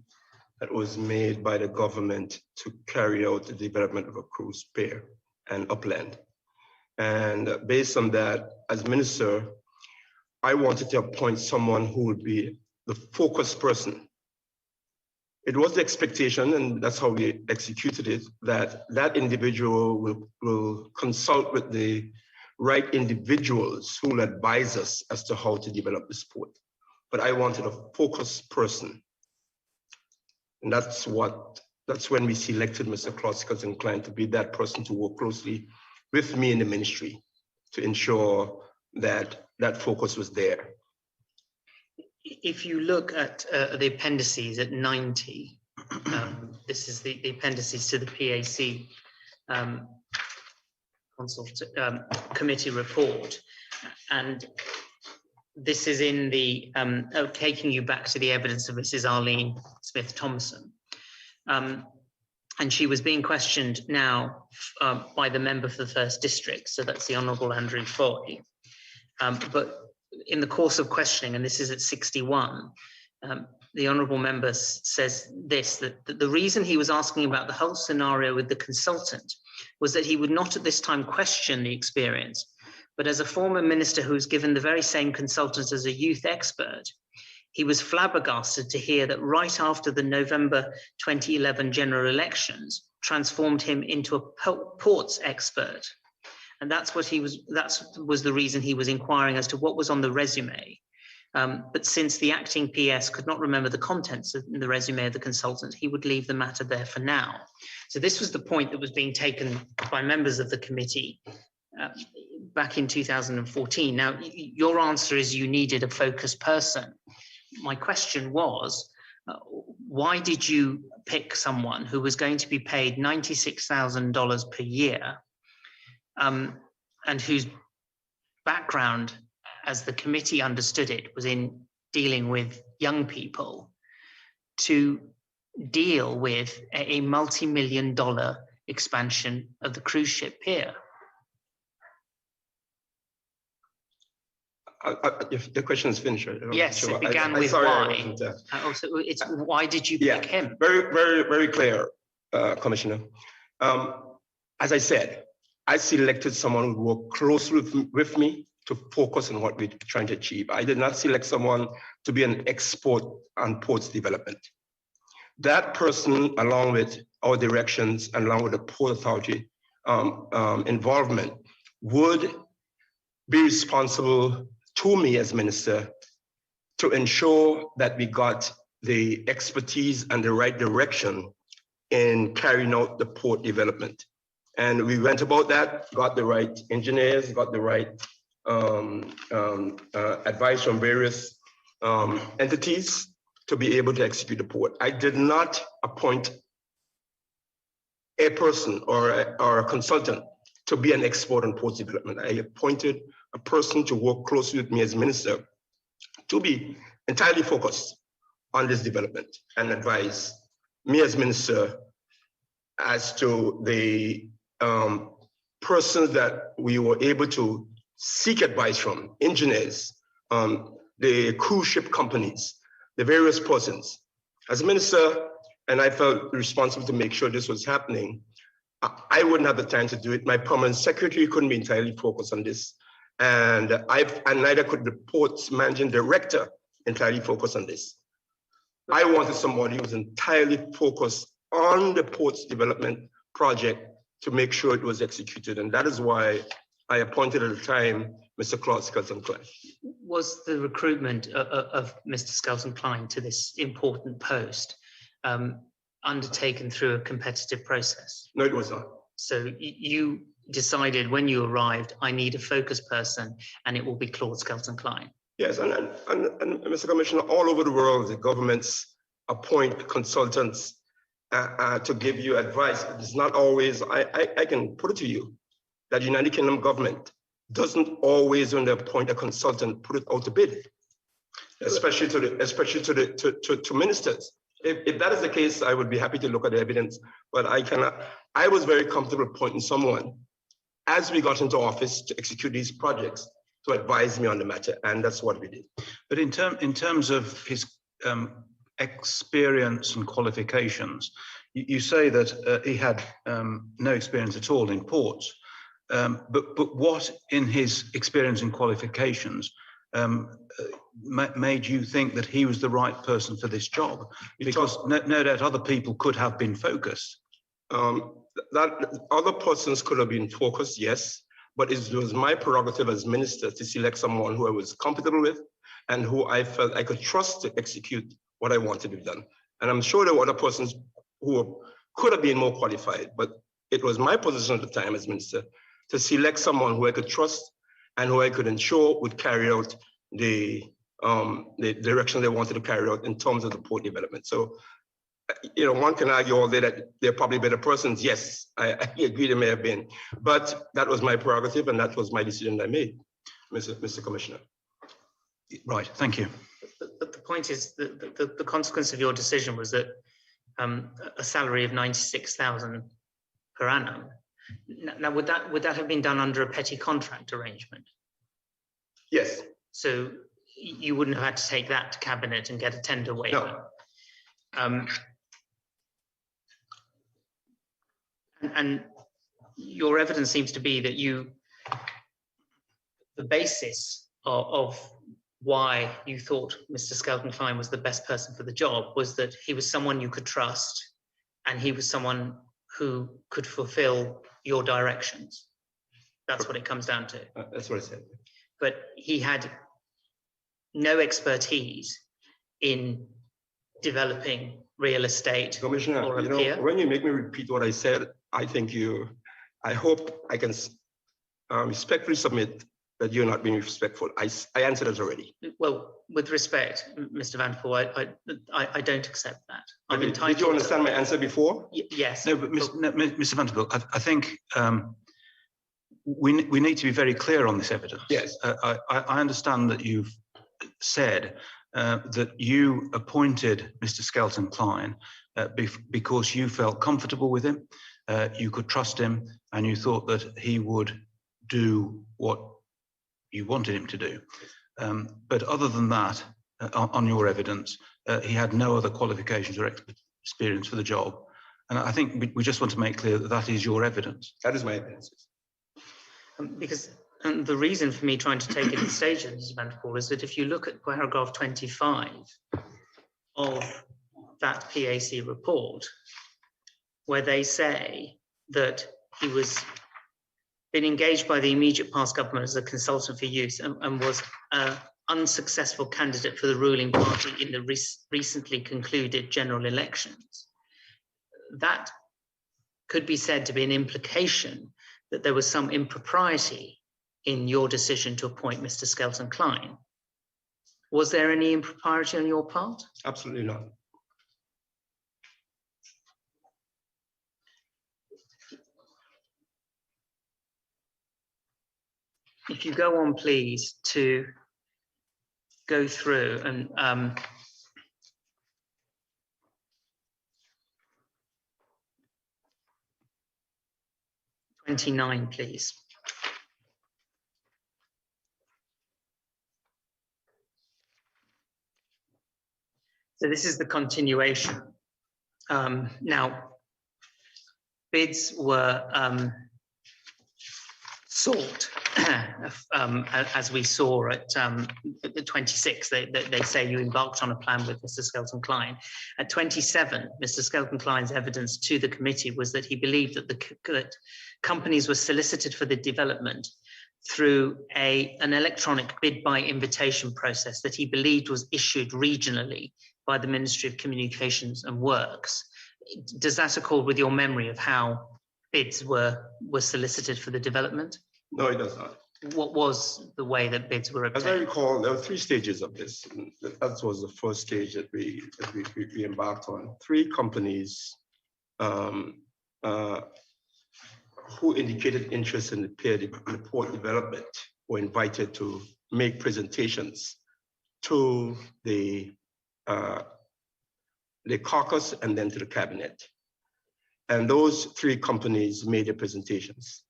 that was made by the government to carry out the development of a cruise pier and upland. And based on that, as minister, I wanted to appoint someone who would be the focused person. It was the expectation, and that's how we executed it, that that individual will consult with the right individuals who will advise us as to how to develop the sport. But I wanted a focused person. And that's when we selected Mr. Claude Skelton Klein to be that person to work closely with me in the ministry to ensure that that focus was there. If you look at the appendices at 90, this is the appendices to the PAC committee report, and this is in the taking you back to the evidence of Mrs. Arlene Smith-Thompson. And she was being questioned now by the member for the 1st District, so that's the Honourable Andrew Foy. But in the course of questioning, and this is at 61, the Honourable member says this, that the reason he was asking about the whole scenario with the consultant was that he would not at this time question the experience, but as a former minister who was given the very same consultant as a youth expert, he was flabbergasted to hear that right after the November 2011 general elections, transformed him into a ports expert. And that was the reason he was inquiring as to what was on the resume. But since the acting PS could not remember the contents of the resume of the consultant, he would leave the matter there for now. So this was the point that was being taken by members of the committee back in 2014. Now, your answer is you needed a focused person. My question was, why did you pick someone who was going to be paid $96,000 per year and whose background, as the committee understood it, was in dealing with young people, to deal with a multi-million-dollar expansion of the cruise ship pier? If the question is finished, yes, sure. it began with why. Also, it's why did you pick him? Very clear, Commissioner. As I said, I selected someone who worked closely with me to focus on what we're trying to achieve. I did not select someone to be an expert on ports development. That person, along with our directions, and along with the Port Authority involvement, would be responsible to me as minister to ensure that we got the expertise and the right direction in carrying out the port development. And we went about that, got the right engineers, got the right advice from various entities to be able to execute the port. I did not appoint a person or a consultant to be an expert on ports development. I appointed a person to work closely with me as minister to be entirely focused on this development and advise me as minister as to the persons that we were able to seek advice from, engineers, the cruise ship companies, the various persons. As minister, and I felt responsible to make sure this was happening, I wouldn't have the time to do it. My permanent secretary couldn't be entirely focused on this. And neither could the port's managing director entirely focus on this. I wanted somebody who was entirely focused on the port's development project to make sure it was executed. And that is why I appointed at the time Mr. Claude Skelton-Klein. Was the recruitment of Mr. Skelton-Klein to this important post undertaken through a competitive process? No, it was not. So you decided when you arrived, I need a focused person, and it will be Claude Skelton-Klein. Yes, and Mr. Commissioner, all over the world, the governments appoint consultants to give you advice. It's not always, I can put it to you, that the United Kingdom government doesn't always, when they appoint a consultant, put it out to bid, especially to ministers. If that is the case, I would be happy to look at the evidence, but I cannot. I was very comfortable appointing someone as we got into office to execute these projects to advise me on the matter, and that's what we did. But in terms of his experience and qualifications, you say that he had no experience at all in ports, but what in his experience and qualifications made you think that he was the right person for this job? Because no doubt other people could have been focused. That other persons could have been focused, yes, but it was my prerogative as minister to select someone who I was comfortable with and who I felt I could trust to execute what I wanted to be done. And I'm sure there were other persons who could have been more qualified, but it was my position at the time as minister to select someone who I could trust and who I could ensure would carry out the direction they wanted to carry out in terms of the port development. So, you know, one can argue all day that they're probably better persons. Yes, I agree they may have been, but that was my prerogative and that was my decision I made, Mr. Commissioner. Right, thank you. But the point is that the consequence of your decision was that a salary of 96,000 per annum. Now, would that have been done under a petty contract arrangement? Yes. So you wouldn't have had to take that to cabinet and get a tender waiver. No. And your evidence seems to be that the basis of why you thought Mr. Skelton-Klein was the best person for the job was that he was someone you could trust, and he was someone who could fulfill your directions. That's what it comes down to. That's what I said. But he had no expertise in developing real estate. Commissioner, or a you know, peer. when you make me repeat what I said, I think I hope I can respectfully submit that you're not being respectful. I answered it already. Well, with respect, Mr. Vanterpool, I don't accept that. I'm Okay, entitled. did you understand my answer before? Yes. No, but Mr. Vanterpool, I think we need to be very clear on this evidence. Yes. I understand that you've said that you appointed Mr. Skelton Klein because you felt comfortable with him, you could trust him, and you thought that he would do what you wanted him to do. But other than that, on your evidence, he had no other qualifications or experience for the job. And I think we just want to make clear that that is your evidence. That is my evidence. Because the reason for me trying to take it in stages, Mr. Vanterpool, is that if you look at paragraph 25 of that PAC report, where they say that he was been engaged by the immediate past government as a consultant for use and was an unsuccessful candidate for the ruling party in the recently concluded general elections, that could be said to be an implication that there was some impropriety in your decision to appoint Mr. Skelton Klein. Was there any impropriety on your part? Absolutely not. If you go on, please, to go through and 29, please. So this is the continuation. Now, bids were sought, as we saw at the 26. They say you embarked on a plan with Mr. Skelton Klein. At 27, Mr. Skelton Klein's evidence to the committee was that he believed that that companies were solicited for the development through an electronic bid by invitation process that he believed was issued regionally by the Ministry of Communications and Works. Does that accord with your memory of how bids were solicited for the development? No, it does not. What was the way that bids were obtained? As I recall, there were 3 stages of this. That was the first stage that we embarked on. 3 companies who indicated interest in the port development were invited to make presentations to the caucus and then to the cabinet. And those 3 companies made their presentations.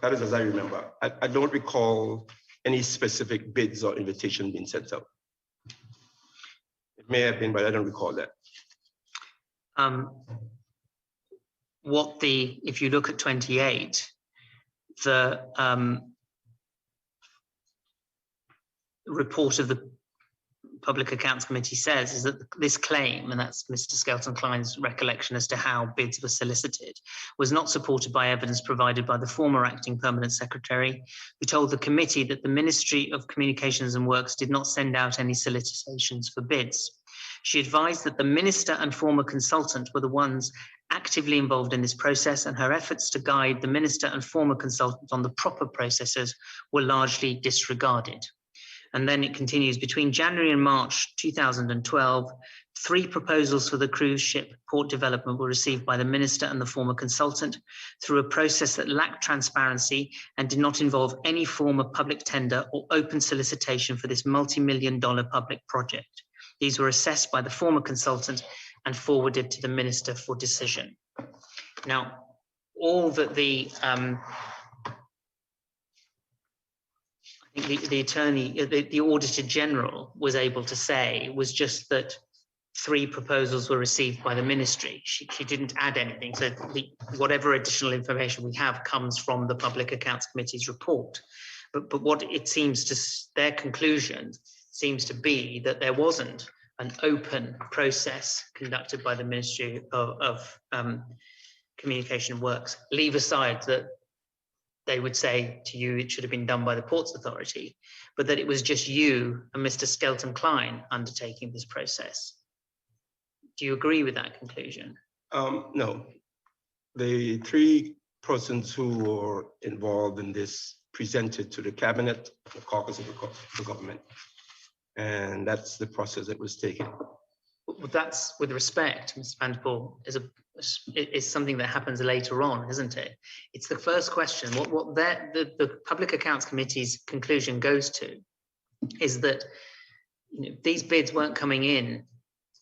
That is as I remember. I don't recall any specific bids or invitation being sent out. It may have been, but I don't recall that. If you look at 28, the report of the Public Accounts Committee says is that this claim, and that's Mr. Skelton Klein's recollection as to how bids were solicited, was not supported by evidence provided by the former acting permanent secretary, who told the committee that the Ministry of Communications and Works did not send out any solicitations for bids. She advised that the minister and former consultant were the ones actively involved in this process, and her efforts to guide the minister and former consultant on the proper processes were largely disregarded. And then it continues, between January and March 2012, 3 proposals for the cruise ship port development were received by the minister and the former consultant through a process that lacked transparency and did not involve any form of public tender or open solicitation for this multi-million-dollar public project. These were assessed by the former consultant and forwarded to the minister for decision. Now, all that the the Auditor General was able to say was just that 3 proposals were received by the ministry. She didn't add anything. So whatever additional information we have comes from the Public Accounts Committee's report. But what it seems to, their conclusion seems to be that there wasn't an open process conducted by the Ministry of communication works, leave aside that they would say to you it should have been done by the Ports Authority, but that it was just you and Mr. Skelton Klein undertaking this process. Do you agree with that conclusion? No. The three persons who were involved in this presented to the cabinet, the caucus of the government, and that's the process that was taken. Well, that's, with respect, Mr. Vanterpool, is something that happens later on, isn't it? It's the first question. What the Public Accounts Committee's conclusion goes to is that, you know, these bids weren't coming in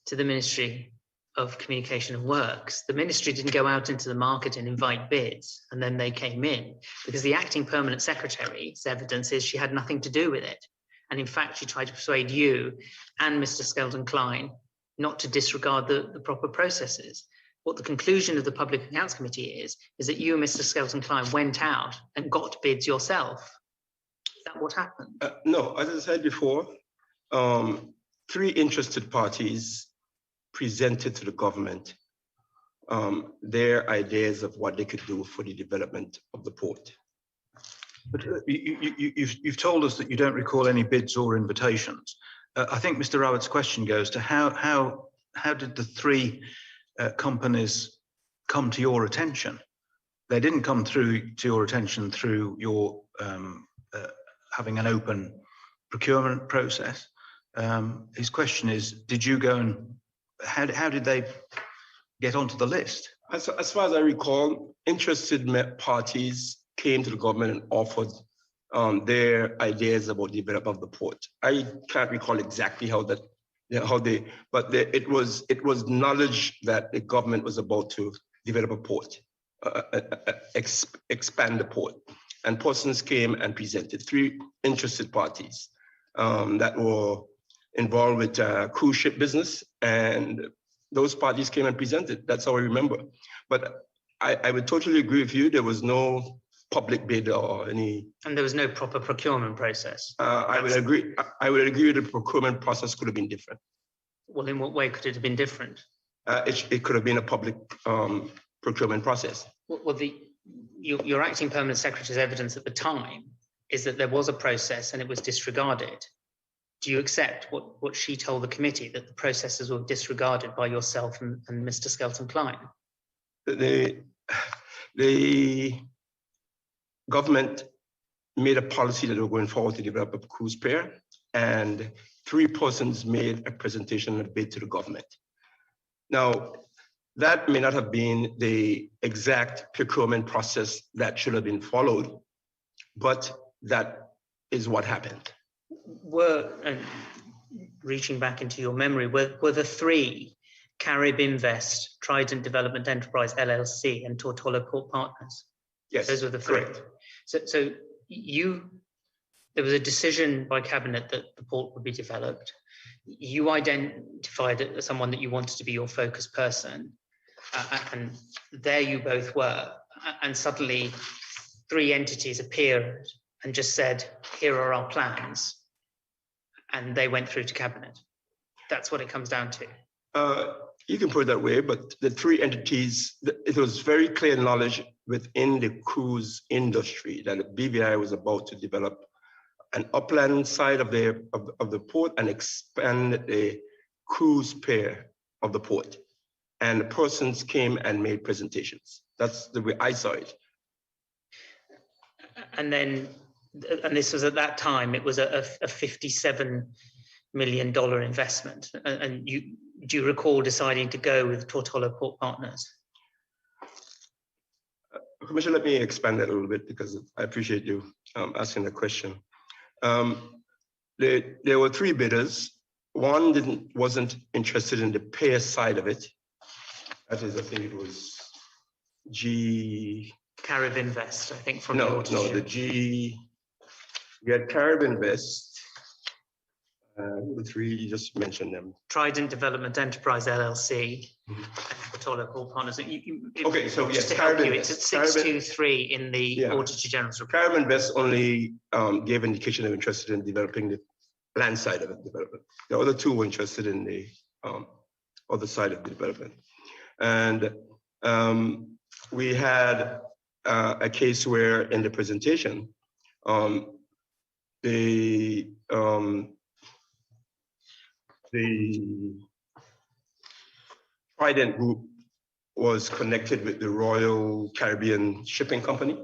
to the Ministry of Communication and Works. The ministry didn't go out into the market and invite bids, and then they came in, because the acting permanent secretary's evidence is she had nothing to do with it. And in fact, she tried to persuade you and Mr. Skelton Klein not to disregard the proper processes. What the conclusion of the Public Accounts Committee is that you and Mr. Skelton Klein went out and got bids yourself. Is that what happened? No, as I said before, three interested parties presented to the government their ideas of what they could do for the development of the port. But you've told us that you don't recall any bids or invitations. I think Mr. Rowett's question goes to how did the three companies come to your attention? They didn't come to your attention through your having an open procurement process. His question is, did you go and how did they get onto the list? As far as I recall, interested parties came to the government and offered their ideas about the development of the port. I can't recall exactly but it was knowledge that the government was about to develop a port, expand the port, and persons came and presented, three interested parties that were involved with cruise ship business, and those parties came and presented. That's how I remember. But I would totally agree with you. There was no public bid or any. And there was no proper procurement process. I would agree. I would agree the procurement process could have been different. Well, in what way could it have been different? It could have been a public procurement process. Well, your acting permanent secretary's evidence at the time is that there was a process and it was disregarded. Do you accept what she told the committee, that the processes were disregarded by yourself and Mr. Skelton Klein? The government made a policy that they were going forward to develop a cruise pair, and three persons made a presentation and a bid to the government. Now, that may not have been the exact procurement process that should have been followed, but that is what happened. Reaching back into your memory, were the three Carib Invest, Trident Development Enterprise LLC, and Tortola Port Partners? Yes, those were the three. Correct. So there was a decision by cabinet that the port would be developed. You identified someone that you wanted to be your focus person, and there you both were. And suddenly, three entities appeared and just said, "Here are our plans," and they went through to cabinet. That's what it comes down to. You can put it that way, but the three entities, it was very clear knowledge within the cruise industry that the BVI was about to develop an upland side of the port and expand the cruise pair of the port. And the persons came and made presentations. That's the way I saw it. And this was at that time, it was a $57 million investment. And do you recall deciding to go with Tortola Port Partners? Commissioner, let me expand that a little bit because I appreciate you asking the question. There were three bidders. One wasn't interested in the pair side of it. That is, I think it was Carib Invest, I think. From we had Carib Invest. The three, you just mentioned them. Trident Development Enterprise LLC, and Tortola Port Partners. Okay, so yes, just to help you, it's at 623 in the Auditor General's report. Carib Invest only gave indication they were interested in developing the land side of the development. The other two were interested in the other side of the development. And we had a case where in the presentation, the Trident Group was connected with the Royal Caribbean Shipping Company,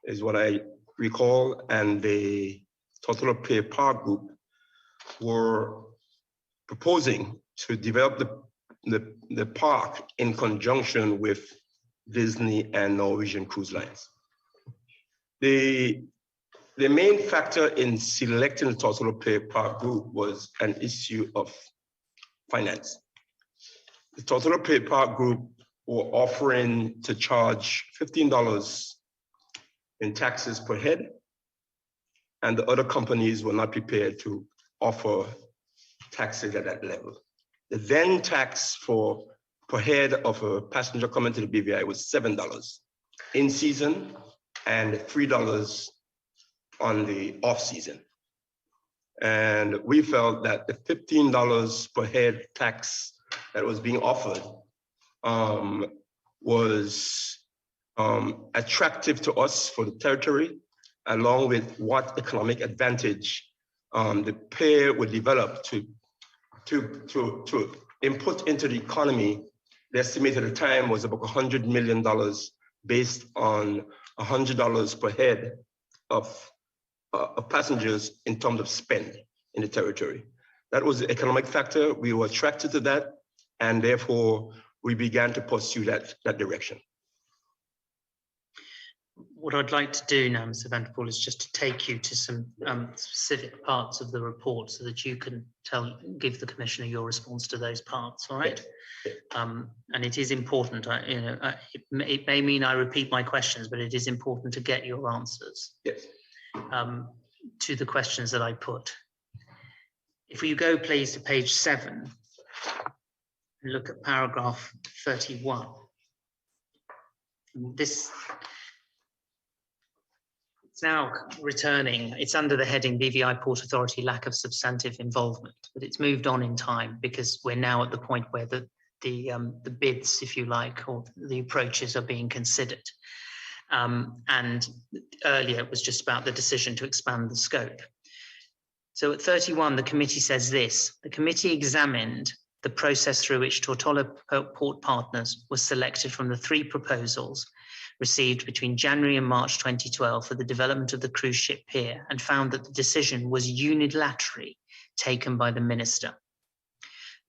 is what I recall, and the Total Play Park Group were proposing to develop the park in conjunction with Disney and Norwegian Cruise Lines. The main factor in selecting the Total Play Park Group was an issue of finance. The Total Play Park Group were offering to charge $15 in taxes per head, and the other companies were not prepared to offer taxes at that level. The then tax for per head of a passenger coming to the BVI was $7 in season and $3 on the off season. And we felt that the $15 per head tax that was being offered was attractive to us for the territory, along with what economic advantage the pair would develop to input into the economy. The estimate at the time was about $100 million based on $100 per head of passengers in terms of spend in the territory. That was the economic factor. We were attracted to that, and therefore we began to pursue that direction. What I'd like to do now, Mr. Vanterpool, is just to take you to some specific parts of the report so that you can give the Commissioner your response to those parts, all right? Yes. And it is important, it may mean I repeat my questions, but it is important to get your answers. Yes. To the questions that I put. If you go, please, to page 7, and look at paragraph 31. This it's now returning. It's under the heading BVI Port Authority lack of substantive involvement, but it's moved on in time because we're now at the point where the bids, if you like, or the approaches are being considered. And earlier it was just about the decision to expand the scope. So at 31, the committee says this: the committee examined the process through which Tortola Port Partners was selected from the 3 proposals received between January and March 2012 for the development of the cruise ship pier, and found that the decision was unilaterally taken by the minister.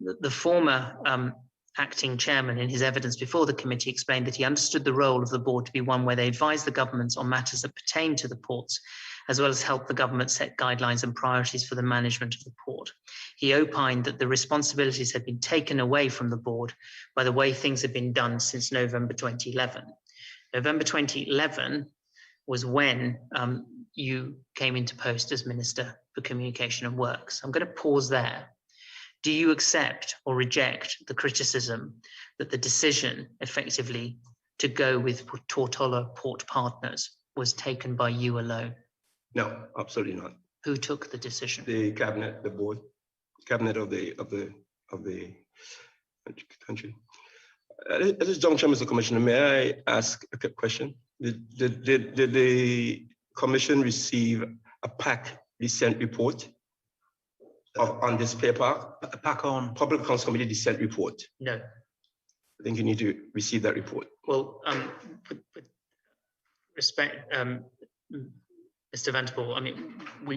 The former acting chairman, in his evidence before the committee, explained that he understood the role of the board to be one where they advise the governments on matters that pertain to the ports, as well as help the government set guidelines and priorities for the management of the port. He opined that the responsibilities had been taken away from the board by the way things had been done since November 2011. November 2011 was when you came into post as Minister for Communication and Works. I'm going to pause there. Do you accept or reject the criticism that the decision effectively to go with Tortola Port Partners was taken by you alone? No, absolutely not. Who took the decision? The cabinet, the board, cabinet of the country. At this juncture, Mr. Commissioner, may I ask a question? Did the commission receive a PAC dissent report on this paper? A PAC on Public Accounts Committee dissent report? No. I think you need to receive that report. Well, with respect, Mr. Vanterpool, I mean,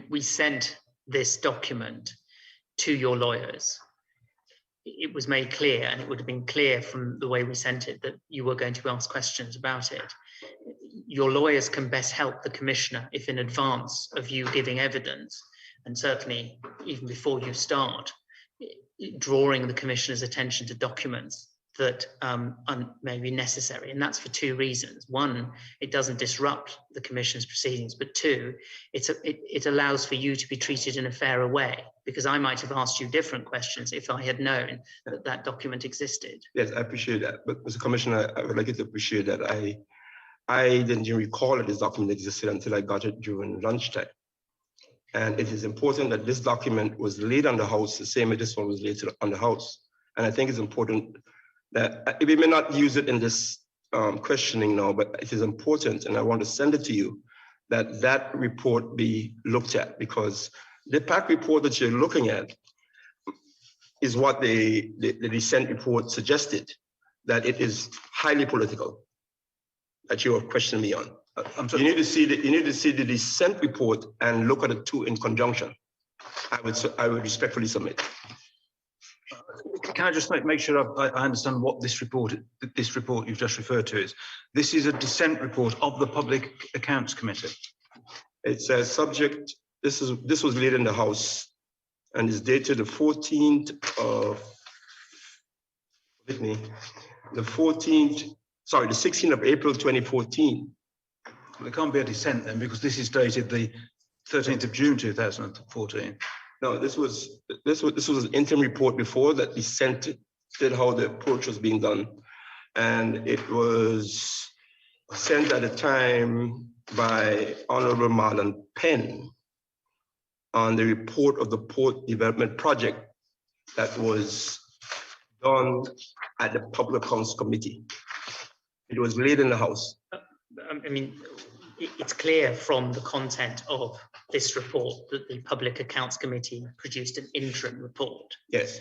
we sent this document to your lawyers. It was made clear, and it would have been clear from the way we sent it, that you were going to ask questions about it. Your lawyers can best help the Commissioner if in advance of you giving evidence, and certainly even before you start, drawing the Commissioner's attention to documents that may be necessary. And that's for 2 reasons. 1, it doesn't disrupt the Commission's proceedings, but 2, it allows for you to be treated in a fairer way, because I might have asked you different questions if I had known that that document existed. Yes, I appreciate that. But Mr. Commissioner, I would like you to appreciate that I didn't even recall that this document existed until I got it during lunchtime. And it is important that this document was laid on the House the same as this one was laid on the House. And I think it's important that we may not use it in this questioning now, but it is important, and I want to send it to you, that that report be looked at, because the PAC report that you're looking at is what the dissent report suggested, that it is highly political, that you are questioning me on. You need to see the dissent report and look at the two in conjunction. I would respectfully submit. Can I just make sure I understand what this report you've just referred to is? This is a dissent report of the Public Accounts Committee. It's a subject. This was laid in the House and is dated the 14th of. The 16th of April 2014. Well, it can't be a dissent then, because this is dated the 13th of June 2014. No, this was an interim report before that dissented how the approach was being done, and it was sent at the time by Honorable Marlon Penn on the report of the Port Development Project that was done at the Public Accounts Committee. It was laid in the House. I mean, it's clear from the content of this report that the Public Accounts Committee produced an interim report. Yes.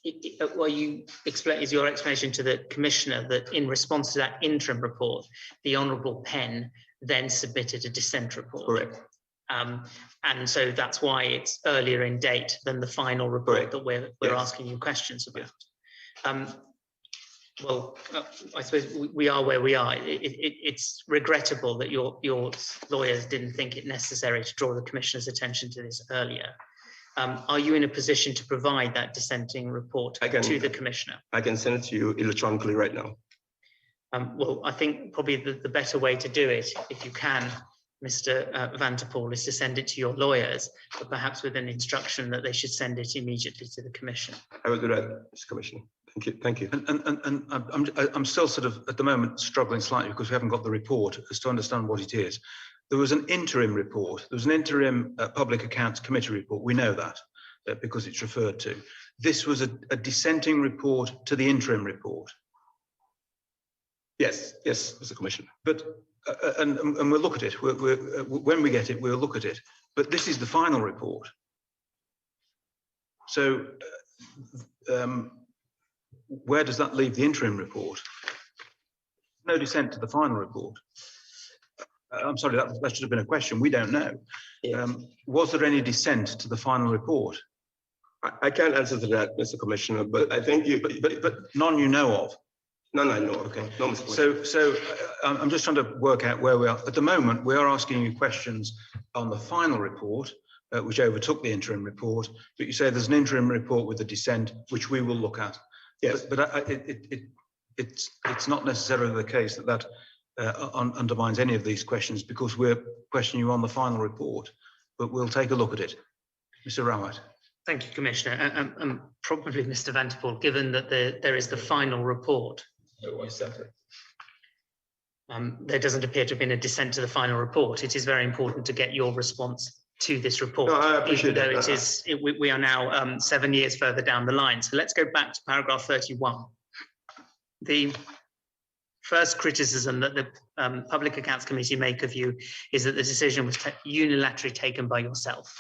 Is your explanation to the Commissioner that in response to that interim report, the Honourable Penn then submitted a dissent report? Correct. And so that's why it's earlier in date than the final report. Correct. That we're yes. asking you questions about. Yes. I suppose we are where we are. It's regrettable that your lawyers didn't think it necessary to draw the Commissioner's attention to this earlier. Are you in a position to provide that dissenting report to the Commissioner? I can send it to you electronically right now. Well, I think probably the better way to do it, if you can, Mr. Vanterpool, is to send it to your lawyers, but perhaps with an instruction that they should send it immediately to the Commission. I will do that, Mr. Commissioner. Thank you. And I'm still sort of at the moment struggling slightly because we haven't got the report as to understand what it is. There was an interim report. There was an interim Public Accounts Committee report. We know that because it's referred to. This was a dissenting report to the interim report. Yes, Mr. Commissioner. But and we'll look at it. When we get it, we'll look at it. But this is the final report. So where does that leave the interim report? No dissent to the final report. I'm sorry, that should have been a question. We don't know. Yes. Was there any dissent to the final report? I can't answer to that, Mr. Commissioner, but I think you. But none you know of. None I know. Okay. No, Mr. So I'm just trying to work out where we are at the moment. We are asking you questions on the final report, which overtook the interim report. But you say there's an interim report with a dissent, which we will look at. Yes. But it's not necessarily the case that undermines any of these questions, because we're questioning you on the final report. But we'll take a look at it, Mr. Rowett. Thank you, Commissioner. And probably Mr. Vanterpool, given that there is the final report. There doesn't appear to have been a dissent to the final report. It is very important to get your response to this report. No, I appreciate even though we are now 7 years further down the line. So let's go back to paragraph 31. The first criticism that the Public Accounts Committee make of you is that the decision was unilaterally taken by yourself.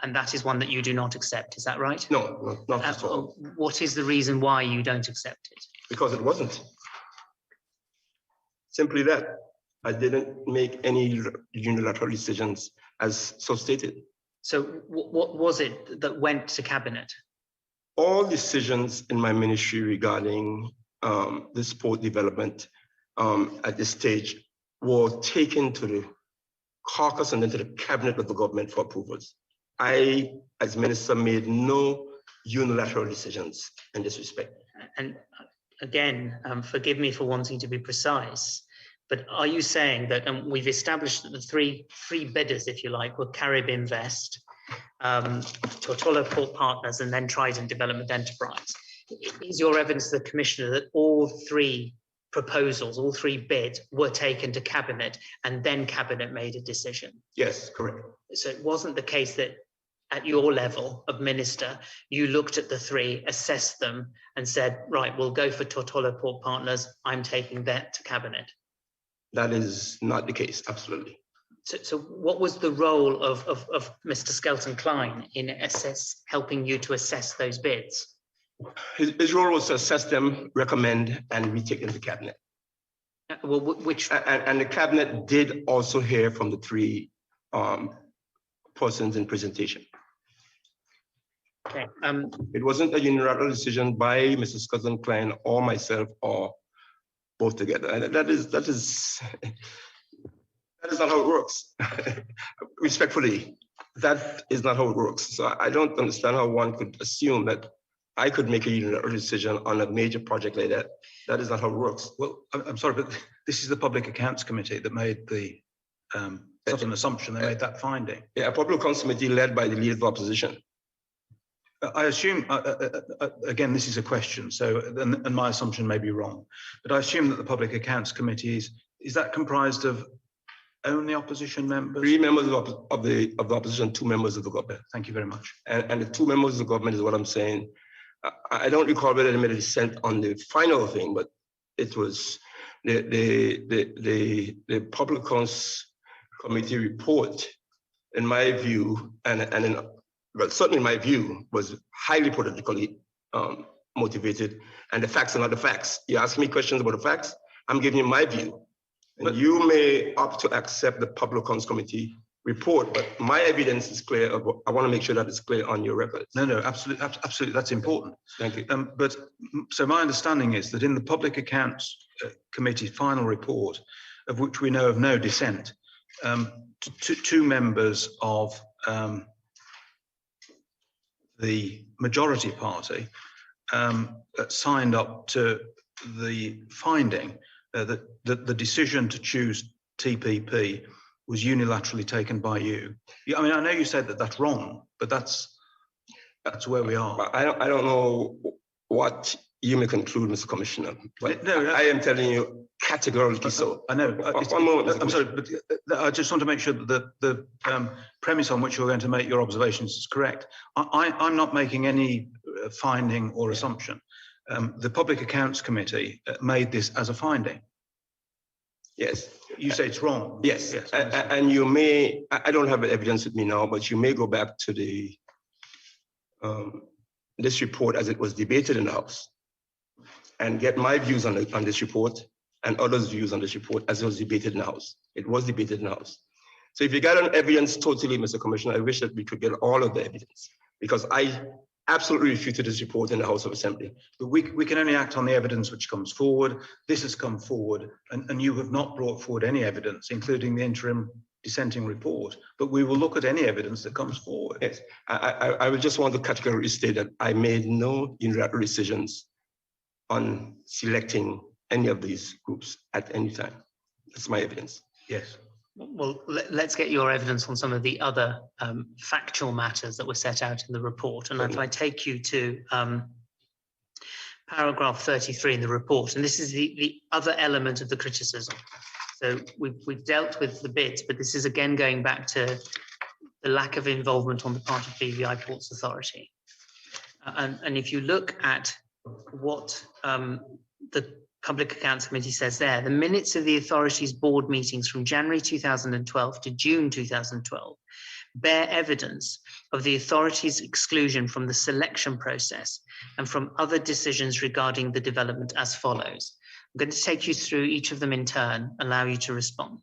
And that is one that you do not accept. Is that right? No, not at all. What is the reason why you don't accept it? Because it wasn't. Simply that. I didn't make any unilateral decisions as so stated. So what was it that went to Cabinet? All decisions in my ministry regarding the sport development at this stage were taken to the caucus and then to the Cabinet of the government for approvals. I, as minister, made no unilateral decisions in this respect. And again, forgive me for wanting to be precise, but are you saying that we've established that the three bidders, if you like, were Carib Invest, Tortola Port Partners, and then Trident Development Enterprise? Is your evidence to the Commissioner that all three proposals, all three bids were taken to Cabinet and then Cabinet made a decision? Yes, correct. So it wasn't the case that at your level of minister, you looked at the three, assessed them, and said, right, we'll go for Tortola Port Partners. I'm taking that to cabinet. That is not the case, absolutely. So what was the role of Mr. Skelton Klein in helping you to assess those bids? His role was to assess them, recommend, and retake into cabinet. Well, which And the cabinet did also hear from the three persons in presentation. okay? It wasn't a unilateral decision by Mr. Skelton Klein or myself or both together. And that is not how it works. Respectfully, that is not how it works. So I don't understand how one could assume that I could make a unilateral decision on a major project like that. That is not how it works. Well, I'm sorry, but this is the Public Accounts Committee that made the, it's not an assumption, they made that finding. Yeah, a public accounts committee led by the Leader of the Opposition. I assume, again, this is a question, so, and my assumption may be wrong, but I assume that the Public Accounts Committee is that comprised of only opposition members? 3 members of the opposition, 2 members of the government. Thank you very much. And the 2 members of the government is what I'm saying. I don't recall whether they made a dissent on the final thing, but it was the Public Accounts Committee report, in my view, well, certainly my view, was highly politically motivated, and the facts are not the facts. You ask me questions about the facts, I'm giving you my view. And but you may opt to accept the Public Accounts Committee report, but my evidence is clear. I want to make sure that it's clear on your records. No, absolutely, that's important. Thank you. But so my understanding is that in the Public Accounts Committee final report, of which we know of no dissent, 2 members of the majority party signed up to the finding that the decision to choose TPP was unilaterally taken by you. I mean, I know you said that that's wrong, but that's where we are. I don't know what you may conclude, Mr. Commissioner. But no, I am telling you categorically so. I know. One moment, I'm sorry, but I just want to make sure that the premise on which you're going to make your observations is correct. I'm not making any finding or assumption. The Public Accounts Committee made this as a finding. Yes. You say it's wrong. Yes. And you may, I don't have evidence with me now, but you may go back to the this report as it was debated in the House and get my views on this report and others' views on this report as it was debated in the House. It was debated in the House. So if you got an evidence totally, Mr. Commissioner, I wish that we could get all of the evidence, because I absolutely refuted this report in the House of Assembly. But we can only act on the evidence which comes forward. This has come forward, and you have not brought forward any evidence, including the interim dissenting report. But we will look at any evidence that comes forward. Yes, I would just want to categorically state that I made no unilateral decisions on selecting any of these groups at any time. That's my evidence. Yes. Well, let's get your evidence on some of the other factual matters that were set out in the report. And if I take you to paragraph 33 in the report, and this is the other element of the criticism. So we've dealt with the bids, but this is again going back to the lack of involvement on the part of BVI Ports Authority. And if you look at what the Public Accounts Committee says there, the minutes of the authority's board meetings from January 2012 to June 2012 bear evidence of the authority's exclusion from the selection process and from other decisions regarding the development as follows. I'm going to take you through each of them in turn, allow you to respond.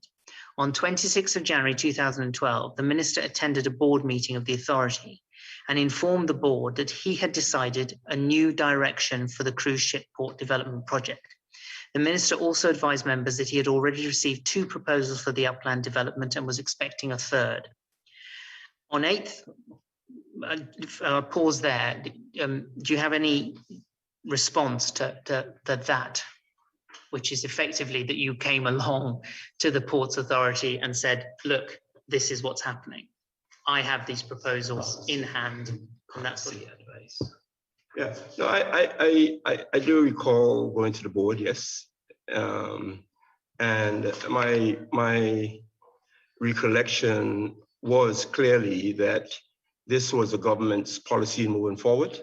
On 26th of January 2012, the minister attended a board meeting of the authority and informed the board that he had decided a new direction for the cruise ship port development project. The minister also advised members that he had already received 2 proposals for the upland development and was expecting a 3rd. On 8th, pause there. Do you have any response to that, which is effectively that you came along to the Ports Authority and said, look, this is what's happening. I have these proposals in hand, and that's what you advise. Yeah, no, I do recall going to the board, yes. And my recollection was clearly that this was the government's policy moving forward,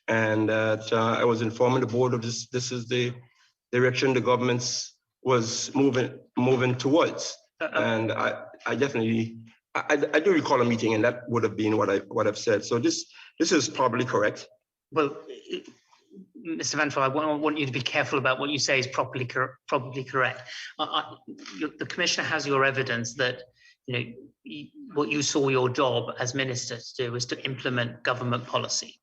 and that I was informing the board of this. This is the direction the government was moving towards, and I definitely I do recall a meeting, and that would have been what I've said. So this is probably correct. Well, Mr. Vanterpool, I want you to be careful about what you say is probably correct. The commissioner has your evidence that what you saw your job as minister to do was to implement government policy.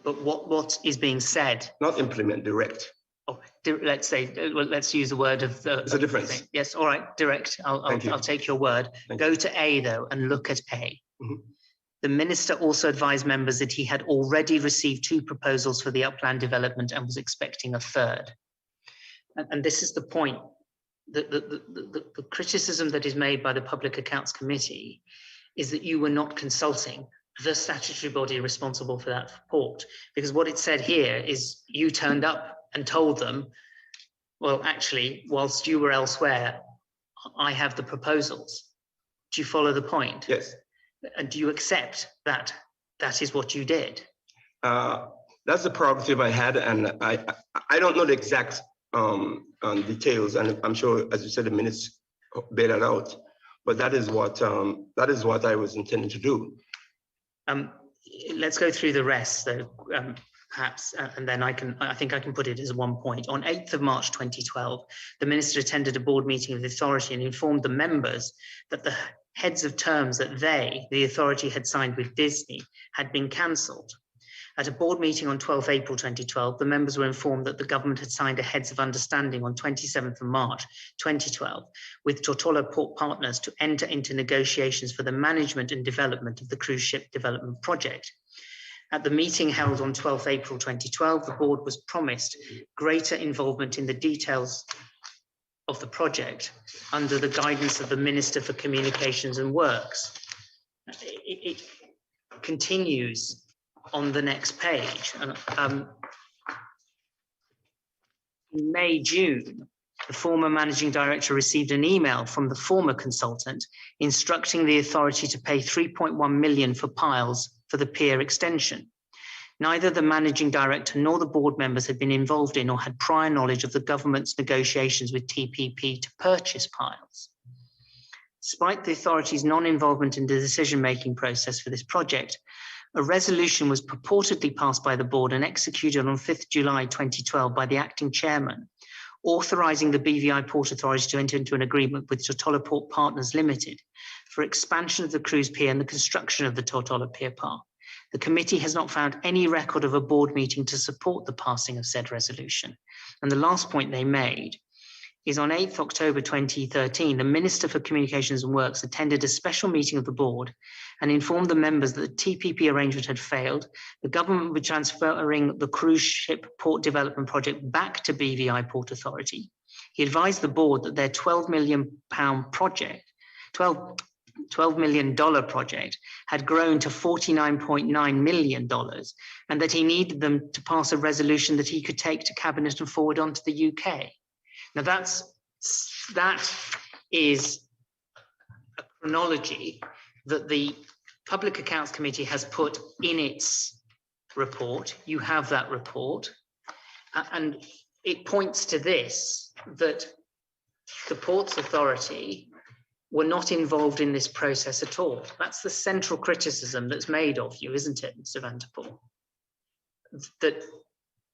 But what is being said? Not implement, direct. Oh, let's say, well, let's use the word of the. There's a difference. Yes, all right, direct. I'll take your word. Go to A though and look at A. Mm-hmm. The minister also advised members that he had already received 2 proposals for the upland development and was expecting a third. And this is the point. The criticism that is made by the Public Accounts Committee is that you were not consulting the statutory body responsible for that report. Because what it said here is you turned up and told them, well, actually, whilst you were elsewhere, I have the proposals. Do you follow the point? Yes. And do you accept that that is what you did? That's the prerogative I had, and I don't know the exact details, and I'm sure, as you said, the minutes bear that out. But that is what I was intending to do. Let's go through the rest, though, perhaps, and then I think I can put it as one point. On 8th of March 2012, the minister attended a board meeting of the authority and informed the members that the heads of terms that the authority, had signed with Disney had been cancelled. At a board meeting on 12th April 2012, the members were informed that the government had signed a heads of understanding on 27th of March 2012 with Tortola Port Partners to enter into negotiations for the management and development of the cruise ship development project. At the meeting held on 12th April 2012, the board was promised greater involvement in the details of the project under the guidance of the Minister for Communications and Works. It continues on the next page. And, in May, June, the former managing director received an email from the former consultant instructing the authority to pay 3.1 million for piles for the pier extension. Neither the managing director nor the board members had been involved in or had prior knowledge of the government's negotiations with TPP to purchase piles. Despite the authority's non-involvement in the decision-making process for this project, a resolution was purportedly passed by the board and executed on 5th July 2012 by the acting chairman, authorising the BVI Port Authority to enter into an agreement with Tortola Port Partners Limited for expansion of the cruise pier and the construction of the Tortola Pier Park. The committee has not found any record of a board meeting to support the passing of said resolution. And the last point they made is on 8th October 2013, the Minister for Communications and Works attended a special meeting of the board and informed the members that the TPP arrangement had failed. The government would be transferring the cruise ship port development project back to BVI Port Authority. He advised the board that their £12 million project, $12 million project had grown to $49.9 million, and that he needed them to pass a resolution that he could take to Cabinet and forward on to the UK. Now that is a chronology that the Public Accounts Committee has put in its report. You have that report, and it points to this, that the Ports Authority were not involved in this process at all. That's the central criticism that's made of you, isn't it, Mr. Vanterpool? That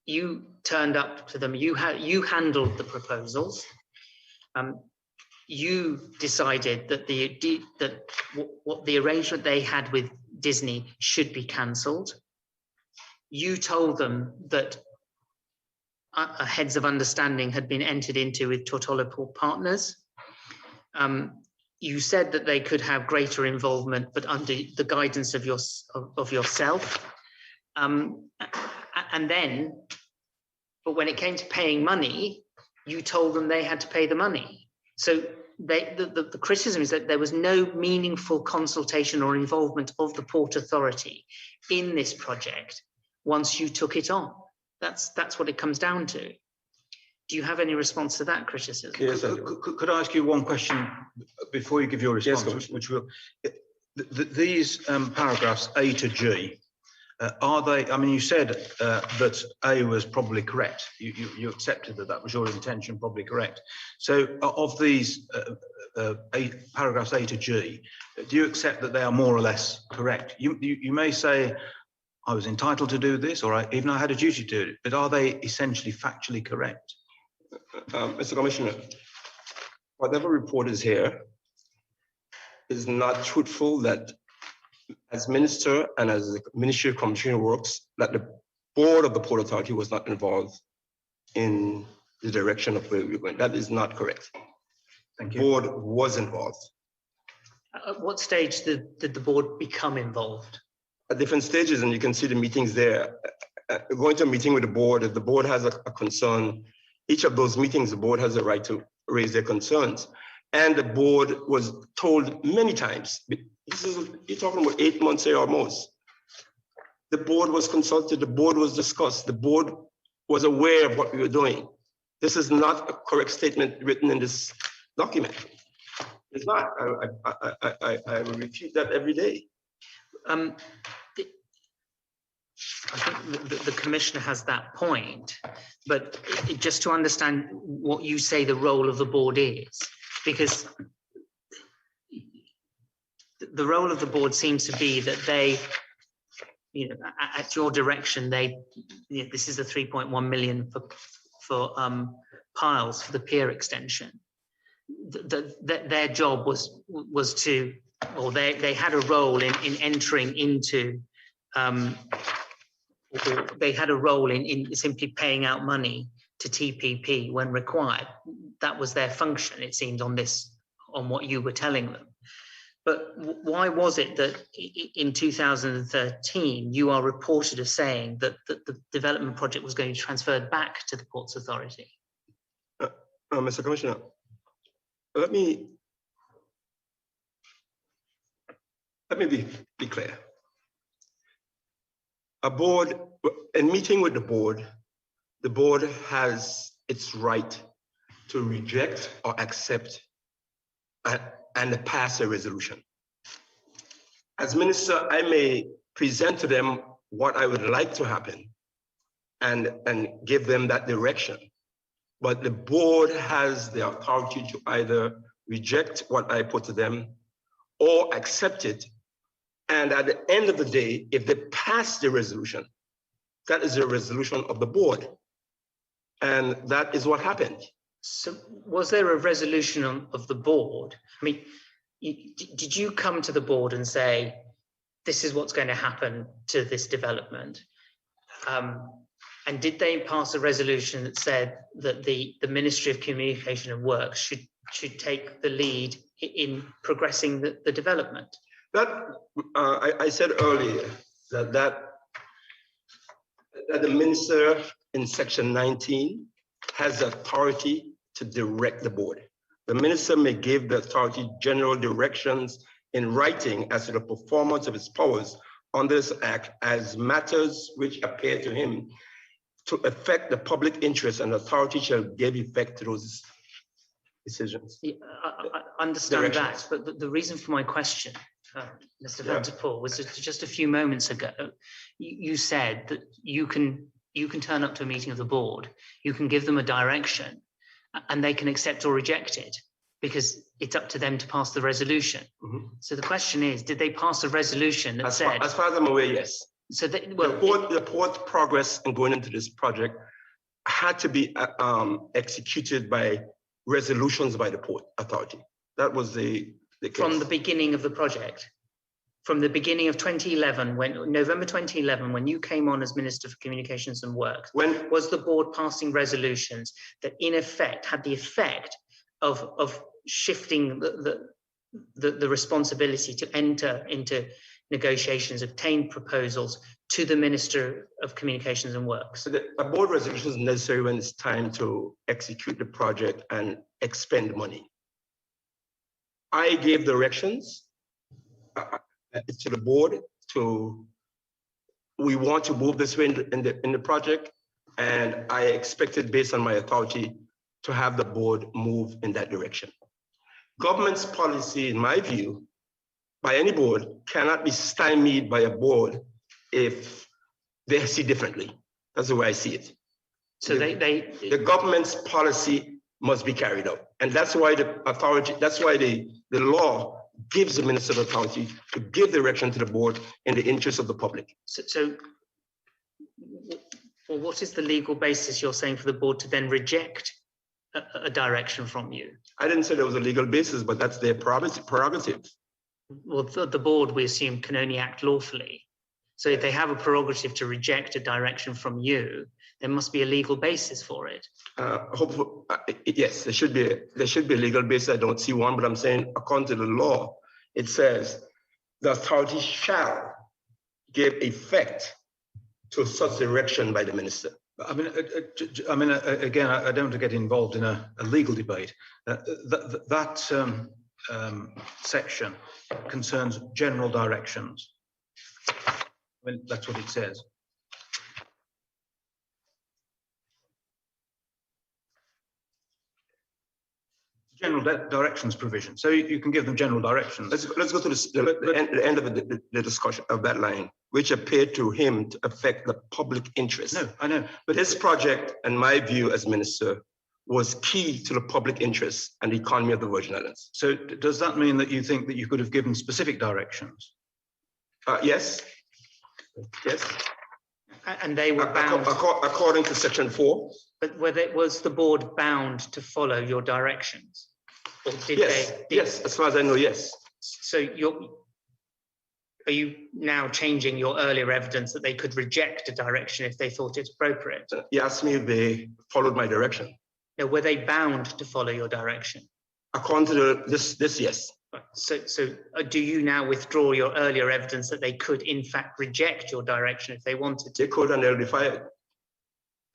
you turned up to them, you handled the proposals, you decided that what the arrangement they had with Disney should be cancelled. You told them that a heads of understanding had been entered into with Tortola Port Partners. You said that they could have greater involvement, but under the guidance of yourself. And then, but when it came to paying money, you told them they had to pay the money. So the criticism is that there was no meaningful consultation or involvement of the Port Authority in this project once you took it on. That's what it comes down to. Do you have any response to that criticism? Yes, could I ask you one question before you give your response? Yes, which will, These paragraphs A to G, are they, I mean, you said that A was probably correct. You accepted that that was your intention, probably correct. So of these paragraphs A to G, do you accept that they are more or less correct? You may say, I was entitled to do this, or even I had a duty to do it, but are they essentially factually correct? Mr. Commissioner, whatever report is here is not truthful that as minister and as the Ministry of Commissioner works, that the board of the Port Authority was not involved in the direction of where we're going. That is not correct. Thank you. The board was involved. At what stage did the board become involved? At different stages, and you can see the meetings there. Going to a meeting with the board, if the board has a concern, each of those meetings, the board has a right to raise their concerns. And the board was told many times, you're talking about 8 months here or most. The board was consulted, the board was discussed, the board was aware of what we were doing. This is not a correct statement written in this document. It's not. I will refute that every day. I think the commissioner has that point, but just to understand what you say the role of the board is, because the role of the board seems to be that they, at your direction, this is the 3.1 million for piles for the pier extension. Their job was to, or they had a role in entering into. They had a role in simply paying out money to TPP when required. That was their function, it seemed, on what you were telling them. But why was it that in 2013 you are reported as saying that the development project was going to be transferred back to the Ports Authority? Mr. Commissioner, let me be clear. A board, in meeting with the board has its right to reject or accept and pass a resolution. As minister, I may present to them what I would like to happen and give them that direction. But the board has the authority to either reject what I put to them or accept it. And at the end of the day, if they pass the resolution, that is a resolution of the board. And that is what happened. So was there a resolution of the board? I mean, did you come to the board and say, this is what's going to happen to this development? And did they pass a resolution that said that the Ministry of Communication and Works should take the lead in progressing the development? That I said earlier that the minister in section 19 has authority to direct the board. The minister may give the authority general directions in writing as to the performance of its powers under this act as matters which appear to him to affect the public interest, and authority shall give effect to those decisions. Yeah, I understand that, but the reason for my question, Mr. Vanterpool, was that just a few moments ago, you said that you can turn up to a meeting of the board, you can give them a direction, and they can accept or reject it, because it's up to them to pass the resolution. Mm-hmm. So the question is, did they pass a resolution that said? As far as I'm aware, yes. So the port's progress in going into this project had to be executed by resolutions by the Port Authority. That was the case. From the beginning of the project, from the beginning of 2011, November 2011, when you came on as Minister for Communications and Works, when was the board passing resolutions that in effect had the effect of shifting the responsibility to enter into negotiations, obtain proposals to the Minister of Communications and Works? So a board resolution is necessary when it's time to execute the project and expend money. I gave directions to the board we want to move this way in the project, and I expected, based on my authority, to have the board move in that direction. Government's policy, in my view, by any board cannot be stymied by a board if they see differently. That's the way I see it. So the government's policy must be carried out. And that's why the authority, that's why the law gives the minister the authority to give direction to the board in the interest of the public. So well, what is the legal basis you're saying for the board to then reject a direction from you? I didn't say there was a legal basis, but that's their prerogative. Well, the board, we assume, can only act lawfully. So if they have a prerogative to reject a direction from you, there must be a legal basis for it. Yes, there should be a legal basis. I don't see one, but I'm saying according to the law, it says the authority shall give effect to such direction by the minister. I mean, again, I don't want to get involved in a legal debate. That section concerns general directions. I mean, that's what it says. General directions provision. So you can give them general directions. Let's go to the end of the discussion of that line, which appeared to him to affect the public interest. No, I know. But his project, in my view as minister, was key to the public interest and the economy of the Virgin Islands. So does that mean that you think that you could have given specific directions? Yes. Yes. And they were bound. According to section 4. But was the board bound to follow your directions? Or did yes. they? Yes, as far as I know, yes. So are you now changing your earlier evidence that they could reject a direction if they thought it's appropriate? You asked me if they followed my direction. No, were they bound to follow your direction? According to this, yes. So do you now withdraw your earlier evidence that they could in fact reject your direction if they wanted to? They could, and they'll be fired.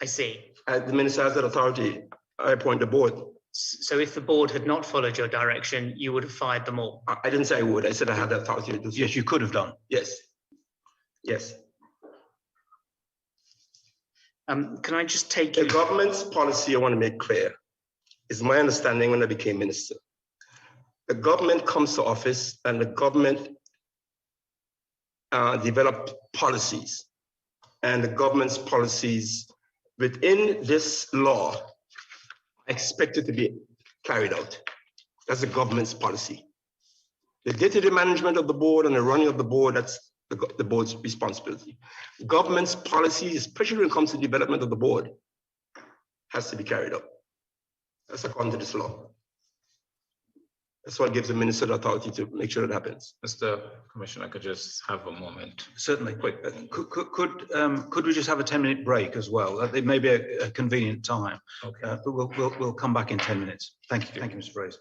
I see. The minister has that authority. I appoint the board. So if the board had not followed your direction, you would have fired them all? I didn't say I would. I said I had the authority to do so. Yes, you could have done. Yes. Yes. Can I just take you? The government's policy, I want to make clear, is my understanding when I became minister. The government comes to office and the government develop policies, and the government's policies within this law are expected to be carried out. That's the government's policy. The day-to-day management of the board and the running of the board, that's the board's responsibility. Government's policy, especially when it comes to development of the board, has to be carried out. That's according to this law. That's what gives the minister the authority to make sure it happens. Mr. Commissioner, I could just have a moment. Certainly. Quick. Could we just have a 10-minute break as well? It may be a convenient time. Okay. But we'll come back in 10 minutes. Thank you. Thank you, Mr. Fraser.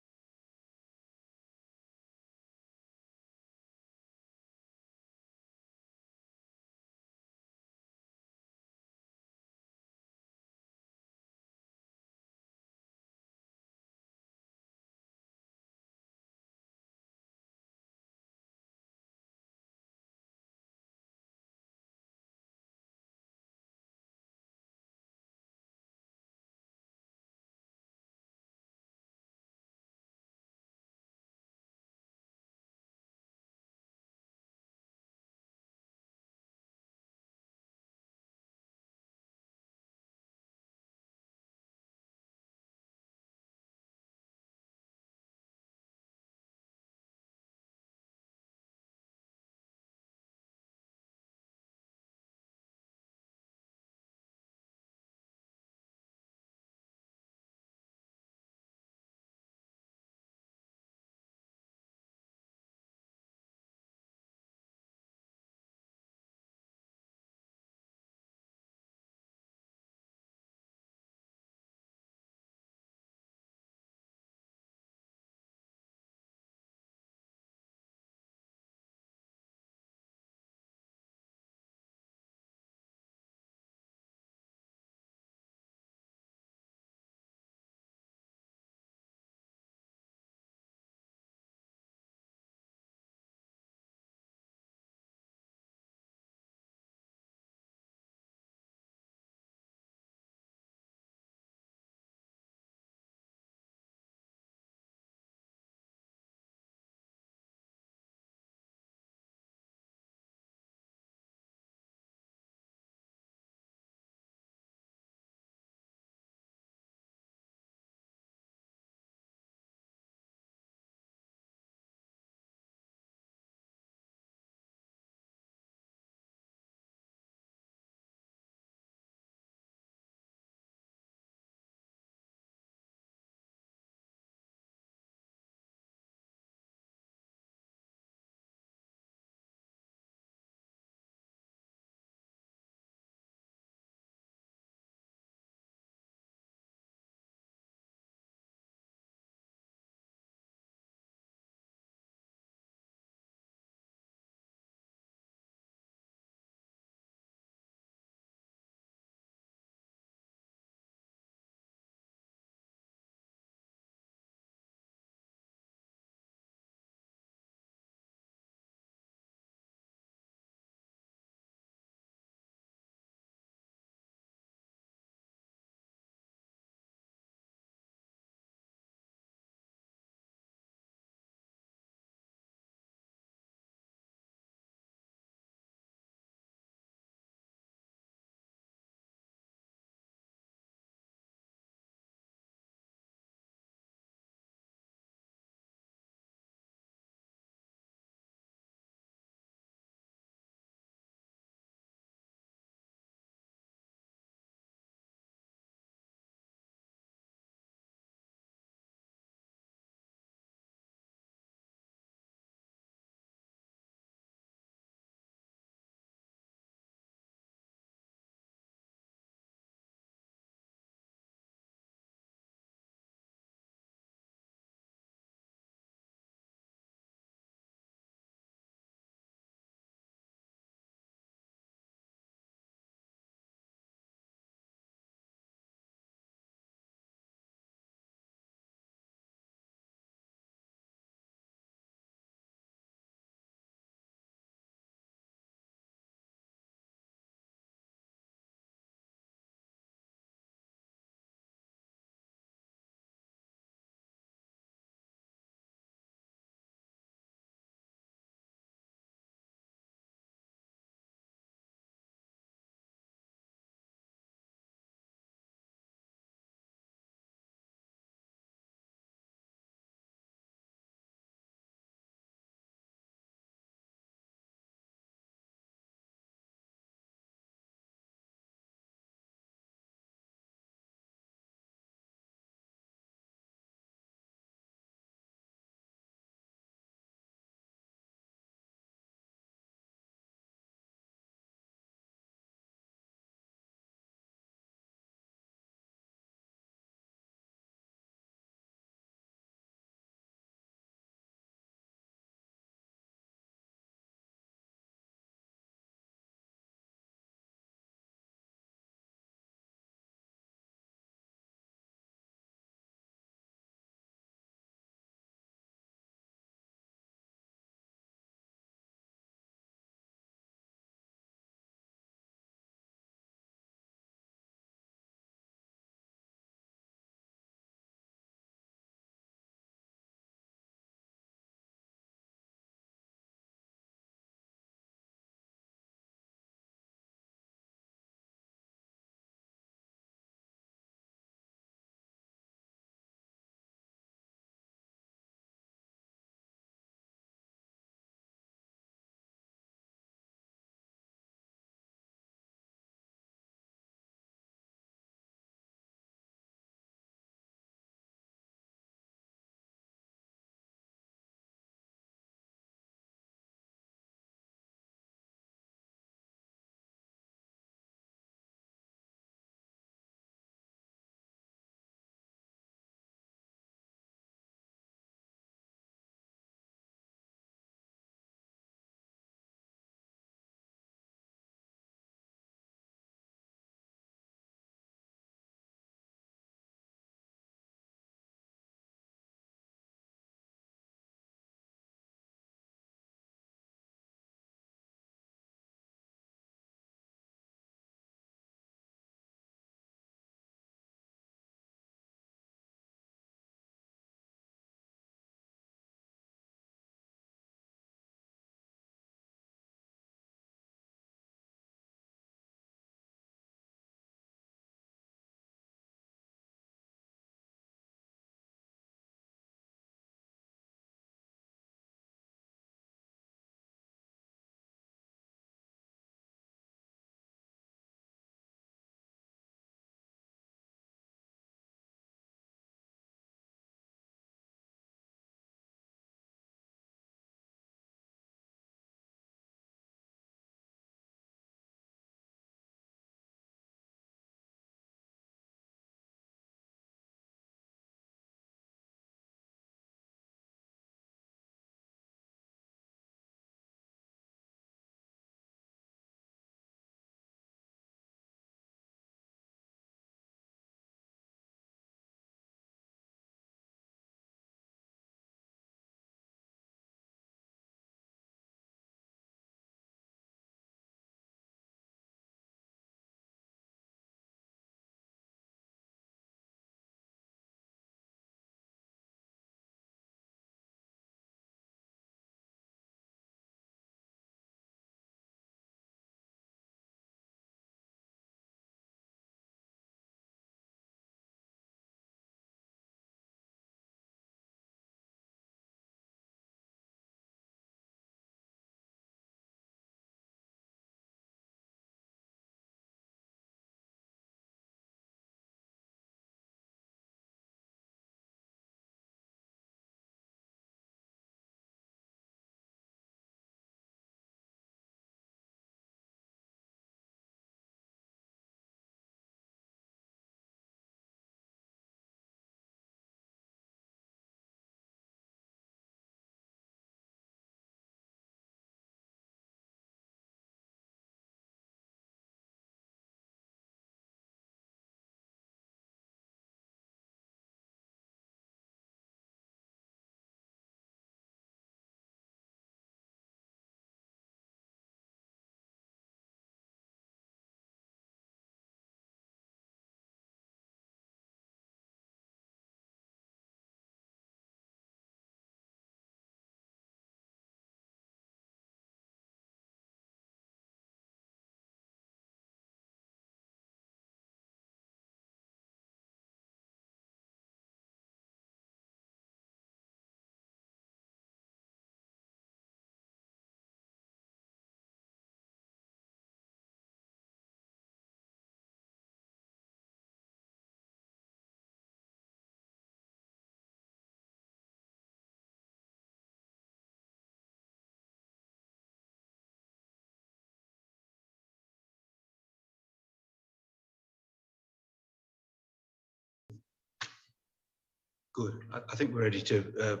Good. I think we're ready to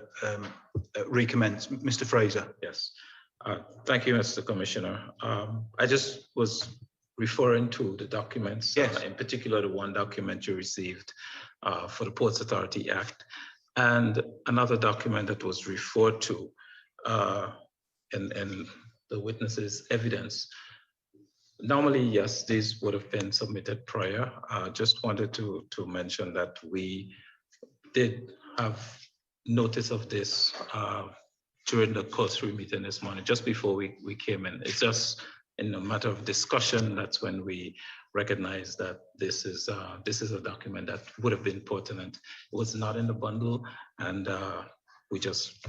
recommence. Mr. Fraser. Yes. Thank you, Mr. Commissioner. I just was referring to the documents, Yes. in particular, the one document you received for the Ports Authority Act, and another document that was referred to in the witness's evidence. Normally, yes, these would have been submitted prior. Just wanted to mention that we did have notice of this during the cursory meeting this morning, just before we came in. It's just in a matter of discussion, that's when we recognized that this is a document that would have been pertinent. It was not in the bundle, and we just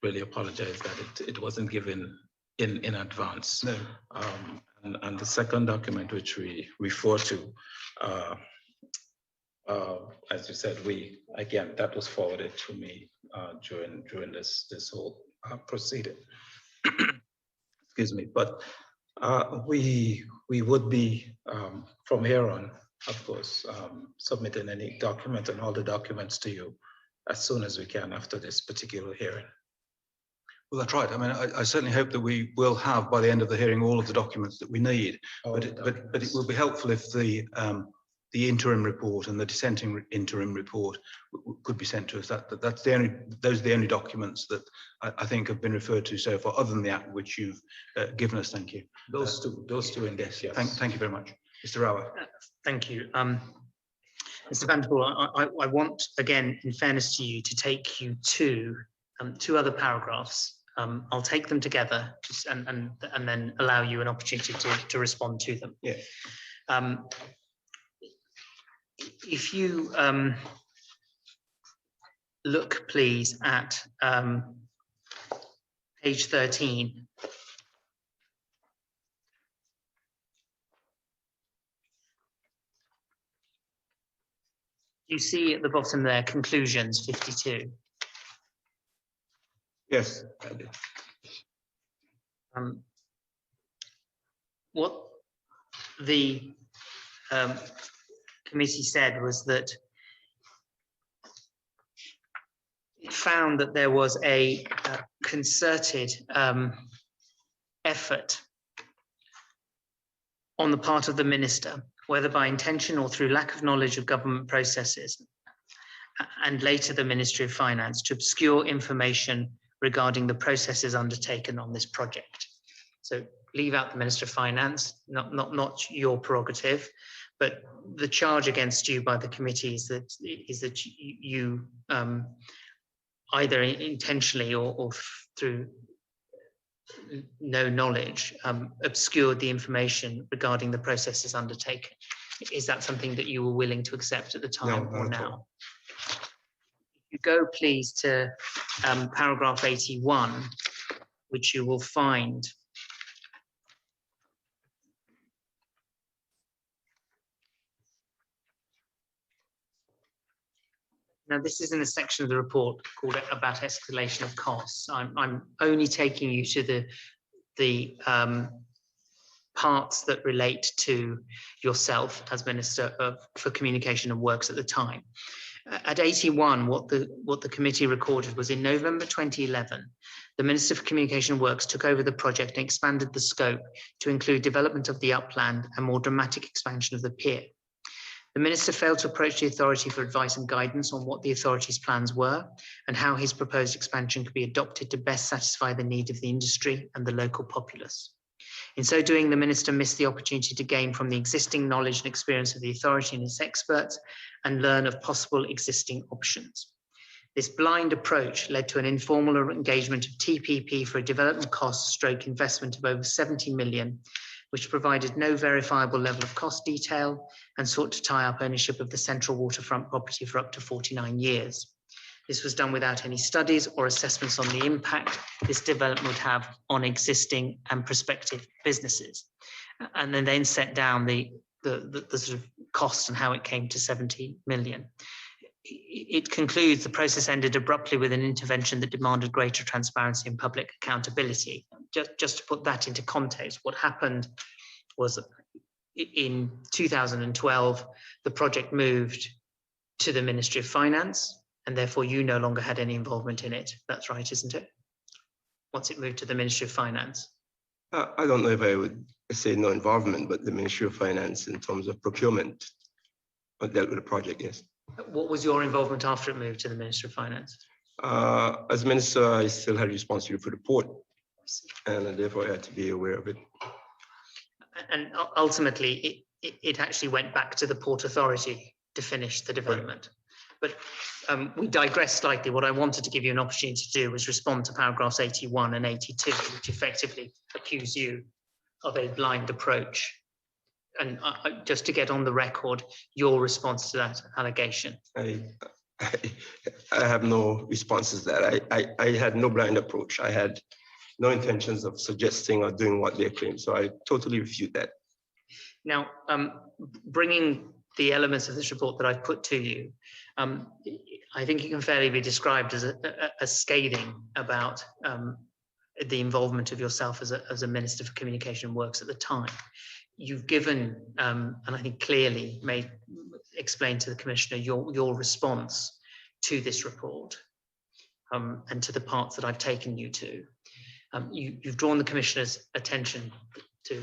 really apologize that it wasn't given in advance. No. And the second document which we refer to, as you said, again, that was forwarded to me during this whole proceeding. Excuse me, but we would be from here on, of course, submitting any document and all the documents to you as soon as we can after this particular hearing. Well, that's right. I mean, I certainly hope that we will have by the end of the hearing all of the documents that we need. But it will be helpful if the interim report and the dissenting interim report could be sent to us. Those are the only documents that I think have been referred to so far, other than the act which you've given us. Thank you. Those two in this, yes. Thank you very much, Mr. Rower. Thank you. Mr. Vanterpool, I want, again, in fairness to you, to take you to two other paragraphs. I'll take them together and then allow you an opportunity to respond to them. Yeah. If you look, please, at page 13. You see at the bottom there, conclusions 52. Yes. What the committee said was that it found that there was a concerted effort on the part of the minister, whether by intention or through lack of knowledge of government processes, and later the Ministry of Finance, to obscure information regarding the processes undertaken on this project. So leave out the Minister of Finance, not your prerogative, but the charge against you by the committee is that you either intentionally or through no knowledge obscured the information regarding the processes undertaken. Is that something that you were willing to accept at the time or now? You go please to paragraph 81, which you will find now. This is in a section of the report called about escalation of costs. I'm only taking you to the parts that relate to yourself as Minister for Communication and Works at the time. At 81, what the committee recorded was in November 2011, the Minister for Communication and Works took over the project and expanded the scope to include development of the upland and more dramatic expansion of the pier. The Minister failed to approach the authority for advice and guidance on what the authority's plans were and how his proposed expansion could be adopted to best satisfy the need of the industry and the local populace. In so doing, the Minister missed the opportunity to gain from the existing knowledge and experience of the authority and its experts and learn of possible existing options. This blind approach led to an informal engagement of TPP for a development cost stroke investment of over 70 million, which provided no verifiable level of cost detail and sought to tie up ownership of the central waterfront property for up to 49 years. This was done without any studies or assessments on the impact this development would have on existing and prospective businesses. And then set down the sort of cost and how it came to 70 million. It concludes the process ended abruptly with an intervention that demanded greater transparency and public accountability. Just to put that into context, what happened was in 2012, the project moved to the Ministry of Finance, and therefore you no longer had any involvement in it. That's right, isn't it? Once it moved to the Ministry of Finance. I don't know if I would say no involvement, but the Ministry of Finance in terms of procurement dealt with the project, yes. What was your involvement after it moved to the Ministry of Finance? As Minister, I still had responsibility for the port, and therefore I had to be aware of it. And ultimately, it actually went back to the Port Authority to finish the development. Right. But we digress slightly. What I wanted to give you an opportunity to do was respond to paragraphs 81 and 82, which effectively accuse you of a blind approach. And just to get on the record, your response to that allegation. I have no responses to that. I had no blind approach. I had no intentions of suggesting or doing what they claim. So I totally refute that. Now, bringing the elements of this report that I've put to you, I think it can fairly be described as scathing about the involvement of yourself as a Minister for Communication and Works at the time. You've given, and I think clearly explained to the Commissioner your response to this report and to the parts that I've taken you to. You've drawn the Commissioner's attention to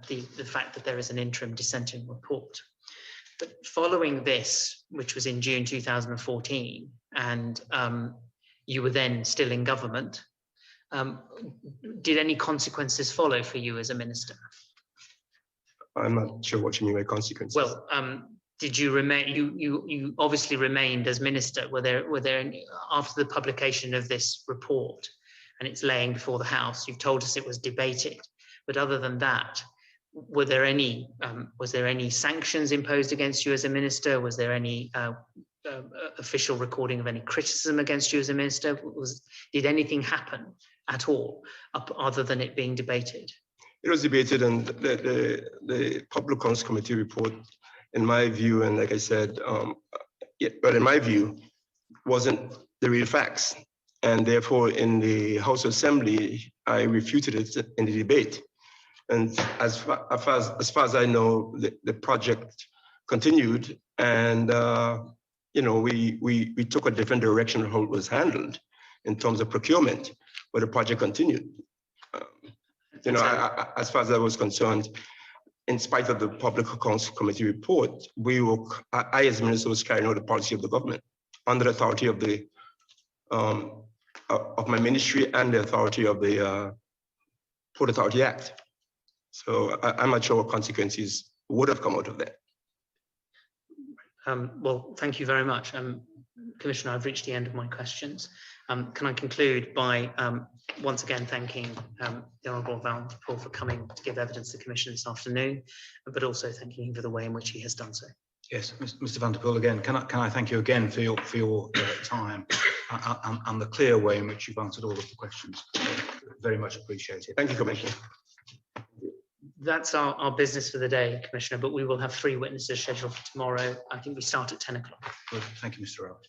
the fact that there is an interim dissenting report. But following this, which was in June 2014, and you were then still in government, did any consequences follow for you as a minister? I'm not sure what you mean by consequences. Well, did you remain? You obviously remained as minister. Were there any, after the publication of this report, and it's laying before the House? You've told us it was debated, but other than that, was there any sanctions imposed against you as a minister? Was there any official recording of any criticism against you as a minister? Did anything happen at all other than it being debated? It was debated, and the Public Accounts Committee report, in my view, and like I said, but in my view, wasn't the real facts. And therefore, in the House Assembly, I refuted it in the debate. And as far as I know, the project continued, and we took a different direction of how it was handled in terms of procurement, but the project continued. As far as I was concerned, in spite of the Public Accounts Committee report, I as minister was carrying out the policy of the government under the authority of the of my ministry and the authority of the Port Authority Act. So I'm not sure what consequences would have come out of that. Well, thank you very much. Commissioner, I've reached the end of my questions. Can I conclude by once again thanking the Honourable Vanterpool for coming to give evidence to the Commission this afternoon, but also thanking him for the way in which he has done so. Yes, Mr. Vanterpool, again, can I thank you again for your time and the clear way in which you've answered all of the questions. Very much appreciated. Thank you, Commissioner. That's our business for the day, Commissioner, but we will have 3 witnesses scheduled for tomorrow. I think we start at 10 o'clock. Good. Thank you, Mr. Rowett.